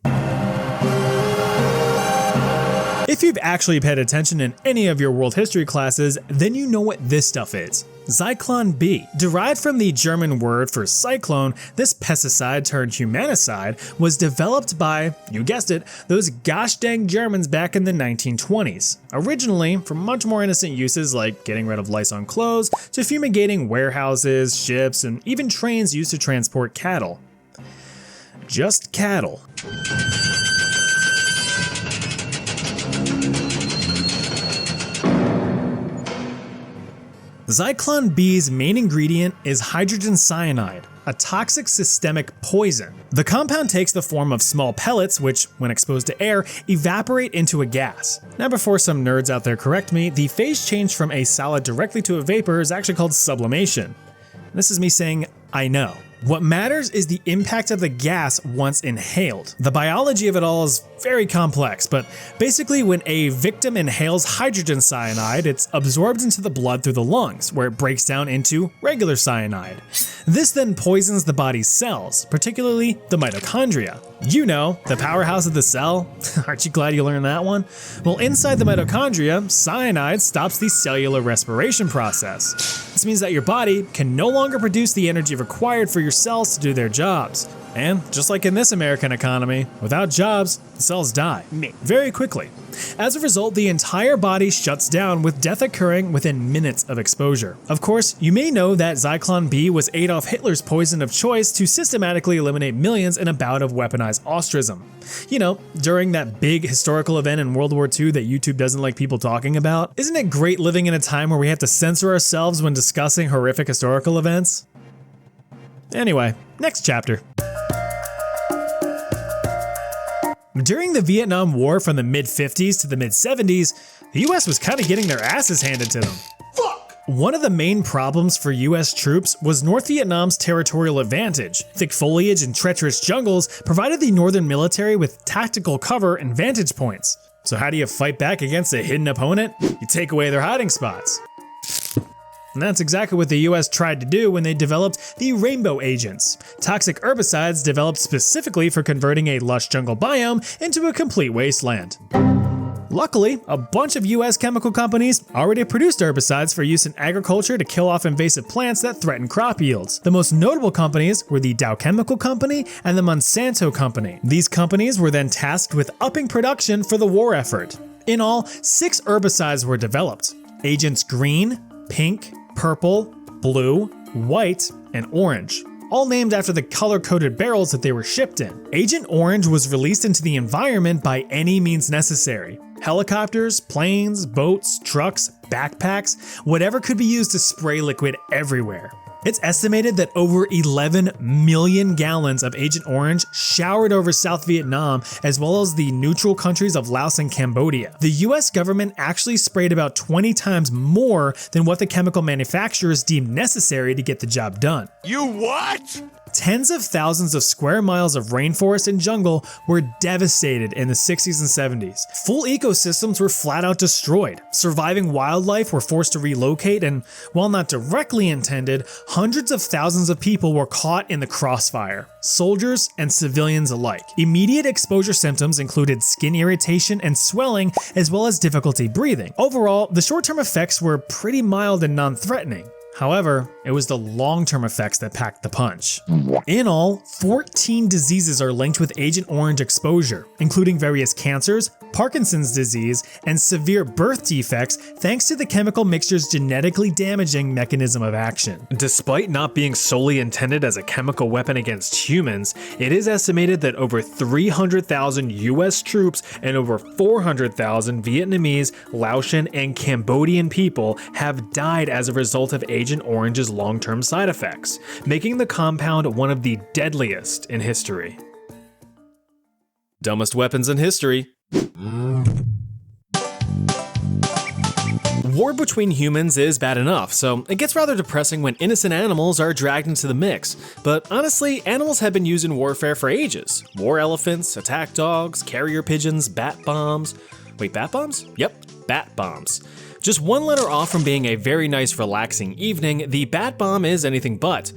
If you've actually paid attention in any of your world history classes, then you know what this stuff is. Zyklon B. Derived from the German word for cyclone, this pesticide turned humanicide was developed by, you guessed it, those gosh dang Germans back in the 1920s. Originally for much more innocent uses like getting rid of lice on clothes, to fumigating warehouses, ships, and even trains used to transport cattle. Just cattle. Zyklon B's main ingredient is hydrogen cyanide, a toxic systemic poison. The compound takes the form of small pellets which, when exposed to air, evaporate into a gas. Now before some nerds out there correct me, the phase change from a solid directly to a vapor is actually called sublimation. This is me saying, I know. What matters is the impact of the gas once inhaled. The biology of it all is very complex, but basically when a victim inhales hydrogen cyanide, it's absorbed into the blood through the lungs, where it breaks down into regular cyanide. This then poisons the body's cells, particularly the mitochondria. You know, the powerhouse of the cell. Aren't you glad you learned that one? Well, inside the mitochondria, cyanide stops the cellular respiration process. This means that your body can no longer produce the energy required for your cells to do their jobs. And just like in this American economy, without jobs, the cells die very quickly. As a result, the entire body shuts down, with death occurring within minutes of exposure. Of course, you may know that Zyklon B was Adolf Hitler's poison of choice to systematically eliminate millions in a bout of weaponized ostracism. You know, during that big historical event in World War II that YouTube doesn't like people talking about. Isn't it great living in a time where we have to censor ourselves when discussing horrific historical events? Anyway, next chapter. During the Vietnam War from the mid-50s to the mid-70s, the US was kind of getting their asses handed to them. One of the main problems for US troops was North Vietnam's territorial advantage. Thick foliage and treacherous jungles provided the northern military with tactical cover and vantage points. So how do you fight back against a hidden opponent? You take away their hiding spots. And that's exactly what the US tried to do when they developed the Rainbow Agents, toxic herbicides developed specifically for converting a lush jungle biome into a complete wasteland. Luckily, a bunch of US chemical companies already produced herbicides for use in agriculture to kill off invasive plants that threaten crop yields. The most notable companies were the Dow Chemical Company and the Monsanto Company. These companies were then tasked with upping production for the war effort. In all, 6 herbicides were developed: Agents Green, Pink, Purple, Blue, White, and Orange, all named after the color-coded barrels that they were shipped in. Agent Orange was released into the environment by any means necessary. Helicopters, planes, boats, trucks, backpacks, whatever could be used to spray liquid everywhere. It's estimated that over 11 million gallons of Agent Orange showered over South Vietnam, as well as the neutral countries of Laos and Cambodia. The US government actually sprayed about 20 times more than what the chemical manufacturers deemed necessary to get the job done. You what? Tens of thousands of square miles of rainforest and jungle were devastated in the 60s and 70s. Full ecosystems were flat out destroyed. Surviving wildlife were forced to relocate, and while not directly intended, hundreds of thousands of people were caught in the crossfire, soldiers and civilians alike. Immediate exposure symptoms included skin irritation and swelling, as well as difficulty breathing. Overall, the short-term effects were pretty mild and non-threatening. However, it was the long-term effects that packed the punch. In all, 14 diseases are linked with Agent Orange exposure, including various cancers, Parkinson's disease, and severe birth defects thanks to the chemical mixture's genetically damaging mechanism of action. Despite not being solely intended as a chemical weapon against humans, it is estimated that over 300,000 US troops and over 400,000 Vietnamese, Laotian, and Cambodian people have died as a result of Agent Orange's long-term side effects, making the compound one of the deadliest in history. Dumbest weapons in history. War between humans is bad enough, so it gets rather depressing when innocent animals are dragged into the mix. But honestly, animals have been used in warfare for ages. War elephants, attack dogs, carrier pigeons, bat bombs. Wait, bat bombs? Yep, bat bombs. Just one letter off from being a very nice, relaxing evening, the bat bomb is anything but.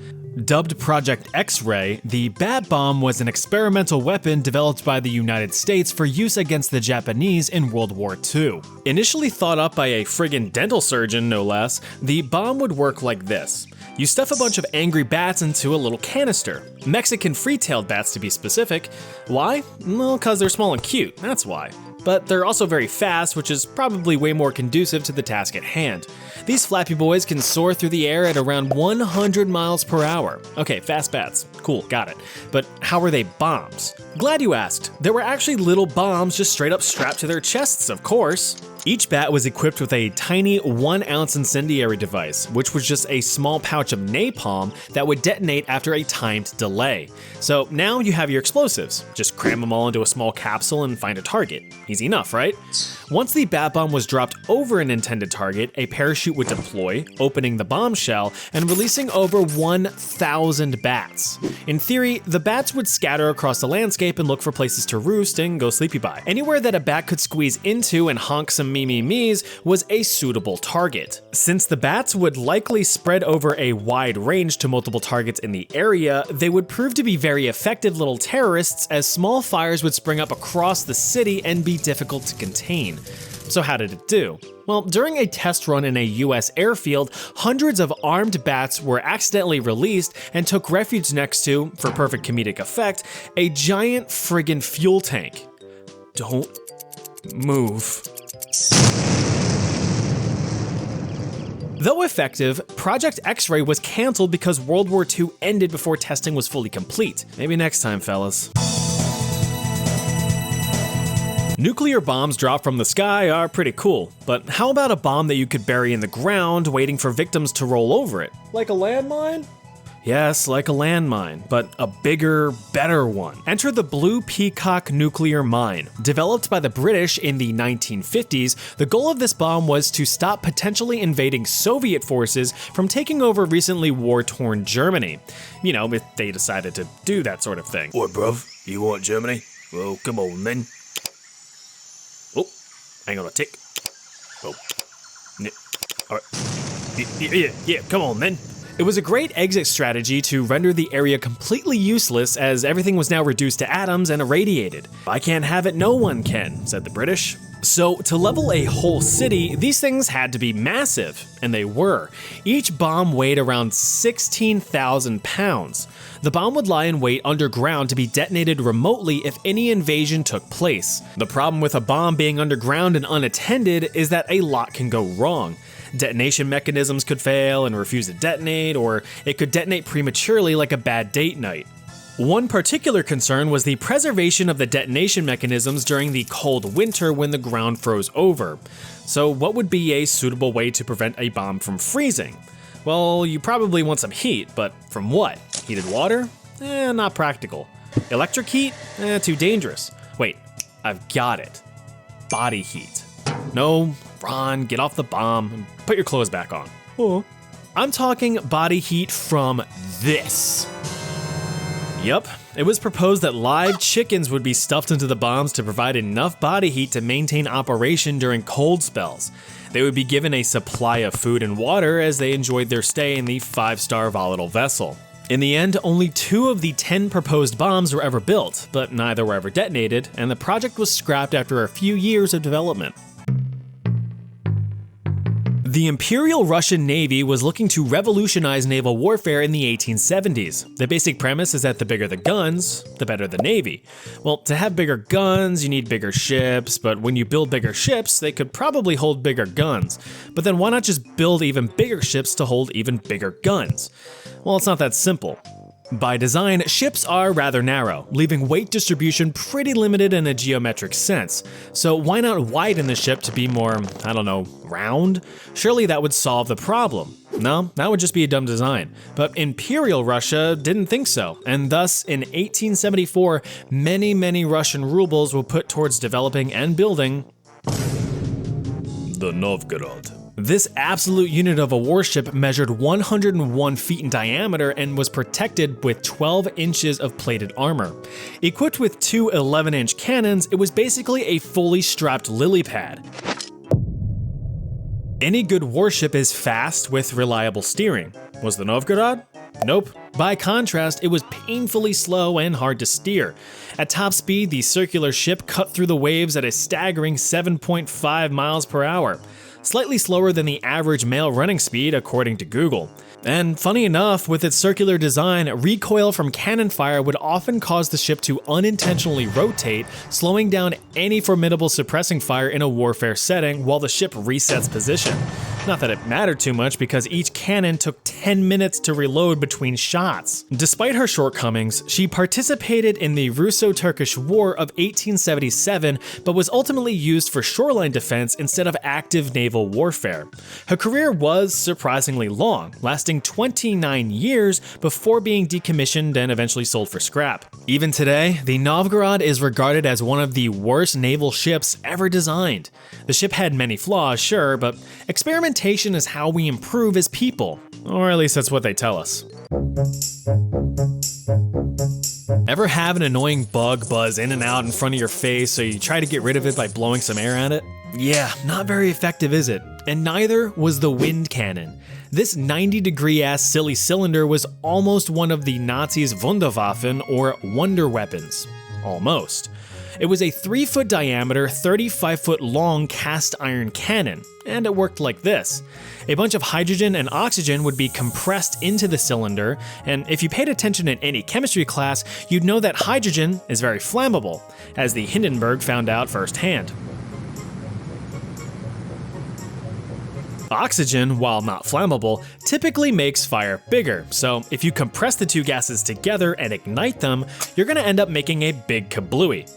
Dubbed Project X-Ray, the bat bomb was an experimental weapon developed by the United States for use against the Japanese in World War II. Initially thought up by a friggin' dental surgeon, no less, the bomb would work like this. You stuff a bunch of angry bats into a little canister. Mexican free-tailed bats to be specific. Why? Well, cause they're small and cute, that's why. But they're also very fast, which is probably way more conducive to the task at hand. These flappy boys can soar through the air at around 100 miles per hour. Okay, fast bats. Cool, got it. But how are they bombs? Glad you asked. There were actually little bombs just straight up strapped to their chests, of course. Each bat was equipped with a tiny 1-ounce incendiary device, which was just a small pouch of napalm that would detonate after a timed delay. So now you have your explosives. Just cram them all into a small capsule and find a target. Easy enough, right? Once the bat bomb was dropped over an intended target, a parachute would deploy, opening the bombshell and releasing over 1,000 bats. In theory, the bats would scatter across the landscape and look for places to roost and go sleepy by. Anywhere that a bat could squeeze into and honk some me-me-me's was a suitable target. Since the bats would likely spread over a wide range to multiple targets in the area, they would prove to be very effective little terrorists, as small fires would spring up across the city and be difficult to contain. So how did it do? Well, during a test run in a US airfield, hundreds of armed bats were accidentally released and took refuge next to, for perfect comedic effect, a giant friggin' fuel tank. Don't move. Though effective, Project X-Ray was cancelled because World War II ended before testing was fully complete. Maybe next time, fellas. Nuclear bombs dropped from the sky are pretty cool, but how about a bomb that you could bury in the ground waiting for victims to roll over it? Like a landmine? Yes, like a landmine, but a bigger, better one. Enter the Blue Peacock nuclear mine. Developed by the British in the 1950s, the goal of this bomb was to stop potentially invading Soviet forces from taking over recently war-torn Germany. You know, if they decided to do that sort of thing. What, bruv? You want Germany? Well, come on then. Oh, hang on a tick. Oh, alright. Yeah, come on then. It was a great exit strategy to render the area completely useless, as everything was now reduced to atoms and irradiated. If I can't have it, no one can, said the British. So to level a whole city, these things had to be massive, and they were. Each bomb weighed around 16,000 pounds. The bomb would lie in wait underground to be detonated remotely if any invasion took place. The problem with a bomb being underground and unattended is that a lot can go wrong. Detonation mechanisms could fail and refuse to detonate, or it could detonate prematurely like a bad date night. One particular concern was the preservation of the detonation mechanisms during the cold winter when the ground froze over. So what would be a suitable way to prevent a bomb from freezing? Well, you probably want some heat, but from what? Heated water? Not practical. Electric heat? Too dangerous. Wait, I've got it. Body heat. No, Ron, get off the bomb and put your clothes back on. Oh. I'm talking body heat from this. Yup, it was proposed that live chickens would be stuffed into the bombs to provide enough body heat to maintain operation during cold spells. They would be given a supply of food and water as they enjoyed their stay in the 5-star volatile vessel. In the end, only 2 of the 10 proposed bombs were ever built, but neither were ever detonated, and the project was scrapped after a few years of development. The Imperial Russian Navy was looking to revolutionize naval warfare in the 1870s. The basic premise is that the bigger the guns, the better the Navy. Well, to have bigger guns, you need bigger ships, but when you build bigger ships, they could probably hold bigger guns. But then why not just build even bigger ships to hold even bigger guns? Well, it's not that simple. By design, ships are rather narrow, leaving weight distribution pretty limited in a geometric sense. So why not widen the ship to be more, round? Surely that would solve the problem. No, that would just be a dumb design. But Imperial Russia didn't think so, and thus in 1874, many Russian rubles were put towards developing and building the Novgorod. This absolute unit of a warship measured 101 feet in diameter and was protected with 12 inches of plated armor. Equipped with 2 11-inch cannons, it was basically a fully strapped lily pad. Any good warship is fast with reliable steering. Was the Novgorod? Nope. By contrast, it was painfully slow and hard to steer. At top speed, the circular ship cut through the waves at a staggering 7.5 miles per hour. Slightly slower than the average male running speed, according to Google. And funny enough, with its circular design, recoil from cannon fire would often cause the ship to unintentionally rotate, slowing down any formidable suppressing fire in a warfare setting while the ship resets position. Not that it mattered too much because each cannon took 10 minutes to reload between shots. Despite her shortcomings, she participated in the Russo-Turkish War of 1877, but was ultimately used for shoreline defense instead of active naval warfare. Her career was surprisingly long, lasting 29 years before being decommissioned and eventually sold for scrap. Even today, the Novgorod is regarded as one of the worst naval ships ever designed. The ship had many flaws, sure, but experimentation is how we improve as people. Or at least that's what they tell us. Ever have an annoying bug buzz in and out in front of your face, so you try to get rid of it by blowing some air at it? Yeah, not very effective, is it? And neither was the wind cannon. This 90-degree ass silly cylinder was almost one of the Nazis' Wunderwaffen, or wonder weapons. Almost. It was a 3-foot diameter, 35-foot long cast iron cannon, and it worked like this. A bunch of hydrogen and oxygen would be compressed into the cylinder, and if you paid attention in any chemistry class, you'd know that hydrogen is very flammable, as the Hindenburg found out firsthand. Oxygen, while not flammable, typically makes fire bigger, so if you compress the two gases together and ignite them, you're gonna end up making a big kablooey.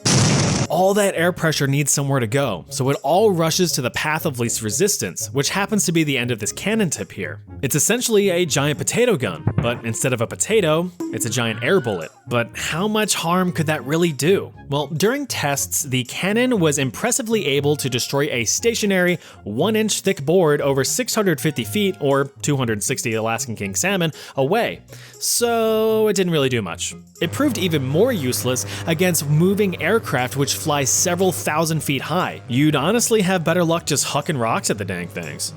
All that air pressure needs somewhere to go, so it all rushes to the path of least resistance, which happens to be the end of this cannon tip here. It's essentially a giant potato gun, but instead of a potato, it's a giant air bullet. But how much harm could that really do? Well, during tests, the cannon was impressively able to destroy a stationary 1-inch thick board over 650 feet, or 260 Alaskan king salmon, away. So it didn't really do much. It proved even more useless against moving aircraft which fly several thousand feet high. You'd honestly have better luck just hucking rocks at the dang things.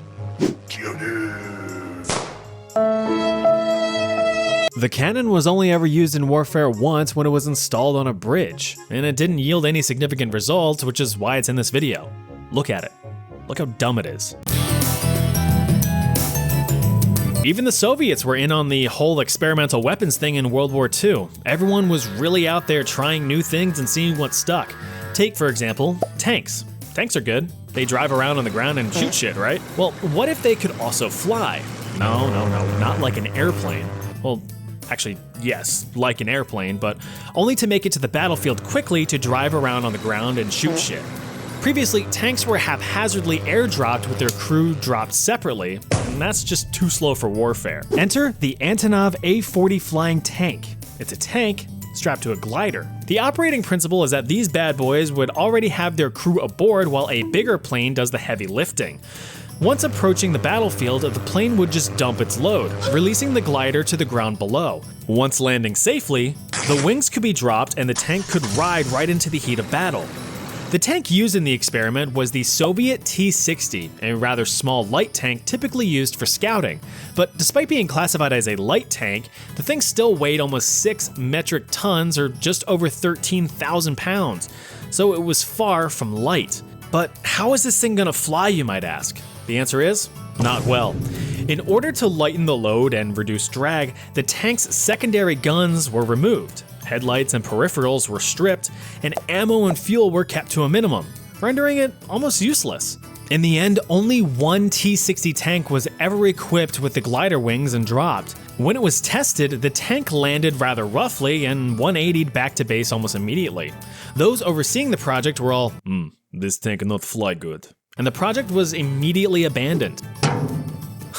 The cannon was only ever used in warfare once when it was installed on a bridge, and it didn't yield any significant results, which is why it's in this video. Look at it. Look how dumb it is. Even the Soviets were in on the whole experimental weapons thing in World War II. Everyone was really out there trying new things and seeing what stuck. Take, for example, tanks. Tanks are good. They drive around on the ground and shoot shit, right? Well, what if they could also fly? No, not like an airplane. Well, actually, yes, like an airplane, but only to make it to the battlefield quickly to drive around on the ground and shoot shit. Previously, tanks were haphazardly airdropped with their crew dropped separately, and that's just too slow for warfare. Enter the Antonov A-40 flying tank. It's a tank strapped to a glider. The operating principle is that these bad boys would already have their crew aboard while a bigger plane does the heavy lifting. Once approaching the battlefield, the plane would just dump its load, releasing the glider to the ground below. Once landing safely, the wings could be dropped and the tank could ride right into the heat of battle. The tank used in the experiment was the Soviet T-60, a rather small light tank typically used for scouting. But despite being classified as a light tank, the thing still weighed almost 6 metric tons, or just over 13,000 pounds. So it was far from light. But how is this thing gonna fly, you might ask? The answer is, not well. In order to lighten the load and reduce drag, the tank's secondary guns were removed. Headlights and peripherals were stripped, and ammo and fuel were kept to a minimum, rendering it almost useless. In the end, only one T-60 tank was ever equipped with the glider wings and dropped. When it was tested, the tank landed rather roughly and 180'd back to base almost immediately. Those overseeing the project were all, this tank cannot fly good. And the project was immediately abandoned.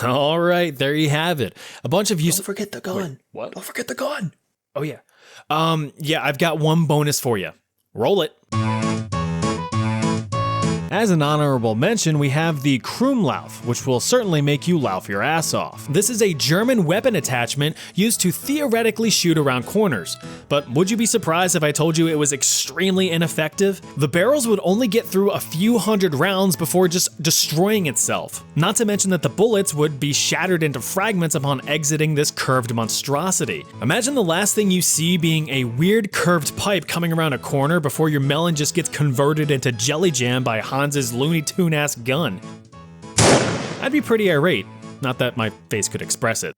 Alright, there you have it. A bunch of Don't forget the gun. Wait, what? Don't forget the gun. Oh yeah. Yeah, I've got one bonus for you. Roll it. As an honorable mention, we have the Krummlauf, which will certainly make you laugh your ass off. This is a German weapon attachment used to theoretically shoot around corners. But would you be surprised if I told you it was extremely ineffective? The barrels would only get through a few hundred rounds before just destroying itself. Not to mention that the bullets would be shattered into fragments upon exiting this curved monstrosity. Imagine the last thing you see being a weird curved pipe coming around a corner before your melon just gets converted into jelly jam by Hans's Looney Tune ass gun. I'd be pretty irate, not that my face could express it.